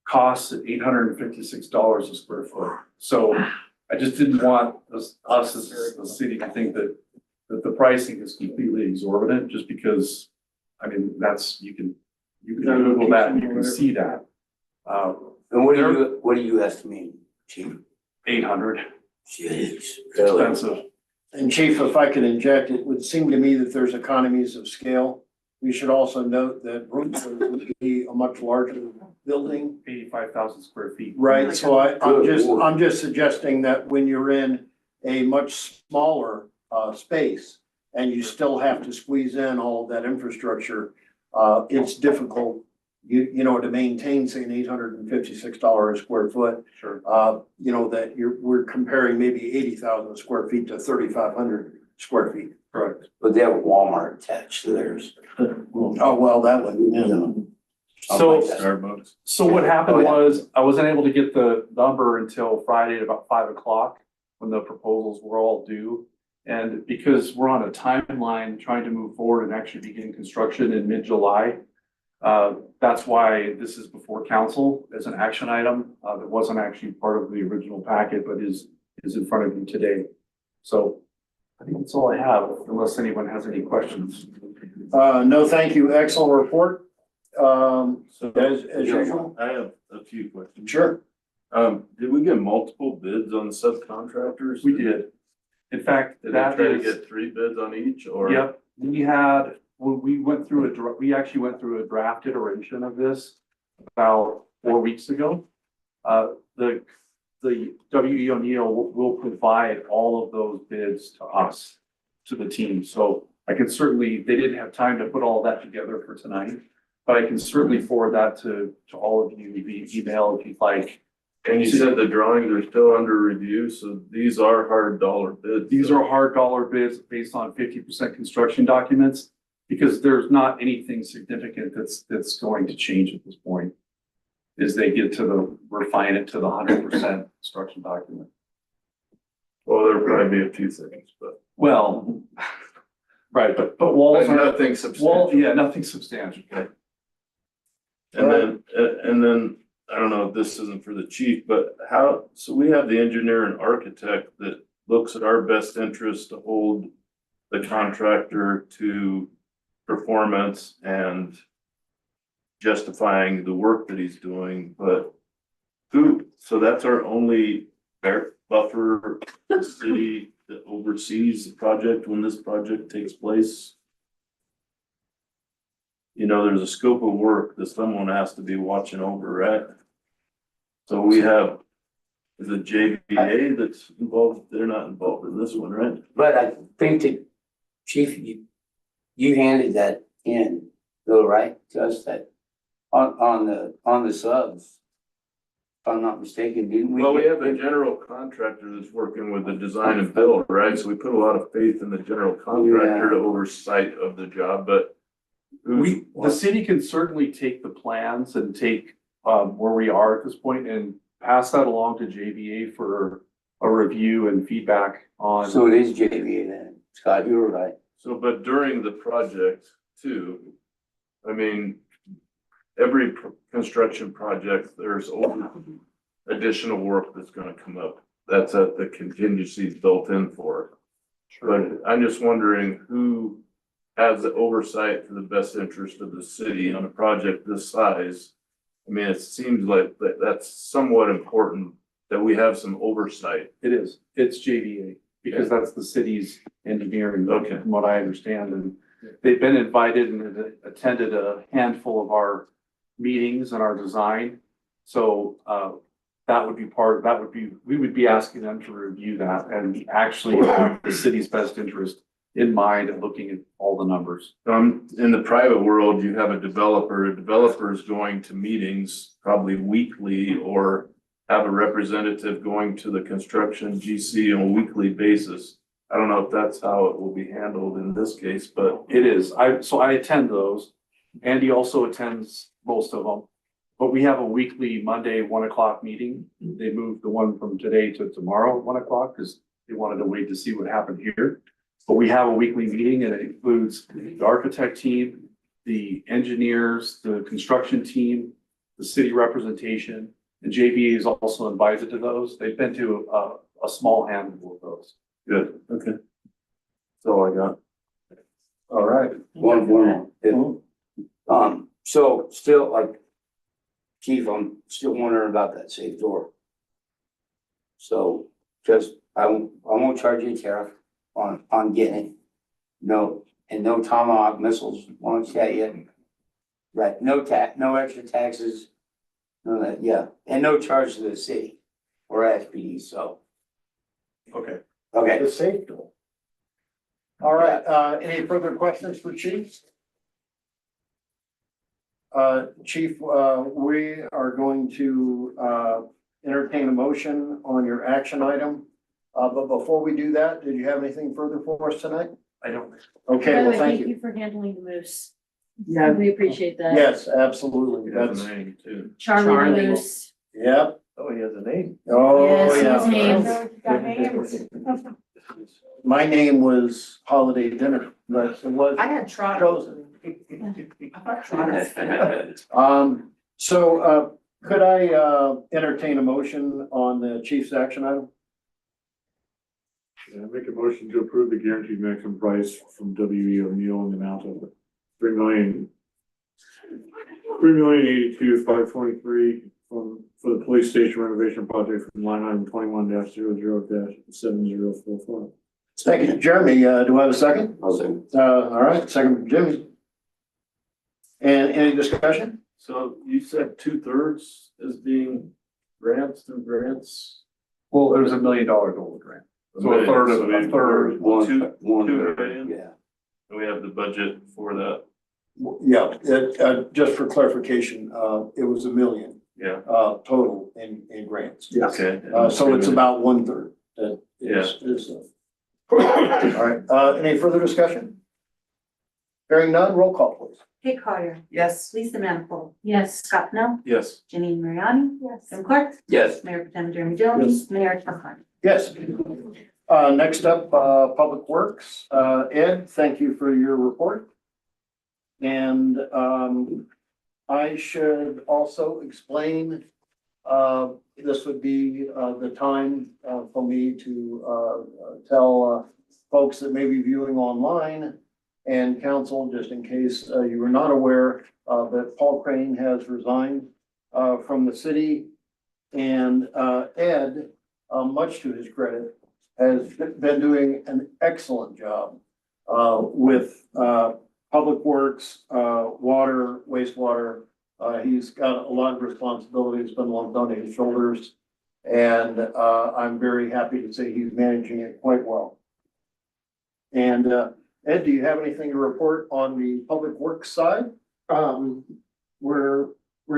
costs at $856 a square foot. So I just didn't want us as a city to think that the pricing is completely exorbitant, just because, I mean, you can Google that and you can see that. And what do you estimate, Chief? 800. Jeez, Expensive. And Chief, if I could inject, it would seem to me that there's economies of scale. We should also note that Broomfield would be a much larger building. 85,000 square feet. Right, so I'm just suggesting that when you're in a much smaller space and you still have to squeeze in all of that infrastructure, it's difficult, to maintain, say, an $856 a square foot. Sure. That we're comparing maybe 80,000 square feet to 3,500 square feet. Correct. But they have Walmart attached to theirs. Oh, well, that one, So what happened was, I wasn't able to get the number until Friday at about 5 o'clock, when the proposals were all due. And because we're on a timeline trying to move forward and actually begin construction in mid-July, that's why this is before council as an action item. That wasn't actually part of the original packet, but is in front of you today. So I think that's all I have, unless anyone has any questions. No, thank you. Excellent report. As usual. I have a few questions. Sure. Did we get multiple bids on the subcontractors? We did. In fact, Did they try to get 3 bids on each, or? Yep, we actually went through a draft iteration of this about 4 weeks ago. The W.E. O'Neill will provide all of those bids to us, to the team. So I can certainly, they didn't have time to put all that together for tonight, but I can certainly forward that to all of you via email if you'd like. And you said the drawings are still under review, so these are hard dollar bids. These are hard dollar bids based on 50% construction documents, because there's not anything significant that's going to change at this point. As they get to refine it to the 100% construction document. Well, there'll probably be a few things, but. Well, right, but walls are. Nothing substantial. Yeah, nothing substantial. Okay. And then, I don't know if this isn't for the chief, but so we have the engineer and architect that looks at our best interest to hold the contractor to performance and justifying the work that he's doing, but so that's our only buffer city that oversees the project when this project takes place. There's a scope of work that someone has to be watching over, right? So we have, is it JVA that's involved? They're not involved in this one, right? But I think that, Chief, you handed that in, though, right, to us, that on the subs, if I'm not mistaken, didn't we? Well, we have a general contractor that's working with the design and build, right? So we put a lot of faith in the general contractor to oversight of the job, but The city can certainly take the plans and take where we are at this point and pass that along to JVA for a review and feedback on. So it is JVA then, Scott, you were right. So, but during the project too, I mean, every construction project, there's additional work that's gonna come up that's at the contingencies built in for. But I'm just wondering who has the oversight for the best interest of the city on a project this size? I mean, it seems like that's somewhat important that we have some oversight. It is, it's JVA, because that's the city's engineering, Okay. from what I understand, and they've been invited and attended a handful of our meetings and our design. So, that would be, we would be asking them to review that and actually have the city's best interest in mind and looking at all the numbers. In the private world, you have a developer is going to meetings probably weekly or have a representative going to the construction GC on a weekly basis. I don't know if that's how it will be handled in this case, but It is, I attend those. Andy also attends most of them. But we have a weekly Monday, 1 o'clock meeting. They moved the one from today to tomorrow, 1 o'clock, because they wanted to wait to see what happened here. But we have a weekly meeting and it includes the architect team, the engineers, the construction team, the city representation, and JVA is also invited to those. They've been to a small handful of those. good, okay. That's all I got. All right. One more. So still like, Chief, I'm still wondering about that safe door. So just, I won't charge you a tariff on getting it. No, and no Tomahawk missiles launched at you. Right, no extra taxes. No, that, yeah, and no charge to the city or SPD, so. Okay. Okay. The safe door. All right, any further questions for Chief? Chief, we are going to, entertain a motion on your action item. But before we do that, did you have anything further for us tonight? I don't. Okay, By the well, way, thank you. for handling the moose. Yeah. We appreciate that. Yes, absolutely. He has That's, a name too. Charlie Charlie. the Moose. yep. Oh, he has a name. Oh, Yes, yeah. his name. Got names. My name was Holiday Dinner, but it was I had Trotter. chosen. I thought Trotter. So, could I, entertain a motion on the chief's action item? Yeah, make a motion to approve the guaranteed maximum price from WE O'Neill in the amount of $3,082,523 for the police station renovation project from line item 21-00-7045. Thank you, Jeremy. Do I have a second? I'll say. All right, second from Jimmy. And any discussion? So you said 2/3 is being grants through grants? Well, it was $1 million goal grant. So a third of it, a third. One Two third, million? yeah. And we have the budget for that, Yeah, just for clarification, it was $1 million, yeah, total in grants. okay. So it's about 1/3 that is. All right, any further discussion? Hearing none, roll call please. Kate Collier, Yes. Lisa Manifold, Yes. Scott Pennell, Yes, Janine Mariani, Yes. Jim Clark, Yes. Mayor Potem Jeremy Jones, Mayor Tom Harmon. Yes. Next up, Public Works. Ed, thank you for your report. And, I should also explain, this would be, the time, for me to, tell, folks that may be viewing online and council, just in case, you were not aware, that Paul Crane has resigned, from the city. And, Ed, much to his credit, has been doing an excellent job with public works, water, wastewater. He's got a lot of responsibility. It's been lumped on his shoulders. And I'm very happy to say he's managing it quite well. And Ed, do you have anything to report on the public works side? We're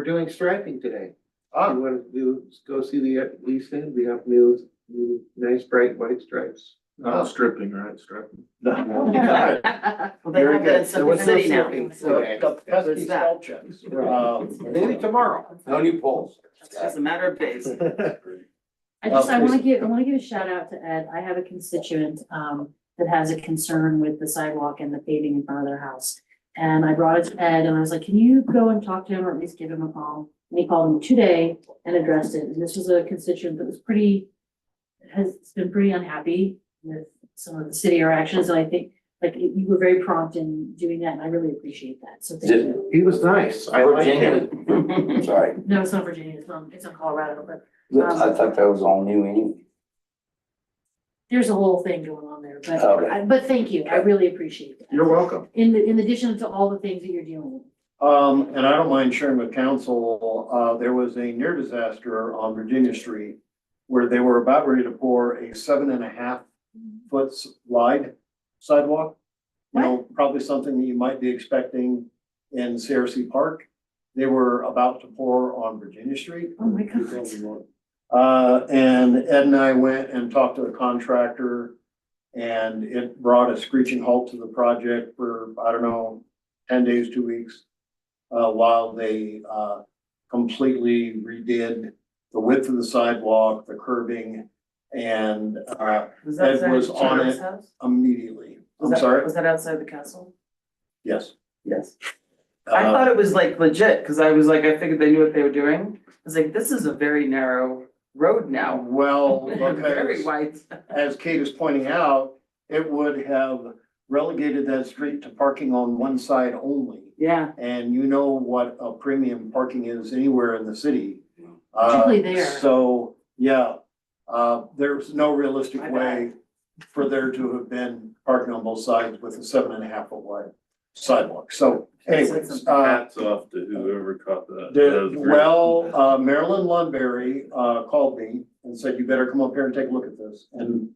doing striping today. Ah, You want to go see the lease thing? We have new nice bright white stripes. not stripping, right, stripping. Well, they Very have that in good. Central City now. So, pesky spell checks. Maybe tomorrow. No new polls. It's just a matter of days. I wanna give a shout out to Ed. I have a constituent, that has a concern with the sidewalk and the paving in front of their house. And I brought it to Ed and I was like, can you go and talk to him or at least give him a call? And he called me today and addressed it. And this was a constituent that was pretty, has been pretty unhappy with some of the city actions, and I think, like, you were very prompt in doing that, and I really appreciate that, so thank you. He was nice. I liked him. Virginia, sorry, No, it's not Virginia, it's on Colorado, but I thought that was all new anyway. there's a whole thing going on there, but, Okay. but thank you, I really appreciate that. You're welcome. In addition to all the things that you're dealing with. And I don't mind sharing with council, there was a near disaster on Virginia Street where they were about ready to pour a 7.5 foot wide sidewalk. You know, probably something that you might be expecting in CRC Park. They were about to pour on Virginia Street. Oh my God. And Ed and I went and talked to the contractor, and it brought a screeching halt to the project for, I don't know, 10 days, 2 weeks. While they, completely redid the width of the sidewalk, the curbing, and, Was that Ed was outside on Charles' it house? immediately. Was I'm that- sorry? Was that outside the castle? Yes. Yes. I thought it was like legit, cause I was like, I figured they knew what they were doing. I was like, this is a very narrow road now. Well, Very because wide. as Kate is pointing out, it would have relegated that street to parking on one side only. Yeah, And you know what a premium parking is anywhere in the city. Particularly there. So, yeah, there's no realistic My way for there to have been parking on both sides with a 7.5 foot wide sidewalk. So anyways, Hats off to whoever caught that. That was great. well, Marilyn Lundberry, called me and said, you better come up here and take a look at this. And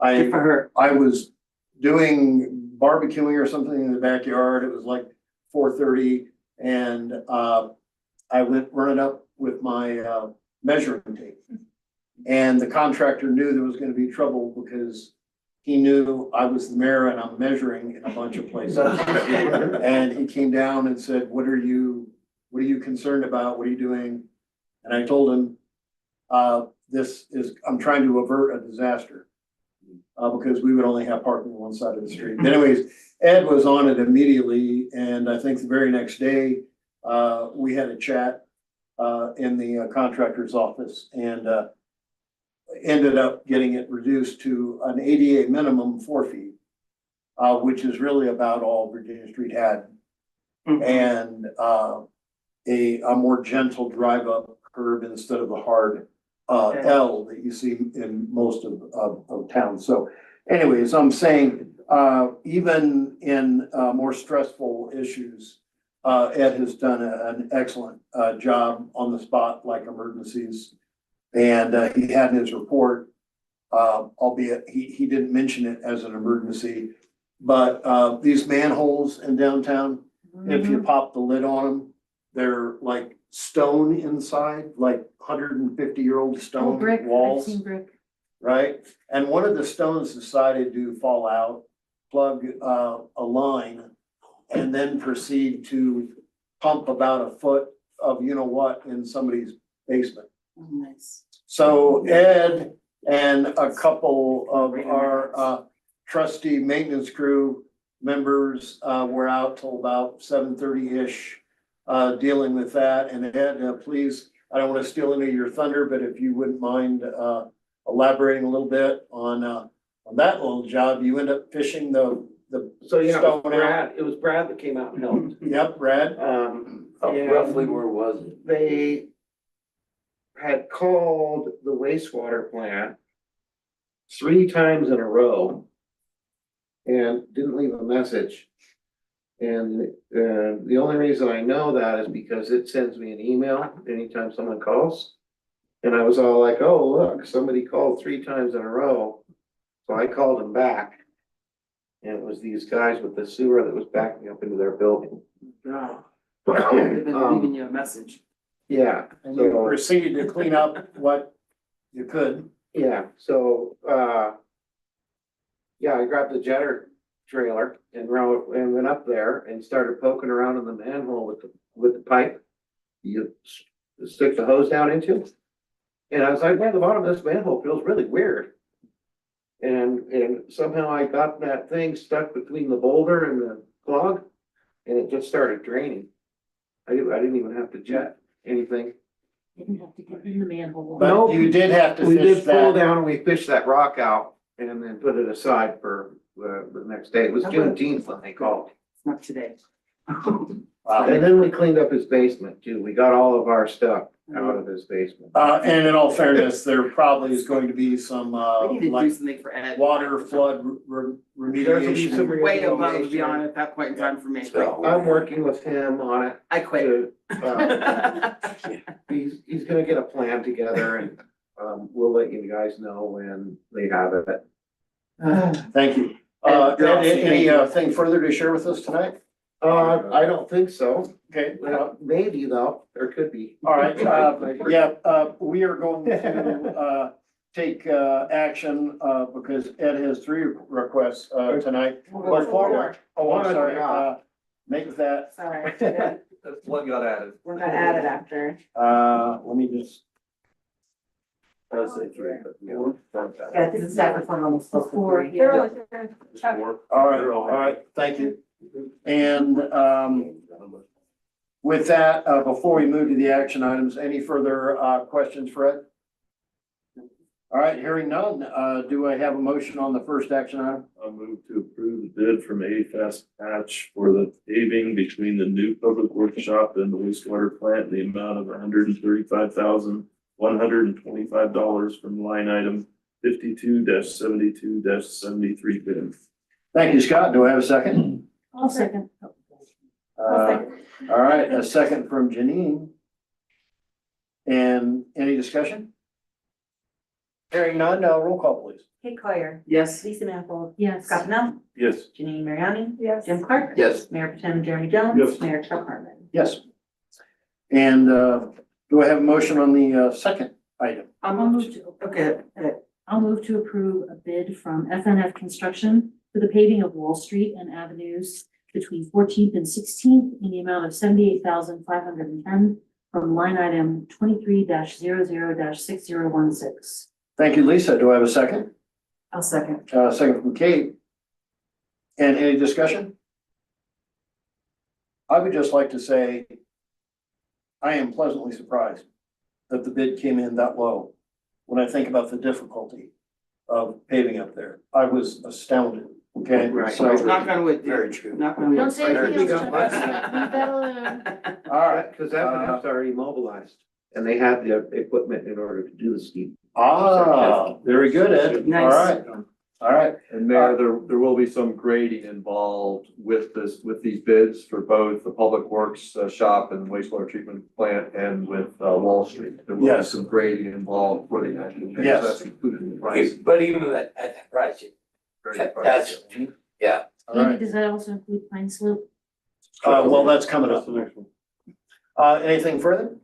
good for her. I was doing barbecuing or something in the backyard. It was like 4:30, and I went running up with my measuring tape. And the contractor knew there was gonna be trouble because he knew I was the mayor and I'm measuring in a bunch of places. And he came down and said, what are you concerned about? What are you doing? And I told him, I'm trying to avert a disaster. Because we would only have parking on one side of the street. But anyways, Ed was on it immediately, and I think the very next day, we had a chat in the contractor's office, and ended up getting it reduced to an ADA minimum 4 feet, which is really about all Virginia Street had. And a more gentle drive up curb instead of the hard L that you see in most of town. So anyways, I'm saying, even in more stressful issues, Ed has done an excellent job on the spot, like emergencies. And he had in his report, albeit he didn't mention it as an emergency, but these manholes in downtown, if you pop the lid on them, they're like stone inside, like 150-year-old Oh, stone brick, I've walls, seen brick. right? And one of the stones decided to fall out, plug a line, and then proceed to pump about a foot of you know what in somebody's basement. Oh, nice. So Ed and a couple of our trustee maintenance crew members were out till about 7:30-ish dealing with that. And Ed, please, I don't want to steal any of your thunder, but if you wouldn't mind elaborating a little bit on that little job, you end up fishing the So, yeah, stone out. Brad, it was Brad that came out and helped. Yep, Brad. Roughly where was it? They had called the wastewater plant 3 times in a row and didn't leave a message. And the only reason I know that is because it sends me an email anytime someone calls. And I was all like, oh, look, somebody called 3 times in a row. So I called them back. And it was these guys with the sewer that was backing up into their building. No. They've been leaving you a message. Yeah. And you proceeded to clean up what you could. Yeah, so, yeah, I grabbed the jetter trailer and went up there and started poking around in the manhole with the pipe. You stick the hose down into. And I was like, man, the bottom of this manhole feels really weird. And somehow I got that thing stuck between the boulder and the clog, and it just started draining. I didn't even have to jet anything. Didn't have to get in the manhole. But you did have to We fish did pull that. down and we fished that rock out and then put it aside for the next day. It was Juneteenth when they called. Not today. And then we cleaned up his basement too. We got all of our stuff out of his basement. And in all fairness, there probably is going to be some, We need to do like something for Ed. water flood There's be some remediation. Way above and remediation. beyond at that point in time for me. I'm working with him on it. I quit. He's gonna get a plan together and, we'll let you guys know when they have it. Thank you. Anything further to share with us tonight? I don't think so. Okay, Maybe though, there could be. all right, we are going to, take, action, because Ed has 3 requests, tonight. Before, oh, I'm sorry, make that, Sorry. That's what got added. We're gonna add it after. let me just. I'll say 3, but Yeah, this is separate from almost before. All right, thank you. And, with that, before we move to the action items, any further, questions for Ed? All right, hearing none, do I have a motion on the first action item? I'll move to approve the bid from A-Fast Patch for the paving between the new public works shop and the wastewater plant, in the amount of $135,125 from line item 52-72-73 bid. Thank you, Scott. Do I have a second? I'll second. All right, a second from Janine. And any discussion? Hearing none, roll call please. Kate Collier. Yes. Lisa Manifold. Yes. Scott Pennell. Yes. Janine Mariani. Yes. Jim Clark. Yes. Mayor Pretend Jeremy Jones. Yes. Mayor Chuck Harmon. Yes. And, do I have a motion on the, second item? I'll move to, Okay. I'll move to approve a bid from FNF Construction for the paving of Wall Street and avenues between 14th and 16th in the amount of $78,510 from line item 23-00-6016. Thank you, Lisa. Do I have a second? I'll second. Second from Kate. And any discussion? I would just like to say, I am pleasantly surprised that the bid came in that low. When I think about the difficulty of paving up there, I was astounded, okay? Right. So, Knock on wood. very true. Knock on wood. Don't say anything We else, got Chuck. lucky. Leave that alone. All right. Cause FNF's already mobilized and they have the equipment in order to do the steep. Very good, Ed. All Nice. right. All right. And Mayor, there will be some grading involved with these bids for both the Public Works shop and wastewater treatment plant and with Wall Street. There will be Yes. some grading involved for the actual. Yes. That's included in the price. But even at that price, that's, yeah. All right. Andy, does that also include Pine Slope? Well, that's coming That's up. the next one. Anything further?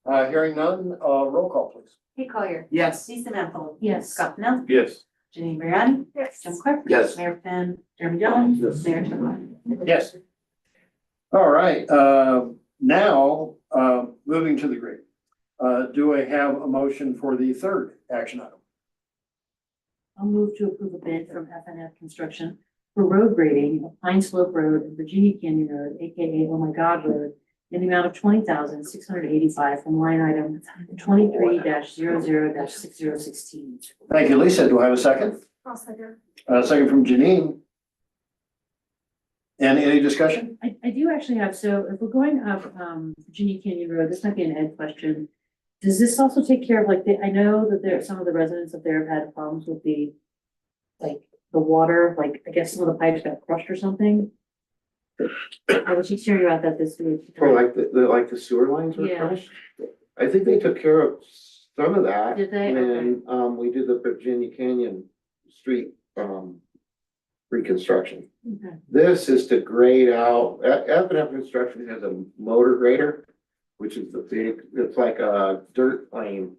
Hearing none, roll call please. Kate Collier. Yes. Lisa Manifold. Yes. Scott Pennell. Yes. Janine Mariani. Yes. Jim Clark. Yes. Mayor Pretend Jeremy Jones. Yes. Mayor Chuck Harmon. Yes. All right, now, moving to the grade. Do I have a motion for the third action item? I'll move to approve a bid from FNF Construction for road grading of Pine Slope Road and Virginia Canyon Road, AKA Oh My God Road, in the amount of $20,685 from line item 23-00-6016. Thank you, Lisa. Do I have a second? I'll second. Second from Janine. And any discussion? I do actually have, so if we're going up Virginia Canyon Road, this might be an Ed question. Does this also take care of I know that some of the residents up there have had problems with the water, I guess some of the pipes got crushed or something. I was just hearing about that this week. Or like the sewer lines were Yeah. crushed. I think they took care of some of that. Did they? And, we did the Virginia Canyon Street, reconstruction. Okay. This is to grade out, F&F Construction has a motor grader, which is the big, it's like a dirt plane.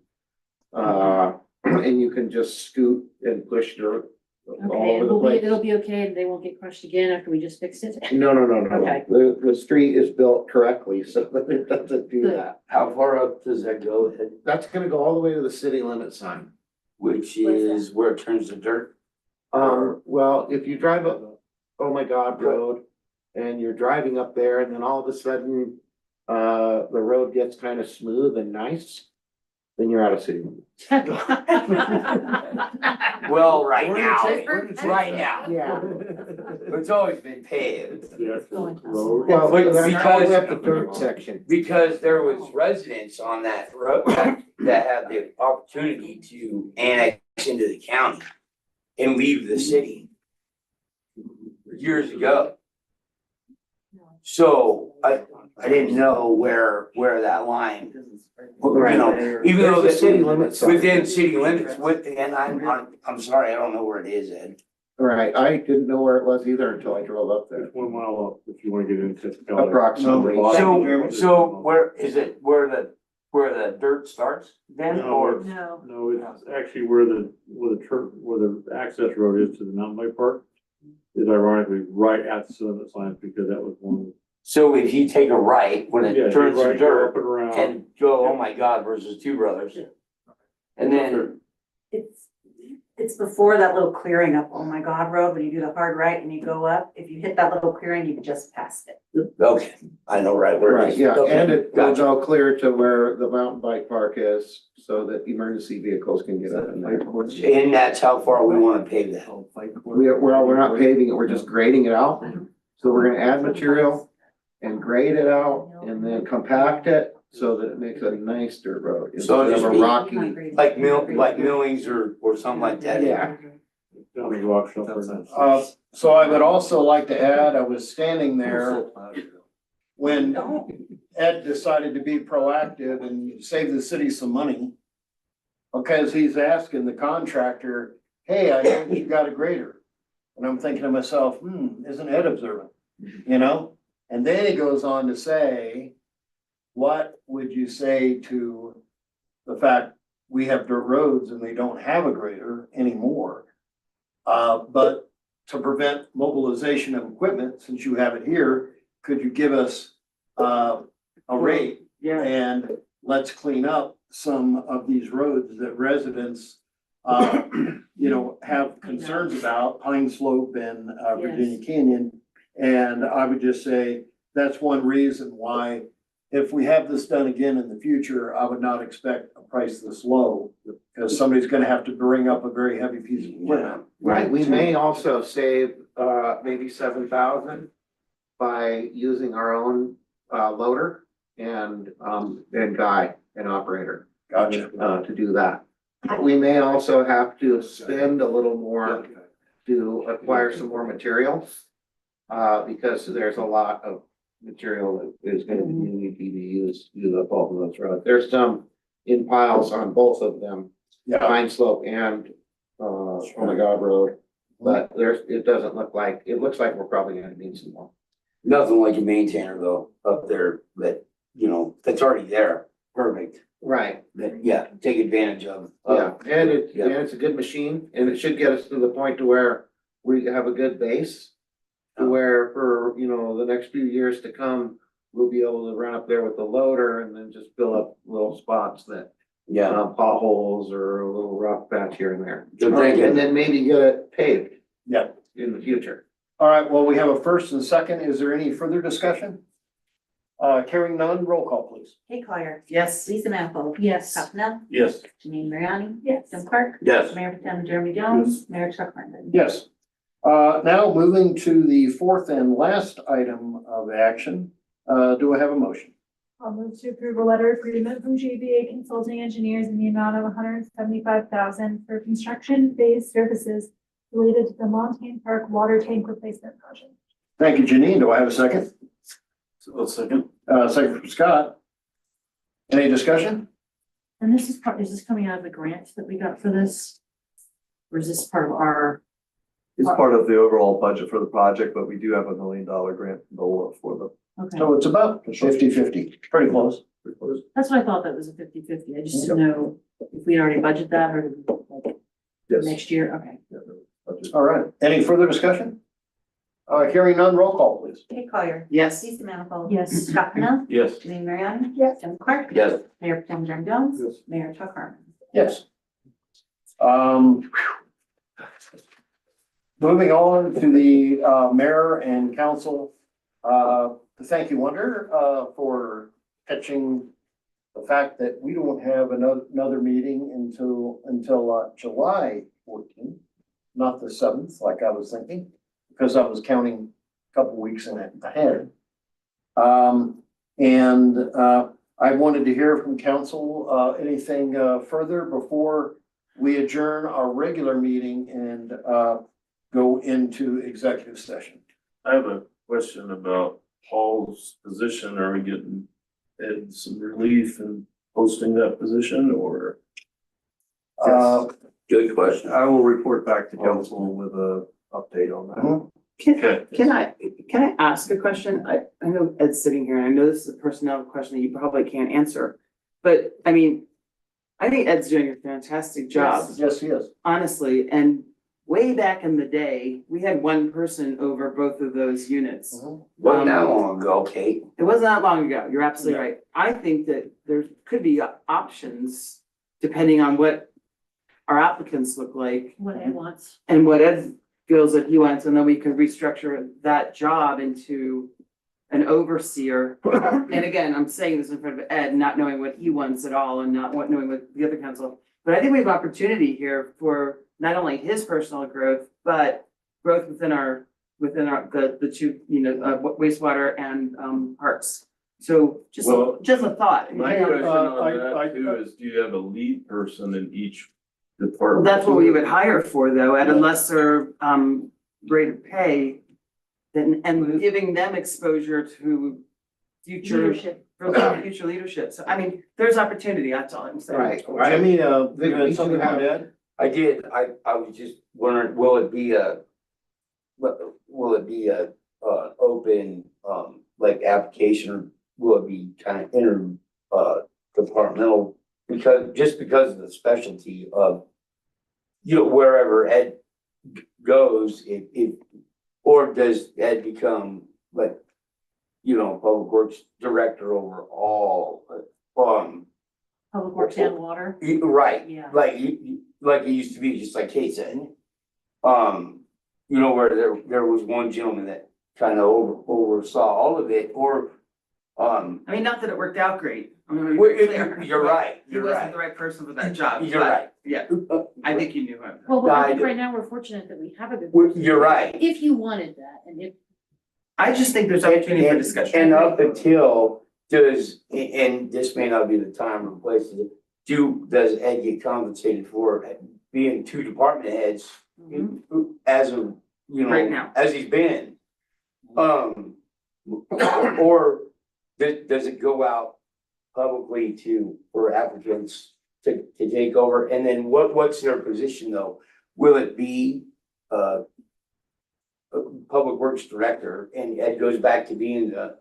And you can just scoot and push dirt all Okay, over the place. it'll be okay, and they won't get crushed again after we just fixed it? No. Okay. The street is built correctly, so it doesn't do Good. that. How far up does that go, Ed? That's gonna go all the way to the city limit sign. Which is where it turns to dirt? Well, if you drive up Oh My God Road and you're driving up there and then all of a sudden, the road gets kind of smooth and nice, then you're out of city limits. Well, right We're now, gonna take- right now, Yeah. it's always been paved. The actual road. Well, But that's because- we have the dirt section. Because there was residents on that road that had the opportunity to annex into the county and leave the city years ago. So I didn't know where that line, you know, even though the There's a city limits on it. within city limits, and I'm sorry, I don't know where it is, Ed. Right, I didn't know where it was either until I drove up there. It's 1 mile up if you wanna get into. Approximately. So where is it, where the dirt starts then, No, or? No. No, it's actually where the access road is to the mountain bike park is ironically right at the city limits line because that was one. So if you take a right, when Yeah, it turns to right, go dirt up and around. and go, oh my God, versus Two Brothers. And then, It's before that little clearing up Oh My God Road, when you do the hard right and you go up, if you hit that little clearing, you just passed it. okay, I know right where it Right, is. yeah, Okay, and it goes gotcha. all clear to where the mountain bike park is, so that emergency vehicles can get up in there. And that's how far we wanna pave that. We're not paving it, we're just grading it out. So we're gonna add material and grade it out and then compact it so that it makes a nice dirt road So instead it'll of a just be rocky. Like millings or something like that. Yeah. Down the rock shelter. So I would also like to add, I was standing there when Ed decided to be proactive and save the city some money. Because he's asking the contractor, hey, I know you got a grader. And I'm thinking to myself, isn't Ed observant? You know? And then he goes on to say, what would you say to the fact we have dirt roads and they don't have a grader anymore? But to prevent mobilization of equipment, since you have it here, could you give us a rate? Yeah. And let's clean up some of these roads that residents, have concerns about, Pine Slope and Virginia Canyon. And I would just say, that's one reason why, if we have this done again in the future, I would not expect a price this low. Because somebody's gonna have to bring up a very heavy piece of equipment. Right, we may also save, maybe 7,000 by using our own, loader and guy and operator. Gotcha. To do that. We may also have to spend a little more to acquire some more materials. Because there's a lot of material that is gonna need to be used to do both of those roads. There's some in piles on both of them, Pine Slope and, Oh My God Road. But it doesn't look like, it looks like we're probably gonna need some more. Nothing like a maintainer though, up there that, that's already there. Perfect. Right. That, yeah, take advantage of. Yeah, and it's a good machine, and it should get us to the point to where we have a good base. To where for, the next few years to come, we'll be able to run up there with the loader and then just fill up little spots that. Potholes or a little rough patch here and there. Good thinking. And then maybe get it paved. Yeah. In the future. All right, well, we have a first and second. Is there any further discussion? Hearing none, roll call, please. Kate Collier. Yes. Lisa Manifold. Yes. Scott Pennell. Yes. Janine Mariani. Yes. Jim Clark. Yes. Mayor Potem Jeremy Jones. Mayor Chuck Harmon. Yes. Now moving to the fourth and last item of action, do I have a motion? I'll move to approve a letter agreement from GBA Consulting Engineers in the amount of $175,000 for construction-based services related to the Montane Park water tank replacement project. Thank you, Janine. Do I have a second? So, second. Second from Scott. Any discussion? And this is is this coming out of the grant that we got for this? Or is this part of our? It's part of the overall budget for the project, but we do have $1 million grant for the. Okay, So it's about 50-50, pretty close. that's what I thought, that was a 50-50. I just didn't know if we already budgeted that or like Yes. next year. Okay. All right. Any further discussion? Hearing none, roll call, please. Kate Collier. Yes. Lisa Manifold. Yes. Scott Pennell. Yes. Janine Mariani. Yes. Jim Clark. Yes. Mayor Potem Jeremy Jones. Yes. Mayor Chuck Harmon. Yes. Moving on to the mayor and council, thank you, Wonder, for catching the fact that we don't have another meeting until July 14th, not the 7th, like I was thinking, because I was counting a couple weeks ahead. I wanted to hear from council, anything further before we adjourn our regular meeting and go into executive session. I have a question about Paul's position. Are we getting some relief in posting that position or? Good question. I will report back to council with a update on that. Can I ask a question? I know Ed's sitting here and I know this is a personnel question that you probably can't answer. But I mean, I think Ed's doing a fantastic job, Yes, he is. honestly. And way back in the day, we had one person over both of those units. Wasn't that long ago, Kate? It wasn't that long ago. You're absolutely right. I think that there could be options depending on what our applicants look like What Ed wants. and what Ed feels that he wants, and then we could restructure that job into an overseer. And again, I'm saying this in front of Ed, not knowing what he wants at all and not knowing what the other council. But I think we have opportunity here for not only his personal growth, but growth within the two, wastewater and parks. So just a thought. My question on that too is, do you have a lead person in each Well, department? that's what we would hire for though, at a lesser rate of pay. And giving them exposure to future. Leadership. For future leadership. So I mean, there's opportunity, that's all I'm saying. Right. Jimmy, you had something to add? I did. I was just wondering, will it be a open, like application, or will it be kind of departmental? Because of the specialty of, wherever Ed goes, or does Ed become like, public works director over all, Public Works and Water. right, Yeah. like it used to be, just like Kate said. Where there was one gentleman that kind of oversaw all of it, or, I mean, not that it worked out great. I mean, well, you're right, He wasn't the right person for that job. You're but, right. Yeah, I think you knew him. Well, No, I I think do. right now we're fortunate that we have a good. You're right. If you wanted that, and if. I just think there's opportunity for discussion. And up until, and this may not be the time or place, does Ed get compensated for being two department heads as of, Right now. as he's been? Or does it go out publicly for applicants to take over? And then what's their position though? Will it be, public works director, and Ed goes back to being the,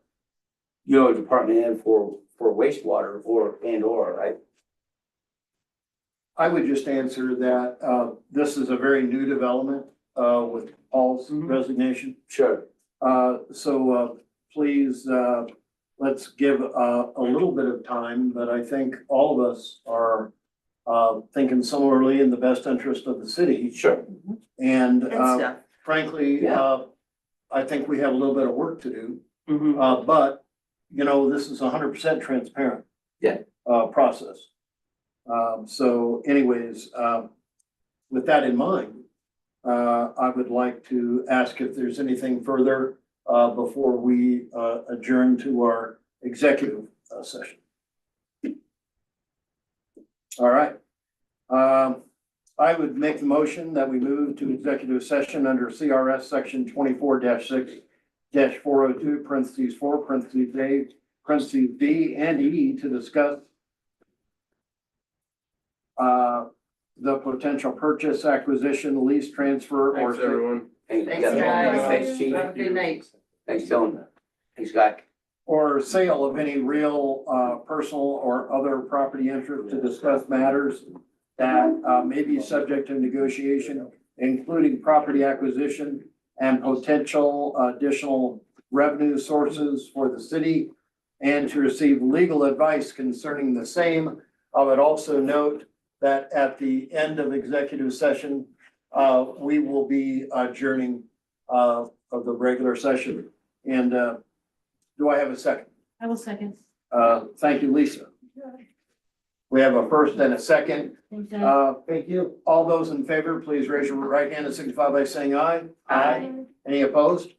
department head for wastewater or right? I would just answer that, this is a very new development, with Paul's resignation. Sure. So please, let's give a little bit of time, but I think all of us are thinking similarly in the best interest of the city. Sure. And stuff. frankly, I think we have a little bit of work to do. Mhm. But, this is 100% transparent. Yeah. Process. So anyways, with that in mind, I would like to ask if there's anything further before we adjourn to our executive session. All right. I would make the motion that we move to executive session under CRS section 24-6-402, parentheses 4, parentheses A, parentheses D and E to discuss the potential purchase, acquisition, lease, transfer, or. Thanks, everyone. Thanks, guys. Thanks, Chief. Have a good night. Thanks, Dylan. Thanks, Scott. Or sale of any real, personal or other property interest to discuss matters that may be subject to negotiation, including property acquisition and potential additional revenue sources for the city, and to receive legal advice concerning the same. I would also note that at the end of executive session, we will be adjourning of the regular session. And do I have a second? I will second. Thank you, Lisa. We have a first and a second. Thank you. All those in favor, please raise your right hand and signify by saying aye. Aye. Any opposed?